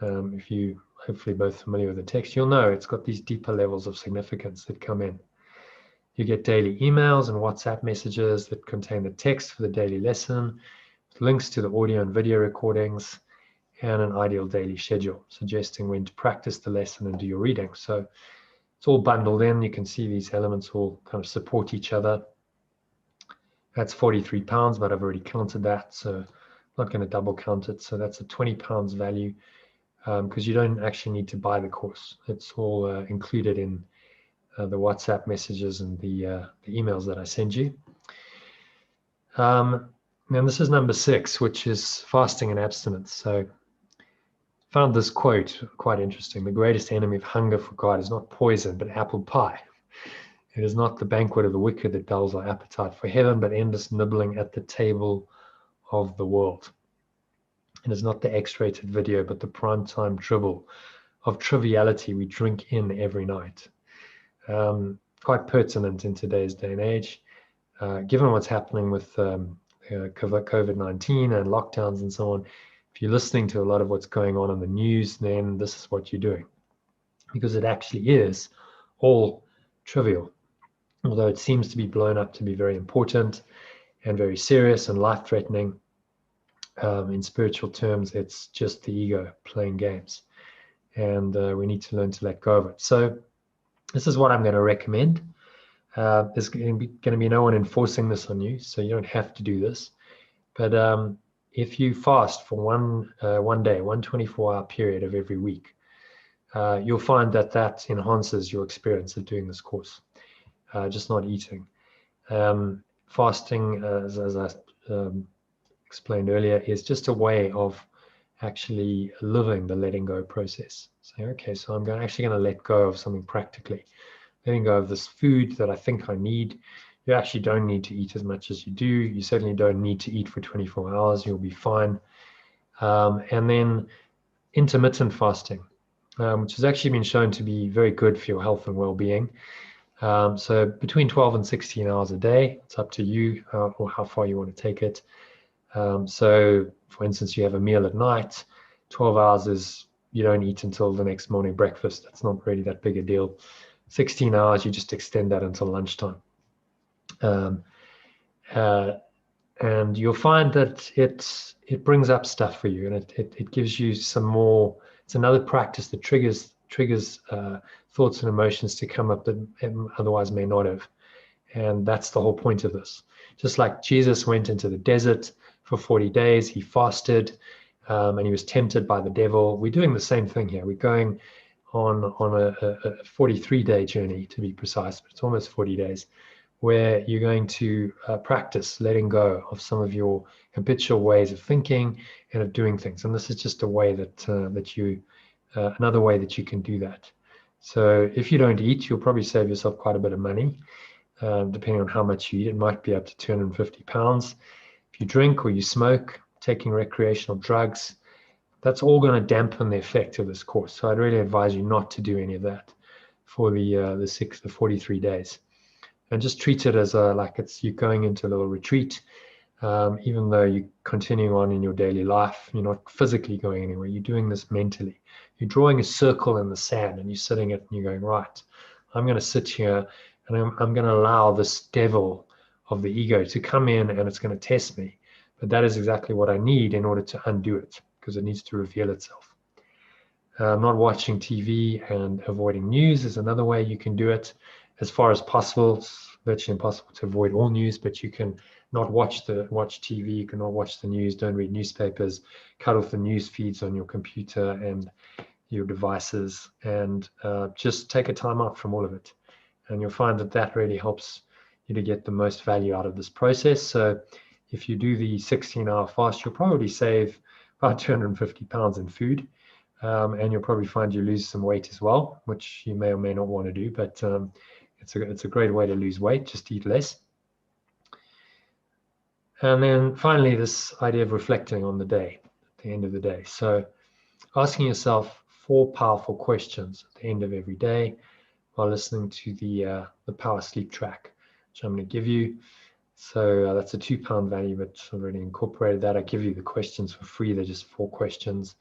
if you hopefully both familiar with the text, you'll know it's got these deeper levels of significance that come in. You get daily emails and WhatsApp messages that contain the text for the daily lesson, links to the audio and video recordings, and an ideal daily schedule, suggesting when to practice the lesson and do your reading. So it's all bundled in. You can see these elements all kind of support each other. That's £43, but I've already counted that, so I'm not going to double count it. So that's a £20 value, because you don't actually need to buy the course. It's all included in the WhatsApp messages and the emails that I send you. And this is number 6, which is fasting and abstinence. So found this quote quite interesting. The greatest enemy of hunger for God is not poison, but apple pie. It is not the banquet of the wicked that dulls our appetite for heaven, but endless nibbling at the table of the world. It is not the X-rated video, but the primetime dribble of triviality we drink in every night. Quite pertinent in today's day and age, given what's happening with COVID-19 and lockdowns and so on. If you're listening to a lot of what's going on in the news, then this is what you're doing, because it actually is all trivial, although it seems to be blown up to be very important and very serious and life-threatening. In spiritual terms, it's just the ego playing games, and we need to learn to let go of it. So this is what I'm going to recommend. There's going to be no one enforcing this on you, so you don't have to do this. But if you fast for one day, one 24-hour period of every week, you'll find that enhances your experience of doing this course, just not eating. Fasting, as I explained earlier, is just a way of actually living the letting go process. Say, okay, so I'm actually going to let go of something practically. Letting go of this food that I think I need. You actually don't need to eat as much as you do. You certainly don't need to eat for 24 hours. You'll be fine. And then intermittent fasting, which has actually been shown to be very good for your health and well-being. So between 12 and 16 hours a day. It's up to you or how far you want to take it. So, for instance, you have a meal at night. 12 hours is you don't eat until the next morning breakfast. That's not really that big a deal. 16 hours, you just extend that until lunchtime. And you'll find that it brings up stuff for you, and it gives you some more. It's another practice that triggers thoughts and emotions to come up that otherwise may not have. And that's the whole point of this. Just like Jesus went into the desert for 40 days, he fasted, and he was tempted by the devil. We're doing the same thing here. We're going on a 43-day journey, to be precise, but it's almost 40 days, where you're going to practice letting go of some of your habitual ways of thinking and of doing things. And this is just a way another way that you can do that. So if you don't eat, you'll probably save yourself quite a bit of money, depending on how much you eat. It might be up to £250. If you drink or you smoke, taking recreational drugs, that's all going to dampen the effect of this course. So I'd really advise you not to do any of that for the 43 days. And just treat it as like you're going into a little retreat, even though you're continuing on in your daily life. You're not physically going anywhere. You're doing this mentally. You're drawing a circle in the sand, and you're sitting it, and you're going, right, I'm going to sit here, and I'm going to allow this devil of the ego to come in, and it's going to test me. But that is exactly what I need in order to undo it, because it needs to reveal itself. Not watching TV and avoiding news is another way you can do it. As far as possible, it's virtually impossible to avoid all news, but you can not watch TV, you can not watch the news, don't read newspapers, cut off the news feeds on your computer and your devices, and just take a time out from all of it. And you'll find that really helps you to get the most value out of this process. So if you do the 16-hour fast, you'll probably save about 250 pounds in food. And you'll probably find you lose some weight as well, which you may or may not want to do, but it's a great way to lose weight, just eat less. And then finally, this idea of reflecting on the day, at the end of the day. So asking yourself 4 powerful questions at the end of every day while listening to the power sleep track, which I'm going to give you. So that's a £2 value, but I've already incorporated that. I give you the questions for free. They're just 4 questions.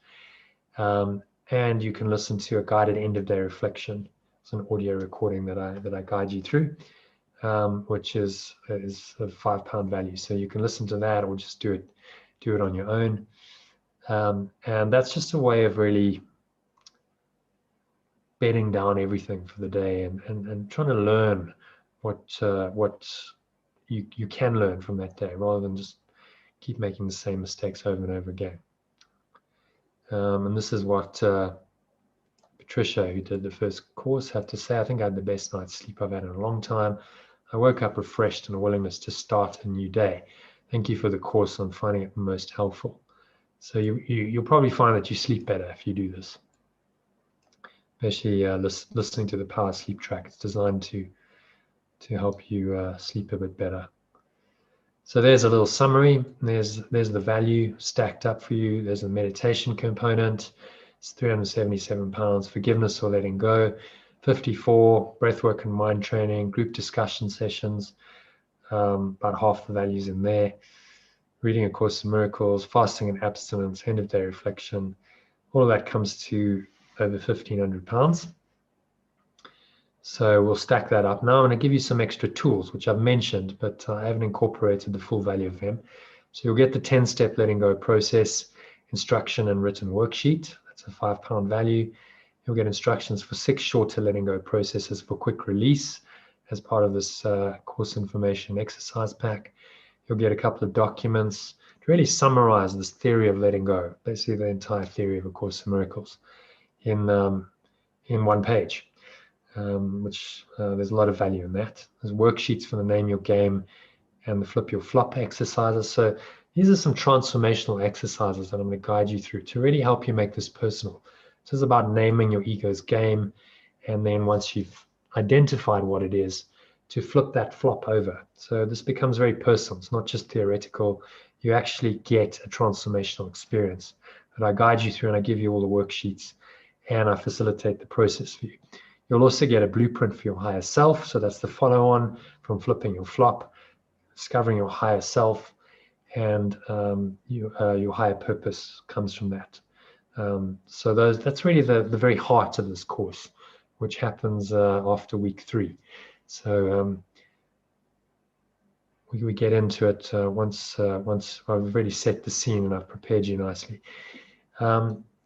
And you can listen to a guided end of day reflection. It's an audio recording that I guide you through, which is a £5 value. So you can listen to that or just do it on your own. And that's just a way of really bedding down everything for the day and trying to learn what you can learn from that day, rather than just keep making the same mistakes over and over again. And this is what Patricia, who did the first course, had to say. I think I had the best night's sleep I've had in a long time. I woke up refreshed and a willingness to start a new day. Thank you for the course on finding it most helpful. So you'll probably find that you sleep better if you do this. Especially listening to the power sleep track. It's designed to help you sleep a bit better. So there's a little summary. There's the value stacked up for you. There's a meditation component. It's £377. Forgiveness or letting go. 54 breathwork and mind training. Group discussion sessions. About half the values in there. Reading A Course in Miracles. Fasting and abstinence. End of day reflection. All of that comes to over £1,500. So we'll stack that up. Now I'm going to give you some extra tools, which I've mentioned, but I haven't incorporated the full value of them. So you'll get the 10-step letting go process, instruction and written worksheet. That's a £5 value. You'll get instructions for 6 shorter letting go processes for quick release as part of this course information exercise pack. You'll get a couple of documents to really summarize this theory of letting go, basically the entire theory of A Course in Miracles in one page. Which there's a lot of value in that. There's worksheets for the name your game and the flip your flop exercises. So these are some transformational exercises that I'm going to guide you through to really help you make this personal. This is about naming your ego's game, and then once you've identified what it is, to flip that flop over. So this becomes very personal. It's not just theoretical. You actually get a transformational experience that I guide you through, and I give you all the worksheets and I facilitate the process for you. You'll also get a blueprint for your higher self. So that's the follow-on from flipping your flop, discovering your higher self, and your higher purpose comes from that. So that's really the very heart of this course, which happens after week 3. So we get into it once I've really set the scene and I've prepared you nicely.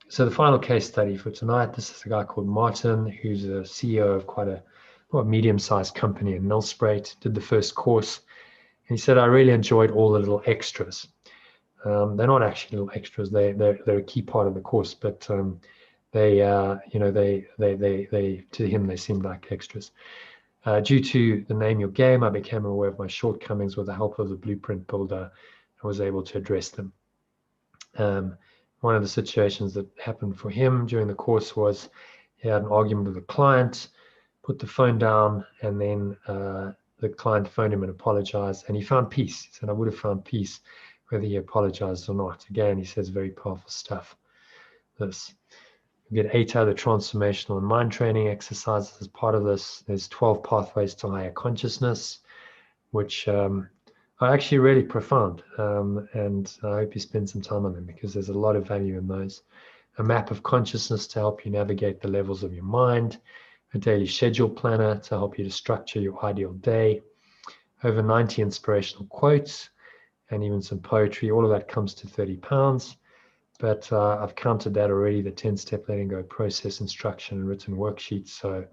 So the final case study for tonight, this is a guy called Martin, who's a CEO of quite a medium-sized company in Nelspruit, did the first course. And he said, I really enjoyed all the little extras. They're not actually little extras. They're a key part of the course, but to him, they seemed like extras. Due to the name your game, I became aware of my shortcomings with the help of the blueprint builder. I was able to address them. One of the situations that happened for him during the course was he had an argument with a client, put the phone down, and then the client phoned him and apologized, and he found peace. He said, I would have found peace whether he apologized or not. Again, he says very powerful stuff. This. You get 8 other transformational and mind training exercises as part of this. There's 12 pathways to higher consciousness, which are actually really profound, and I hope you spend some time on them because there's a lot of value in those. A map of consciousness to help you navigate the levels of your mind, a daily schedule planner to help you to structure your ideal day, over 90 inspirational quotes, and even some poetry. All of that comes to £30, but I've counted that already, the 10-step letting go process, instruction, and written worksheets, so I'm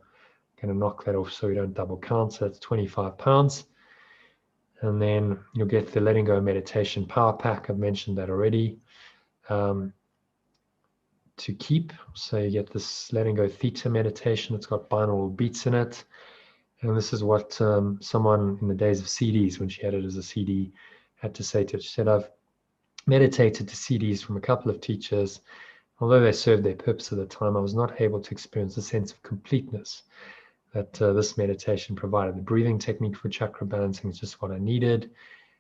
going to knock that off so we don't double count. So that's £25. And then you'll get the letting go meditation power pack. I've mentioned that already. To keep, so you get this letting go theta meditation. It's got binaural beats in it. And this is what someone in the days of CDs, when she had it as a CD, had to say to it. She said, I've meditated to CDs from a couple of teachers. Although they served their purpose at the time, I was not able to experience the sense of completeness that this meditation provided. The breathing technique for chakra balancing is just what I needed.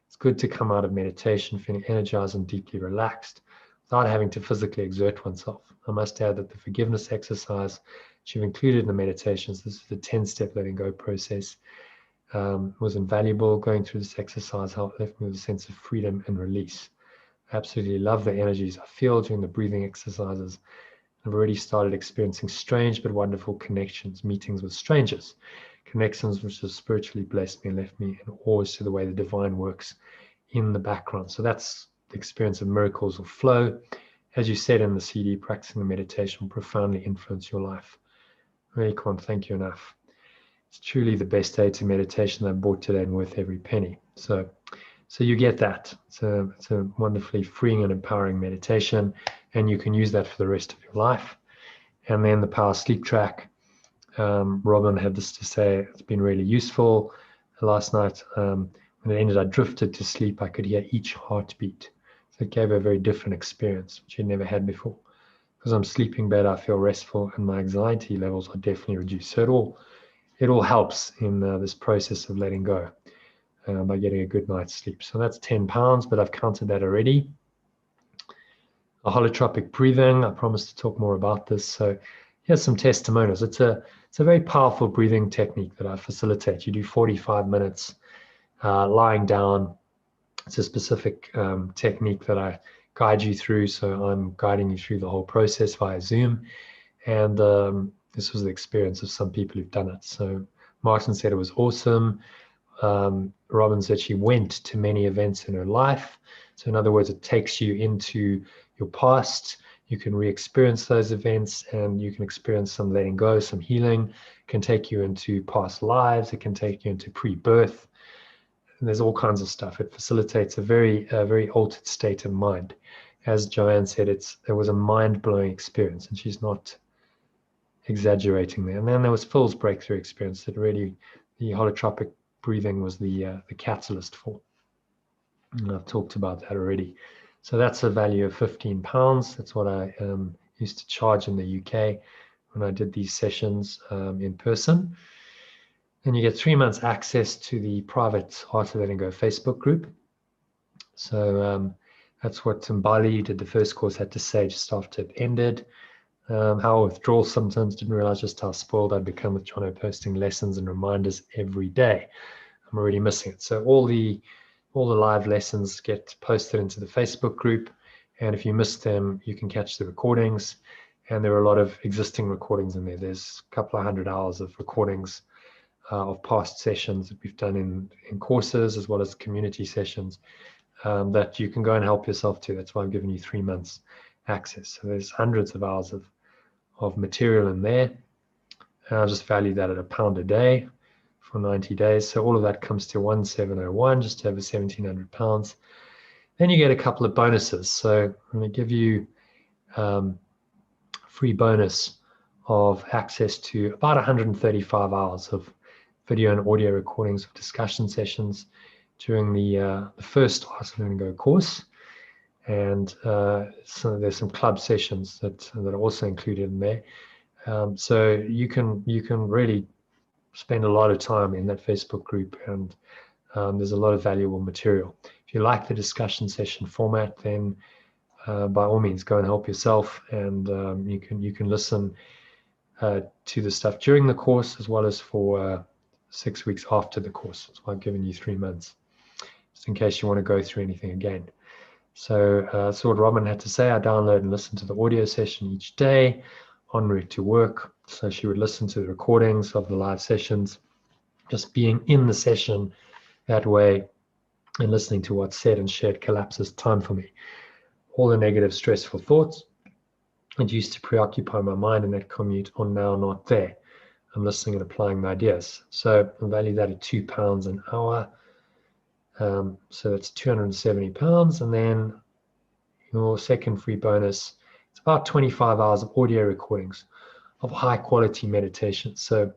It's good to come out of meditation feeling energized and deeply relaxed without having to physically exert oneself. I must add that the forgiveness exercise which you've included in the meditations, this is the 10-step letting go process, was invaluable. Going through this exercise left me with a sense of freedom and release. I absolutely love the energies I feel during the breathing exercises. I've already started experiencing strange but wonderful connections, meetings with strangers, connections which have spiritually blessed me and left me in awe as to the way the divine works in the background. So that's the experience of miracles or flow. As you said in the CD, practicing the meditation will profoundly influence your life. I really can't thank you enough. It's truly the best day to meditation I've bought today and worth every penny. So you get that. It's a wonderfully freeing and empowering meditation, and you can use that for the rest of your life. And then the power sleep track. Robin had this to say, it's been really useful. Last night, when it ended, I drifted to sleep. I could hear each heartbeat. So it gave a very different experience, which I'd never had before. Because I'm sleeping better, I feel restful, and my anxiety levels are definitely reduced. So it all helps in this process of letting go. By getting a good night's sleep. So that's £10, but I've counted that already. A holotropic breathing, I promised to talk more about this. So here's some testimonials. It's a very powerful breathing technique that I facilitate. You do 45 minutes lying down. It's a specific technique that I guide you through. So I'm guiding you through the whole process via Zoom. And this was the experience of some people who've done it. So Martin said it was awesome. Robin said she went to many events in her life. So in other words, it takes you into your past. You can re-experience those events, and you can experience some letting go, some healing. It can take you into past lives. It can take you into pre-birth. And there's all kinds of stuff. It facilitates a very altered state of mind. As Joanne said, it was a mind-blowing experience, and she's not exaggerating there. And then there was Phil's breakthrough experience that really the holotropic breathing was the catalyst for. And I've talked about that already. So that's a value of £15. That's what I used to charge in the UK when I did these sessions in person. And you get 3 months access to the private Art of Letting Go Facebook group. So that's what Mbali, who did the first course, had to say just after it ended. How withdrawal sometimes didn't realize just how spoiled I'd become with Jono posting lessons and reminders every day. I'm already missing it. So all the live lessons get posted into the Facebook group, and if you missed them, you can catch the recordings. And there are a lot of existing recordings in there. There's a couple of 100 hours of recordings of past sessions that we've done in courses, as well as community sessions that you can go and help yourself to. That's why I'm giving you 3 months access. So there's hundreds of hours of material in there. And I'll just value that at £1 a day for 90 days. So all of that comes to 1,701, just over £1,700. Then you get a couple of bonuses. So I'm going to give you free bonus of access to about 135 hours of video and audio recordings of discussion sessions during the first Art of Letting Go course. And so there's some club sessions that are also included in there. So you can really spend a lot of time in that Facebook group, and there's a lot of valuable material. If you like the discussion session format, then by all means go and help yourself, and you can listen to the stuff during the course as well as for 6 weeks after the course. That's why I've given you 3 months, just in case you want to go through anything again. So that's what Robin had to say. I download and listen to the audio session each day en route to work. So she would listen to the recordings of the live sessions, just being in the session that way and listening to what's said and shared collapses time for me. All the negative, stressful thoughts that used to preoccupy my mind in that commute are now not there. I'm listening and applying the ideas. So I value that at £2 an hour. So that's £270. And then your second free bonus, it's about 25 hours of audio recordings of high quality meditation. So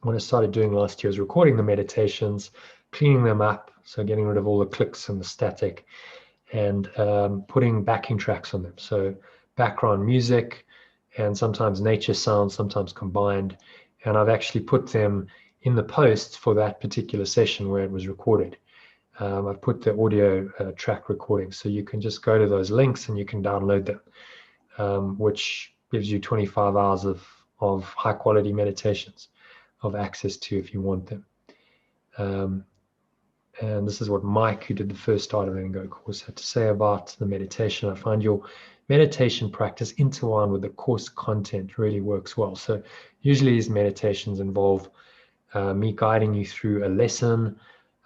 what I started doing last year was recording the meditations, cleaning them up, so getting rid of all the clicks and the static, and putting backing tracks on them. So background music and sometimes nature sounds, sometimes combined. And I've actually put them in the posts for that particular session where it was recorded. I've put the audio track recording, so you can just go to those links and you can download them, which gives you 25 hours of high quality meditations of access to if you want them. And this is what Mike, who did the first Start of Letting Go course, had to say about the meditation. I find your meditation practice intertwined with the course content really works well. So usually these meditations involve me guiding you through a lesson,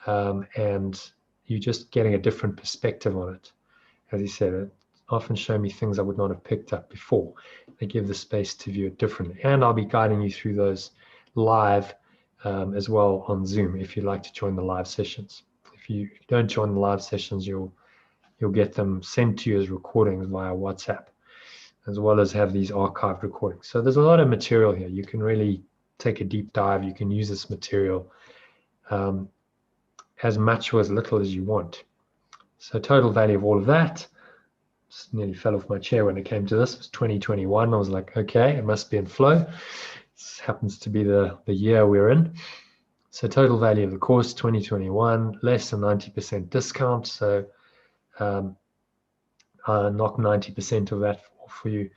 and you just getting a different perspective on it. As he said, it often show me things I would not have picked up before. They give the space to view it differently. And I'll be guiding you through those live as well on Zoom if you'd like to join the live sessions. If you don't join the live sessions, you'll get them sent to you as recordings via WhatsApp, as well as have these archived recordings. So there's a lot of material here. You can really take a deep dive. You can use this material as much or as little as you want. So total value of all of that, just nearly fell off my chair when it came to this, was 2021. I was like, okay, it must be in flow. This happens to be the year we're in. So total value of the course, 2021, less than 90% discount. So I'll knock 90% of that off for you,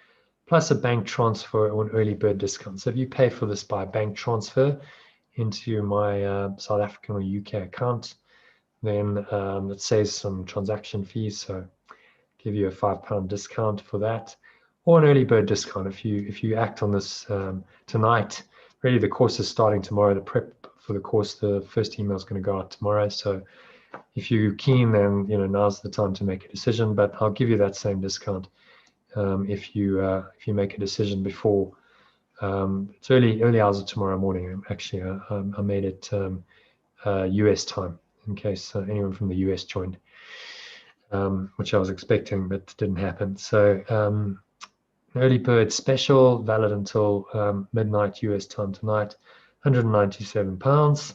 plus a bank transfer or an early bird discount. So if you pay for this by bank transfer into my South African or UK account, then it saves some transaction fees. So give you a £5 discount for that, or an early bird discount if you act on this tonight. Really, the course is starting tomorrow. The prep for the course, the first email is going to go out tomorrow. So if you're keen, then now's the time to make a decision. But I'll give you that same discount if you make a decision before. It's early hours of tomorrow morning. Actually, I made it US time in case anyone from the US joined, which I was expecting but didn't happen. So early bird special, valid until midnight US time tonight, £197.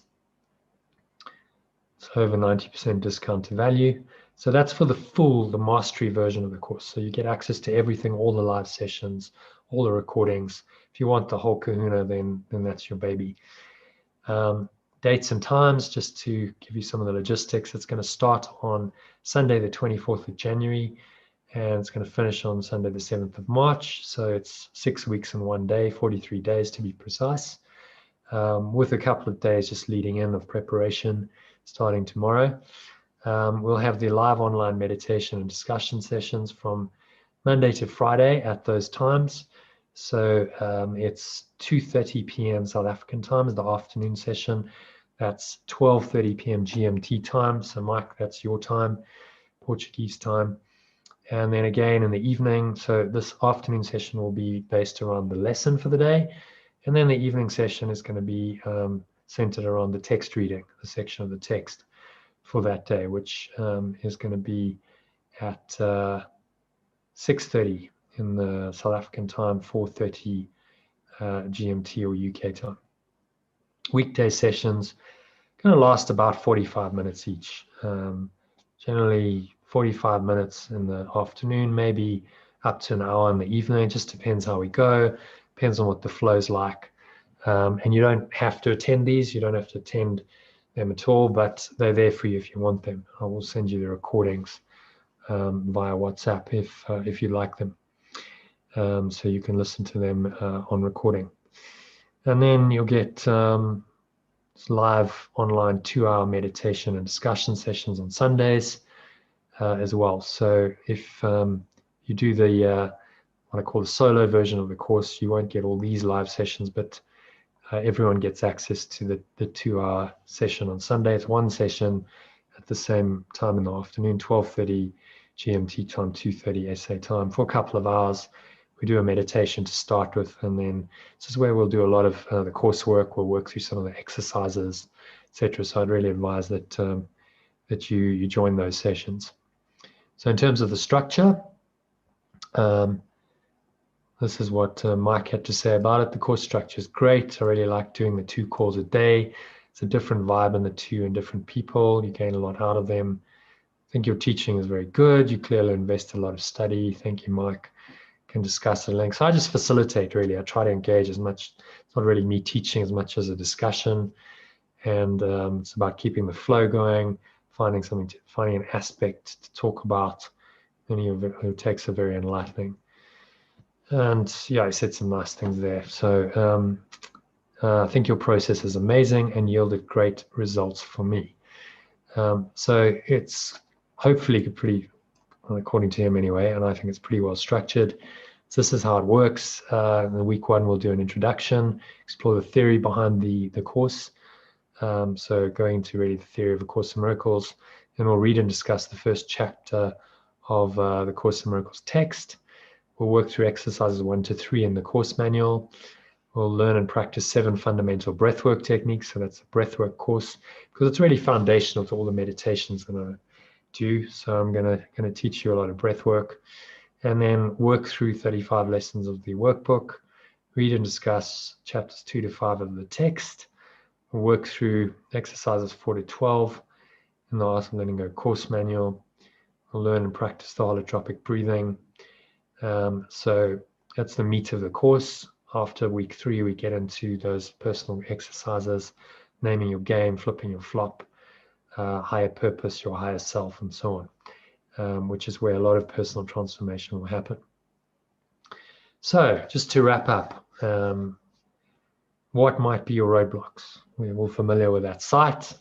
So over 90% discount to value. So that's for the mastery version of the course. So you get access to everything, all the live sessions, all the recordings. If you want the whole kahuna, then that's your baby. Dates and times, just to give you some of the logistics. It's going to start on Sunday, the 24th of January, and it's going to finish on Sunday, the 7th of March. So it's 6 weeks and 1 day, 43 days to be precise, with a couple of days just leading in of preparation starting tomorrow. We'll have the live online meditation and discussion sessions from Monday to Friday at those times. So it's 2:30 p.m. South African time is the afternoon session. That's 12:30 p.m. GMT time. So Mike, that's your time, Portuguese time. And then again in the evening, so this afternoon session will be based around the lesson for the day. And then the evening session is going to be centered around the text reading, the section of the text for that day, which is going to be at 6:30 in the South African time, 4:30 GMT or UK time. Weekday sessions going to last about 45 minutes each. Generally 45 minutes in the afternoon, maybe up to an hour in the evening. It just depends how we go, depends on what the flow's like. And you don't have to attend these, you don't have to attend them at all, but they're there for you if you want them. I will send you the recordings via WhatsApp if you like them. So you can listen to them on recording. And then you'll get live online 2-hour meditation and discussion sessions on Sundays as well. So if you do the what I call the solo version of the course, you won't get all these live sessions, but everyone gets access to the 2-hour session on Sunday. It's one session at the same time in the afternoon, 12:30 GMT time, 2:30 SA time, for a couple of hours. We do a meditation to start with, and then this is where we'll do a lot of the coursework. We'll work through some of the exercises, etc. So I'd really advise that that you join those sessions. So in terms of the structure, This is what Mike had to say about it. The course structure is great. I really like doing the 2 calls a day. It's a different vibe in the 2 and different people. You gain a lot out of them. I think your teaching is very good. You clearly invest a lot of study. Thank you, Mike. Can discuss at length. So I just facilitate, really. I try to engage as much. It's not really me teaching as much as a discussion. And it's about keeping the flow going, finding an aspect to talk about. And who takes a very enlightening. And yeah, I said some nice things there. So I think your process is amazing and yielded great results for me. So it's hopefully pretty, according to him anyway, and I think it's pretty well structured. So this is how it works. In week 1, we'll do an introduction, explore the theory behind the course. So going into really the theory of A Course in Miracles, then we'll read and discuss the first chapter of the Course in Miracles text. We'll work through exercises 1 to 3 in the course manual. We'll learn and practice 7 fundamental breathwork techniques. So that's a breathwork course, because it's really foundational to all the meditations that I do. So I'm going to teach you a lot of breathwork, and then work through 35 lessons of the workbook, read and discuss chapters 2 to 5 of the text. We'll work through exercises 4 to 12 in the Art of Letting Go course manual. We'll learn and practice the holotropic breathing. So that's the meat of the course. After week 3, we get into those personal exercises, naming your game, flipping your flop, higher purpose, your higher self, and so on, which is where a lot of personal transformation will happen. So just to wrap up, what might be your roadblocks? We're all familiar with that site.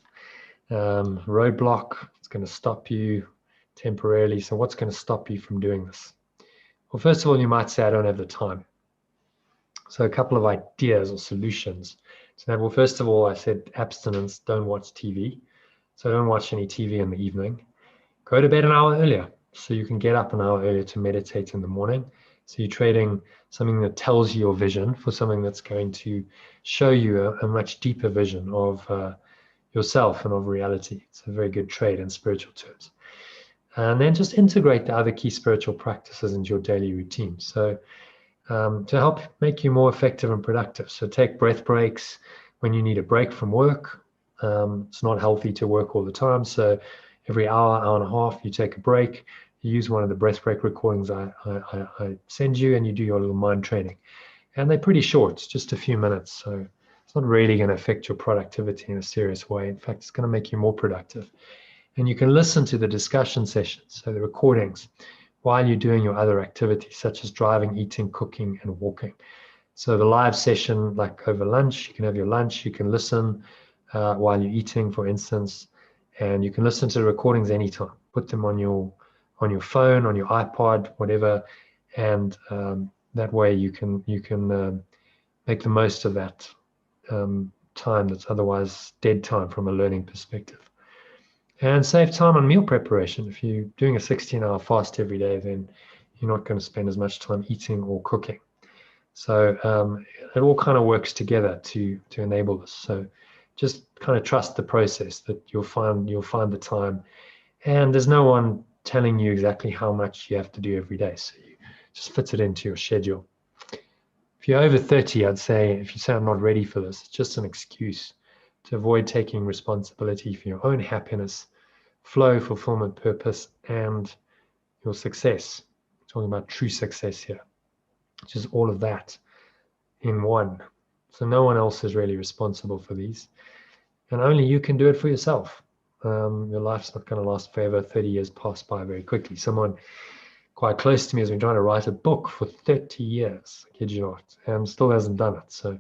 Roadblock, it's going to stop you temporarily. So what's going to stop you from doing this? Well, first of all, you might say, I don't have the time. So a couple of ideas or solutions to that. Well, first of all, I said abstinence, don't watch TV. So don't watch any TV in the evening. Go to bed an hour earlier so you can get up an hour earlier to meditate in the morning. So you're trading something that tells you your vision for something that's going to show you a much deeper vision of yourself and of reality. It's a very good trade in spiritual terms. And then just integrate the other key spiritual practices into your daily routine. So to help make you more effective and productive. So take breath breaks when you need a break from work. It's not healthy to work all the time. So every hour, hour and a half, you take a break. You use one of the breath break recordings I send you, and you do your little mind training. And they're pretty short, just a few minutes. So it's not really going to affect your productivity in a serious way. In fact, it's going to make you more productive. And you can listen to the discussion sessions, so the recordings, while you're doing your other activities, such as driving, eating, cooking, and walking. So the live session, like over lunch, you can have your lunch, you can listen while you're eating, for instance, and you can listen to the recordings anytime. Put them on your phone, on your iPod, whatever, and that way you can make the most of that time that's otherwise dead time from a learning perspective. And save time on meal preparation. If you're doing a 16-hour fast every day, then you're not going to spend as much time eating or cooking. So it all kind of works together to enable this. So just kind of trust the process, that you'll find the time. And there's no one telling you exactly how much you have to do every day. So you just fit it into your schedule. If you're over 30, I'd say, if you say I'm not ready for this, it's just an excuse to avoid taking responsibility for your own happiness, flow, fulfillment, purpose, and your success. We're talking about true success here, which is all of that in one. So no one else is really responsible for these, and only you can do it for yourself. Your life's not going to last forever. 30 years pass by very quickly. Someone quite close to me has been trying to write a book for 30 years, I kid you not, and still hasn't done it. So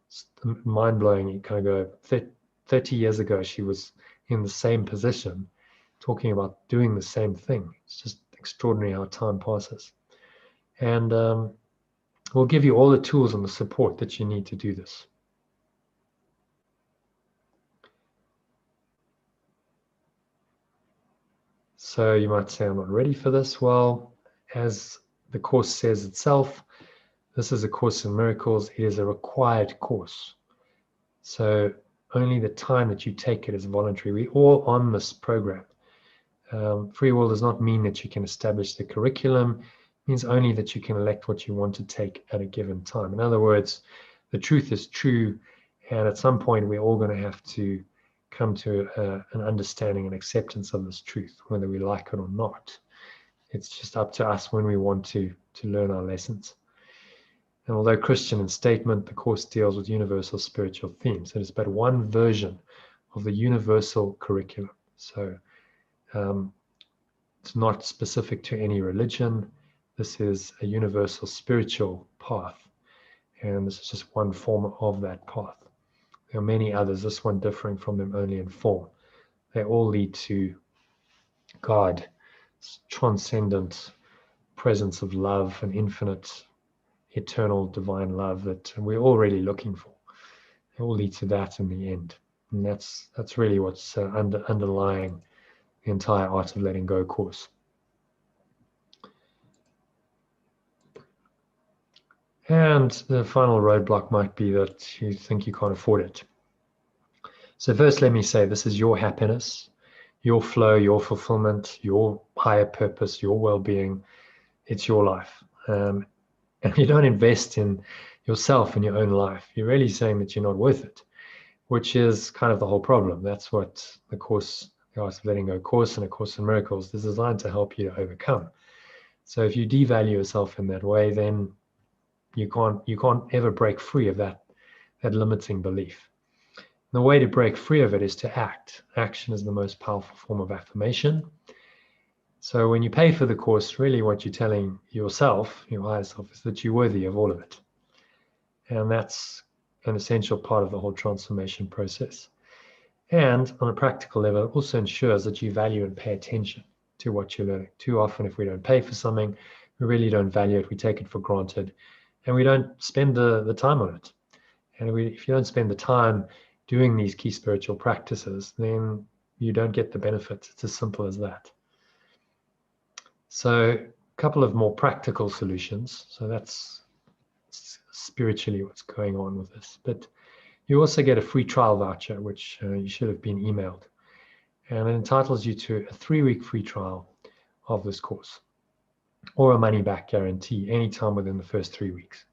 it's mind-blowing. You kind of go, 30 years ago, she was in the same position, talking about doing the same thing. It's just extraordinary how time passes. And we'll give you all the tools and the support that you need to do this. So you might say, I'm not ready for this. Well, as the course says itself, this is a Course in Miracles. It is a required course. So only the time that you take it is voluntary. We're all on this program. Free will does not mean that you can establish the curriculum. means only that you can elect what you want to take at a given time. In other words, the truth is true, and at some point we're all going to have to come to an understanding and acceptance of this truth, whether we like it or not. It's just up to us when we want to learn our lessons. And although Christian in statement, the Course deals with universal spiritual themes. It is but one version of the universal curriculum. So it's not specific to any religion. This is a universal spiritual path. And this is just one form of that path. There are many others, this one differing from them only in form. They all lead to God, transcendent presence of love, and infinite, eternal, divine love that we're all really looking for. It all leads to that in the end. And that's really what's underlying the entire Art of Letting Go course. And the final roadblock might be that you think you can't afford it. So first, let me say, this is your happiness, your flow, your fulfillment, your higher purpose, your well-being. It's your life. And if you don't invest in yourself and your own life, you're really saying that you're not worth it, which is kind of the whole problem. That's what the course, the Art of Letting Go course and A Course in Miracles is designed to help you to overcome. So if you devalue yourself in that way, then you can't ever break free of that limiting belief. And the way to break free of it is to act. Action is the most powerful form of affirmation. So when you pay for the course, really what you're telling yourself, your higher self, is that you're worthy of all of it. And that's an essential part of the whole transformation process. And on a practical level, it also ensures that you value and pay attention to what you're learning. Too often, if we don't pay for something, we really don't value it. We take it for granted, and we don't spend the time on it. And if you don't spend the time doing these key spiritual practices, then you don't get the benefits. It's as simple as that. So a couple of more practical solutions. So that's spiritually what's going on with this. But you also get a free trial voucher, which you should have been emailed. And it entitles you to a 3-week free trial of this course, or a money-back guarantee anytime within the first 3 weeks.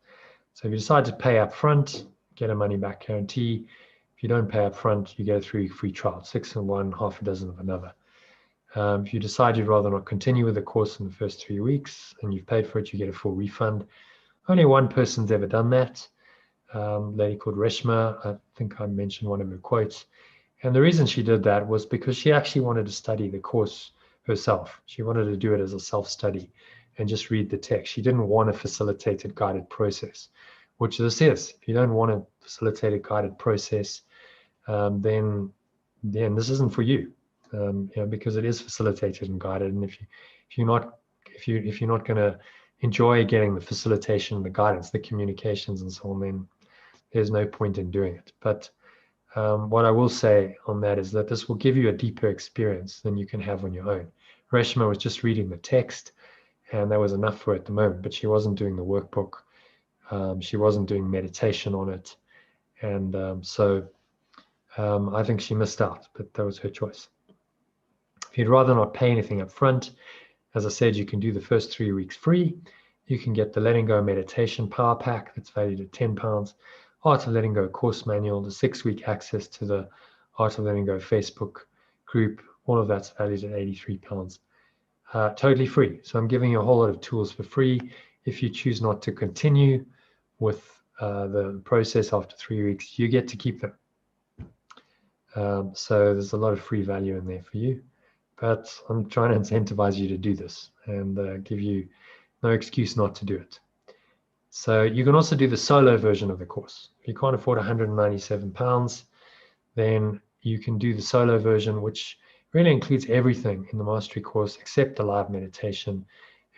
So if you decide to pay up front, get a money-back guarantee. If you don't pay up front, you get a 3-week free trial, 6 in one, half a dozen of another. If you decide you'd rather not continue with the course in the first 3 weeks and you've paid for it, you get a full refund. Only one person's ever done that, a lady called Reshma. I think I mentioned one of her quotes. And the reason she did that was because she actually wanted to study the course herself. She wanted to do it as a self-study and just read the text. She didn't want a facilitated guided process, which this is. If you don't want a facilitated guided process, then this isn't for you. Because it is facilitated and guided, and if you're not going to enjoy getting the facilitation, the guidance, the communications, and so on, then there's no point in doing it. But what I will say on that is that this will give you a deeper experience than you can have on your own. Reshma was just reading the text, and that was enough for her at the moment, but she wasn't doing the workbook. She wasn't doing meditation on it, and so I think she missed out, but that was her choice. If you'd rather not pay anything up front, as I said, you can do the first 3 weeks free. You can get the Letting Go Meditation Power Pack that's valued at £10, Art of Letting Go Course Manual, the 6-week access to the Art of Letting Go Facebook group. All of that's valued at £83. Totally free. So I'm giving you a whole lot of tools for free. If you choose not to continue with the process after 3 weeks, you get to keep them. So there's a lot of free value in there for you. But I'm trying to incentivize you to do this and give you no excuse not to do it. So you can also do the solo version of the course. If you can't afford £197, then you can do the solo version, which really includes everything in the mastery course except the live meditation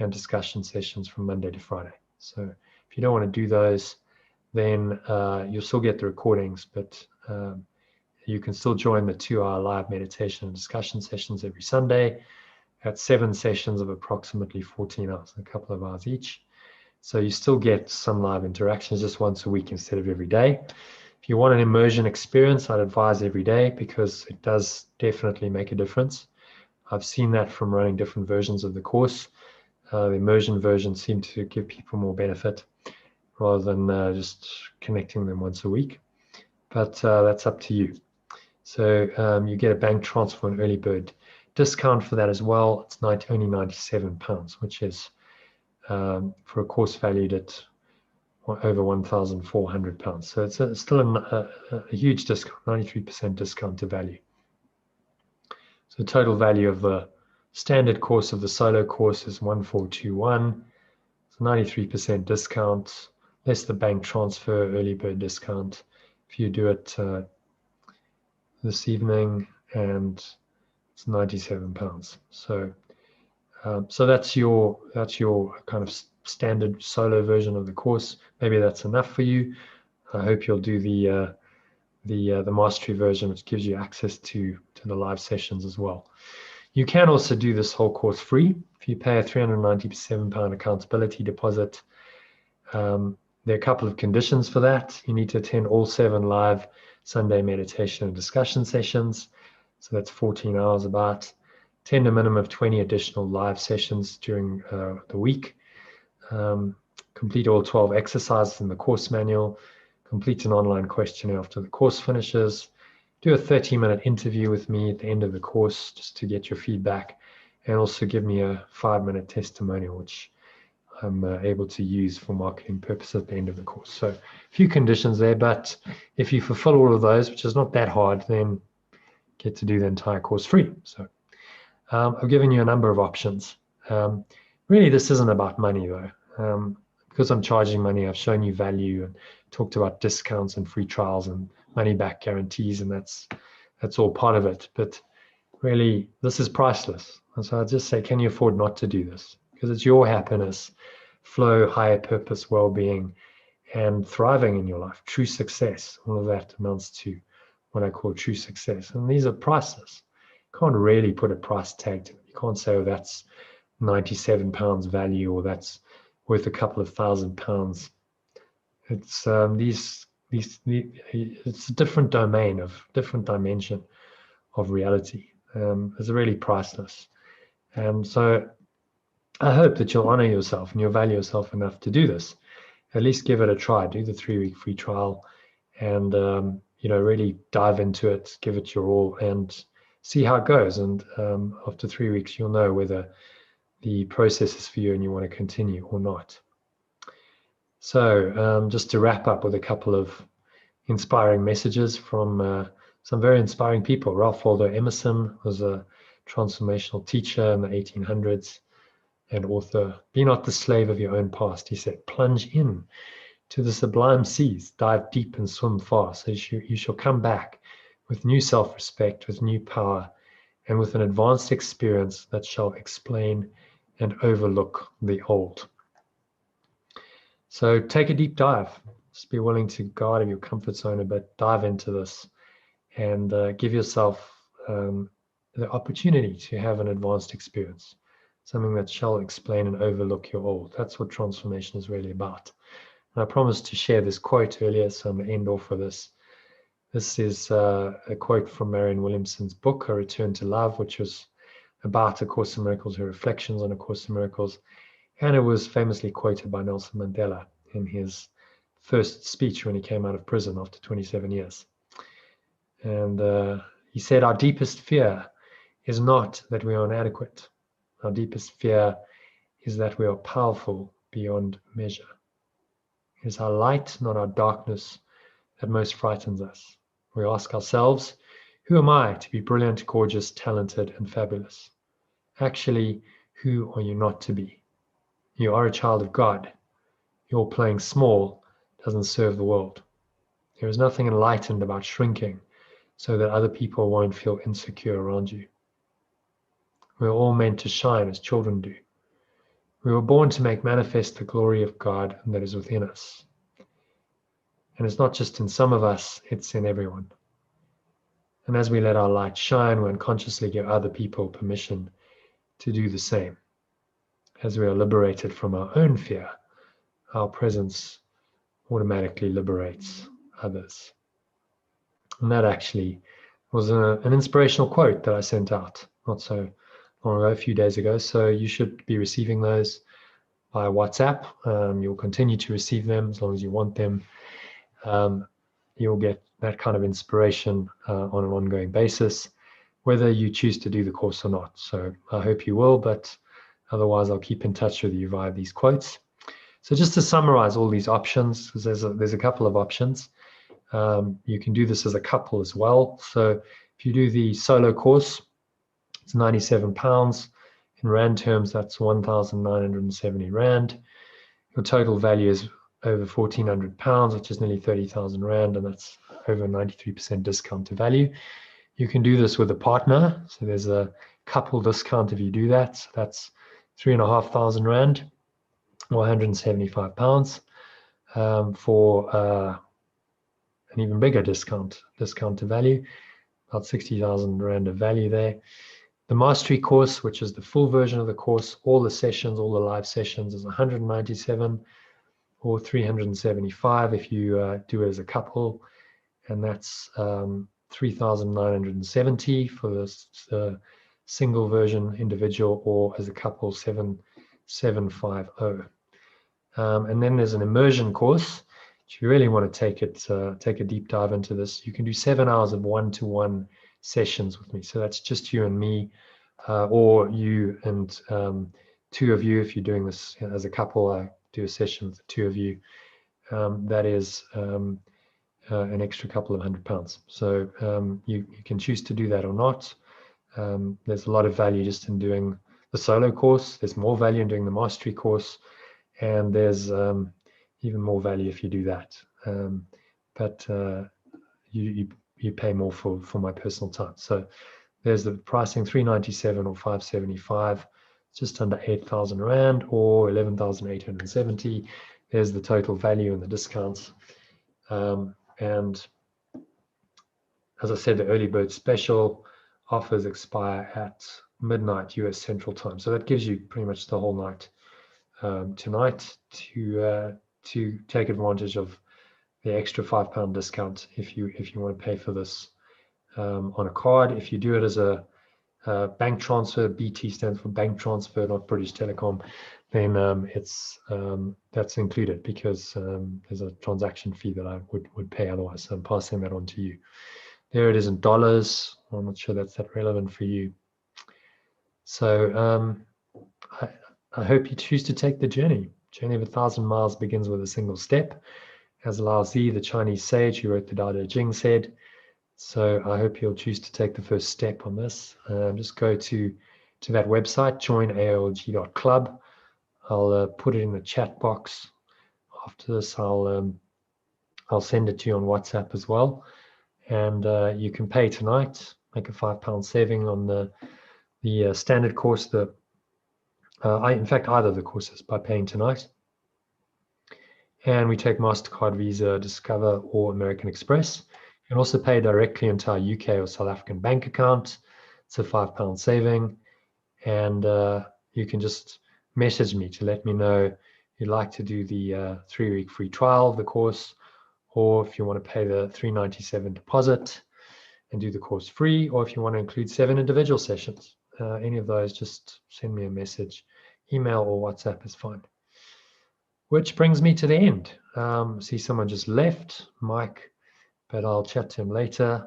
and discussion sessions from Monday to Friday. So if you don't want to do those, then you'll still get the recordings, but you can still join the 2-hour live meditation and discussion sessions every Sunday at 7 sessions of approximately 14 hours, a couple of hours each. So you still get some live interactions just once a week instead of every day. If you want an immersion experience, I'd advise every day because it does definitely make a difference. I've seen that from running different versions of the course. The immersion versions seem to give people more benefit rather than just connecting them once a week. But that's up to you. So you get a bank transfer and early bird discount for that as well. It's only £97, which is for a course valued at over £1,400. So it's still a huge discount, 93% discount to value. So the total value of the standard course of the solo course is 1421. It's 93% discount, less the bank transfer early bird discount if you do it this evening, and it's £97. So so that's your kind of standard solo version of the course. Maybe that's enough for you. I hope you'll do the mastery version, which gives you access to the live sessions as well. You can also do this whole course free if you pay a £397 accountability deposit. There are a couple of conditions for that. You need to attend all 7 live Sunday meditation and discussion sessions. So that's 14 hours about. Attend a minimum of 20 additional live sessions during the week. Complete all 12 exercises in the course manual. Complete an online questionnaire after the course finishes. Do a 30-minute interview with me at the end of the course just to get your feedback, and also give me a 5-minute testimonial, which I'm able to use for marketing purposes at the end of the course. So a few conditions there, but if you fulfill all of those, which is not that hard, then get to do the entire course free. So I've given you a number of options. Really, this isn't about money though. Because I'm charging money, I've shown you value and talked about discounts and free trials and money back guarantees, and that's all part of it. But really, this is priceless. And so I'd just say, can you afford not to do this? Because it's your happiness, flow, higher purpose, well-being, and thriving in your life, true success. All of that amounts to what I call true success. And these are priceless. You can't really put a price tag to it. You can't say, oh, that's £97 value, or that's worth a couple of £1,000. It's it's a different dimension of reality. It's really priceless. And so I hope that you'll honor yourself and you'll value yourself enough to do this. At least give it a try. Do the 3-week free trial, and really dive into it, give it your all, and see how it goes. And after 3 weeks, you'll know whether the process is for you and you want to continue or not. So just to wrap up with a couple of inspiring messages from some very inspiring people. Ralph Waldo Emerson was a transformational teacher in the 1800s and author. Be not the slave of your own past, he said. Plunge in to the sublime seas, dive deep and swim fast. So you shall come back with new self-respect, with new power, and with an advanced experience that shall explain and overlook the old. So take a deep dive. Just be willing to go out of your comfort zone a bit, dive into this, and give yourself the opportunity to have an advanced experience, something that shall explain and overlook your old. That's what transformation is really about. And I promised to share this quote earlier, so I'm going to end off with this. This is a quote from Marianne Williamson's book, A Return to Love, which was about A Course in Miracles, her reflections on A Course in Miracles. And it was famously quoted by Nelson Mandela in his first speech when he came out of prison after 27 years. And he said, our deepest fear is not that we are inadequate. Our deepest fear is that we are powerful beyond measure. It is our light, not our darkness, that most frightens us. We ask ourselves, who am I to be brilliant, gorgeous, talented, and fabulous? Actually, who are you not to be? You are a child of God. Your playing small doesn't serve the world. There is nothing enlightened about shrinking so that other people won't feel insecure around you. We are all meant to shine as children do. We were born to make manifest the glory of God that is within us. And it's not just in some of us, it's in everyone. And as we let our light shine, we unconsciously give other people permission to do the same. As we are liberated from our own fear, our presence automatically liberates others. And that actually was an inspirational quote that I sent out not so or a few days ago. So you should be receiving those by WhatsApp. You'll continue to receive them as long as you want them. You'll get that kind of inspiration on an ongoing basis, whether you choose to do the course or not. So I hope you will, but otherwise I'll keep in touch with you via these quotes. So just to summarize all these options, because there's a couple of options. You can do this as a couple as well. So if you do the solo course, it's £97. In Rand terms, that's 1,970 Rand. Your total value is over £1,400, which is nearly 30,000 Rand, and that's over 93% discount to value. You can do this with a partner. So there's a couple discount if you do that. So that's 3,500 Rand or £175 for an even bigger discount to value, about 60,000 Rand of value there. The mastery course, which is the full version of the course, all the sessions, all the live sessions, is 197 or 375 if you do it as a couple, and that's 3,970 for the single version individual, or as a couple 7,750. And then there's an immersion course. If you really want to take a deep dive into this, you can do 7 hours of one-to-one sessions with me. So that's just you and me, or you and two of you. If you're doing this as a couple, I do a session with the two of you. That is an extra couple of £100. So you can choose to do that or not. There's a lot of value just in doing the solo course. There's more value in doing the mastery course, and there's even more value if you do that. But you pay more for my personal time. So there's the pricing, 397 or 575, just under 8,000 Rand or 11,870. There's the total value and the discounts. And as I said, the early bird special offers expire at midnight US Central Time. So that gives you pretty much the whole night tonight to take advantage of the extra £5 discount if you want to pay for this on a card. If you do it as a bank transfer, BT stands for bank transfer, not British Telecom, then that's included, because there's a transaction fee that I would pay otherwise. So I'm passing that on to you. There it is in dollars. I'm not sure that's that relevant for you. So I hope you choose to take the journey. Journey of 1,000 miles begins with a single step, as Lao Tzu, the Chinese sage who wrote the Tao Te Ching, said. So I hope you'll choose to take the first step on this. Just go to that website, joinaolg.club. I'll put it in the chat box. After this, I'll send it to you on WhatsApp as well. And you can pay tonight, make a £5 saving on the standard course. In fact, either of the courses by paying tonight. And we take MasterCard, Visa, Discover, or American Express. You can also pay directly into our UK or South African bank account. It's a £5 saving. And you can just message me to let me know you'd like to do the 3-week free trial of the course, or if you want to pay the $397 deposit and do the course free, or if you want to include 7 individual sessions. Any of those, just send me a message. Email or WhatsApp is fine. Which brings me to the end. See, someone just left, Mike, but I'll chat to him later.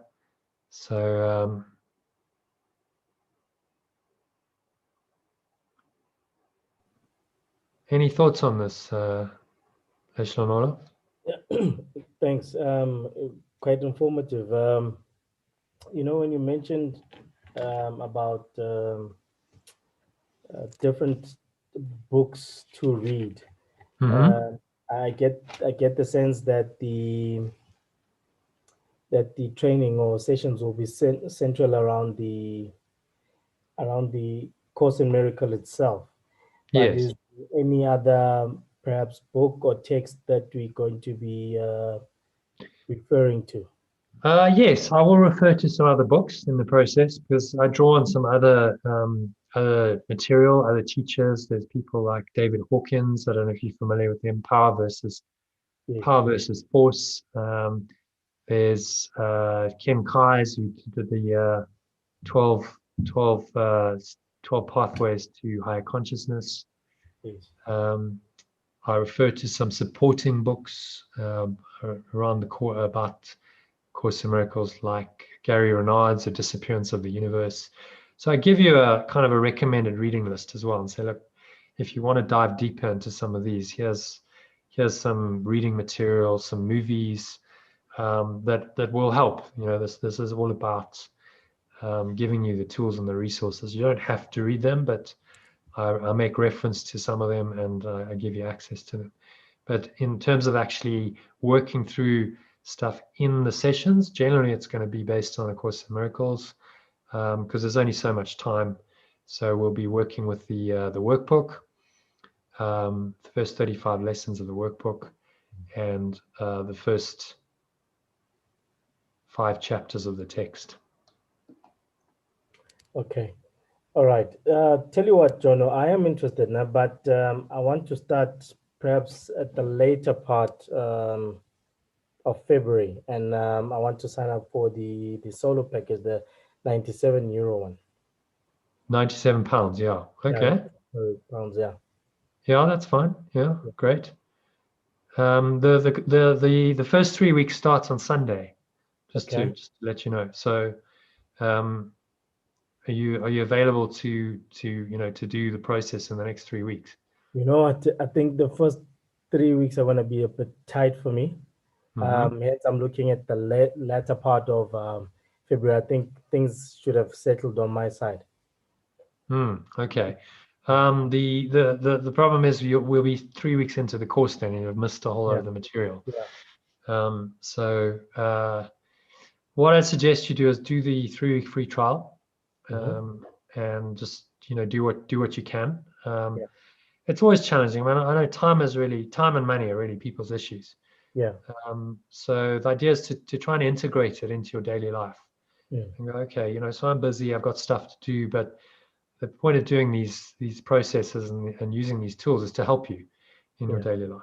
So any thoughts on this, Eshlonola? Yeah. Thanks. Quite informative. When you mentioned about different books to read, I get the sense that the training or sessions will be central around the Course in Miracle itself. But Yes. is there any other perhaps book or text that we're going to be referring to? Yes, I will refer to some other books in the process, because I draw on some other material, other teachers. There's people like David Hawkins. I don't know if you're familiar with him. Power versus Force. There's Ken Kai's, who did the 12 12 Pathways to Higher Consciousness. Yes. I refer to some supporting books around about Course in Miracles, like Gary Renard's The Disappearance of the Universe. So I give you a kind of a recommended reading list as well, and say, look, if you want to dive deeper into some of these, here's some reading material, some movies that will help. You know, this is all about giving you the tools and the resources. You don't have to read them, but I make reference to some of them, and I give you access to them. But in terms of actually working through stuff in the sessions, generally it's going to be based on A Course in Miracles, because there's only so much time. So we'll be working with the workbook, the first 35 lessons of the workbook, and the first 5 chapters of the text. Okay. All right. Tell you what, Jono, I am interested now, but I want to start perhaps at the later part of February, and I want to sign up for the solo package, the €97 one. £97, yeah. Okay. Pounds, yeah. Yeah, that's fine. Yeah, great. The first 3 weeks starts on Sunday, just to let you know. So, are you available to do the process in the next 3 weeks? You know, I think the first 3 weeks are going to be a bit tight for me. Hence, I'm looking at the latter part of February. I think things should have settled on my side. Okay. The problem is we'll be 3 weeks into the course then, and you've missed a whole lot of the material. Yeah. So what I suggest you do is do the 3-week free trial, and just do what you can. It's always challenging. I know time and money are really people's issues. Yeah. So the idea is to try and integrate it into your daily life. Yeah. And go, okay, so I'm busy, I've got stuff to do, but the point of doing these processes and using these tools is to help you in your daily life.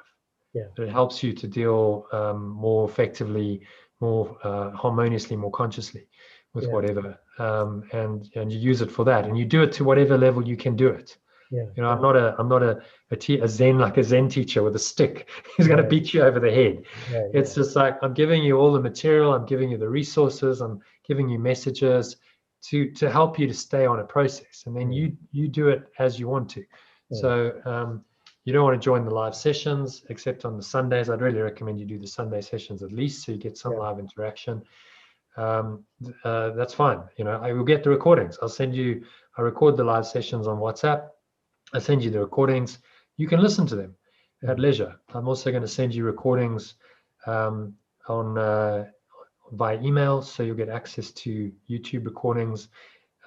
Yeah. But it helps you to deal more effectively, more harmoniously, more consciously with whatever, and you use it for that, and you do it to whatever level you can do it. Yeah. I'm not a Zen teacher with a stick who's going to beat you over the head. It's just like, I'm giving you all the material, I'm giving you the resources, I'm giving you messages to help you to stay on a process, and then you do it as you want to. So you don't want to join the live sessions except on the Sundays. I'd really recommend you do the Sunday sessions at least, so you get some live interaction. That's fine. I will get the recordings. I record the live sessions on WhatsApp. I send you the recordings. You can listen to them at leisure. I'm also going to send you recordings by email, so you'll get access to YouTube recordings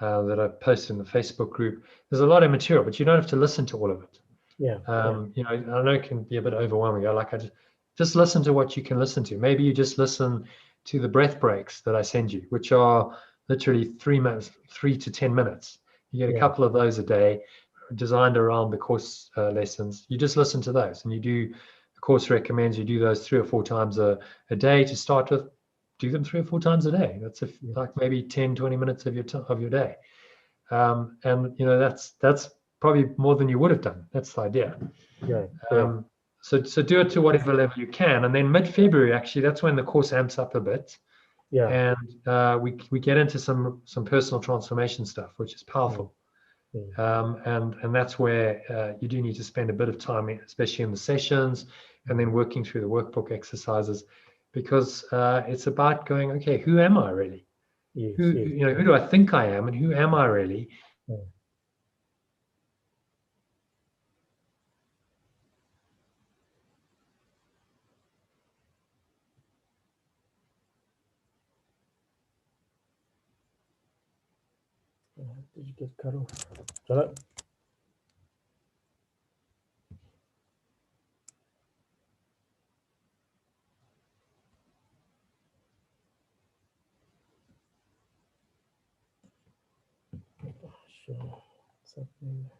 that I post in the Facebook group. There's a lot of material, but you don't have to listen to all of it. I know it can be a bit overwhelming. I just listen to what you can listen to. Maybe you just listen to the breath breaks that I send you, which are literally 3 to 10 minutes. You get a couple of those a day, designed around the course lessons. You just listen to those, and the course recommends you do those 3 or 4 times a day to start with. Do them 3 or 4 times a day. That's like maybe 10-20 minutes of your day, and that's probably more than you would have done. That's the idea. So do it to whatever level you can, and then mid-February, actually, that's when the course amps up a bit. And we get into some personal transformation stuff, which is powerful. And that's where you do need to spend a bit of time, especially in the sessions, and then working through the workbook exercises, because it's about going, okay, who am I really? Who do I think I am, and who am I really? Did you get cut off? Jonathan? Sure. Something.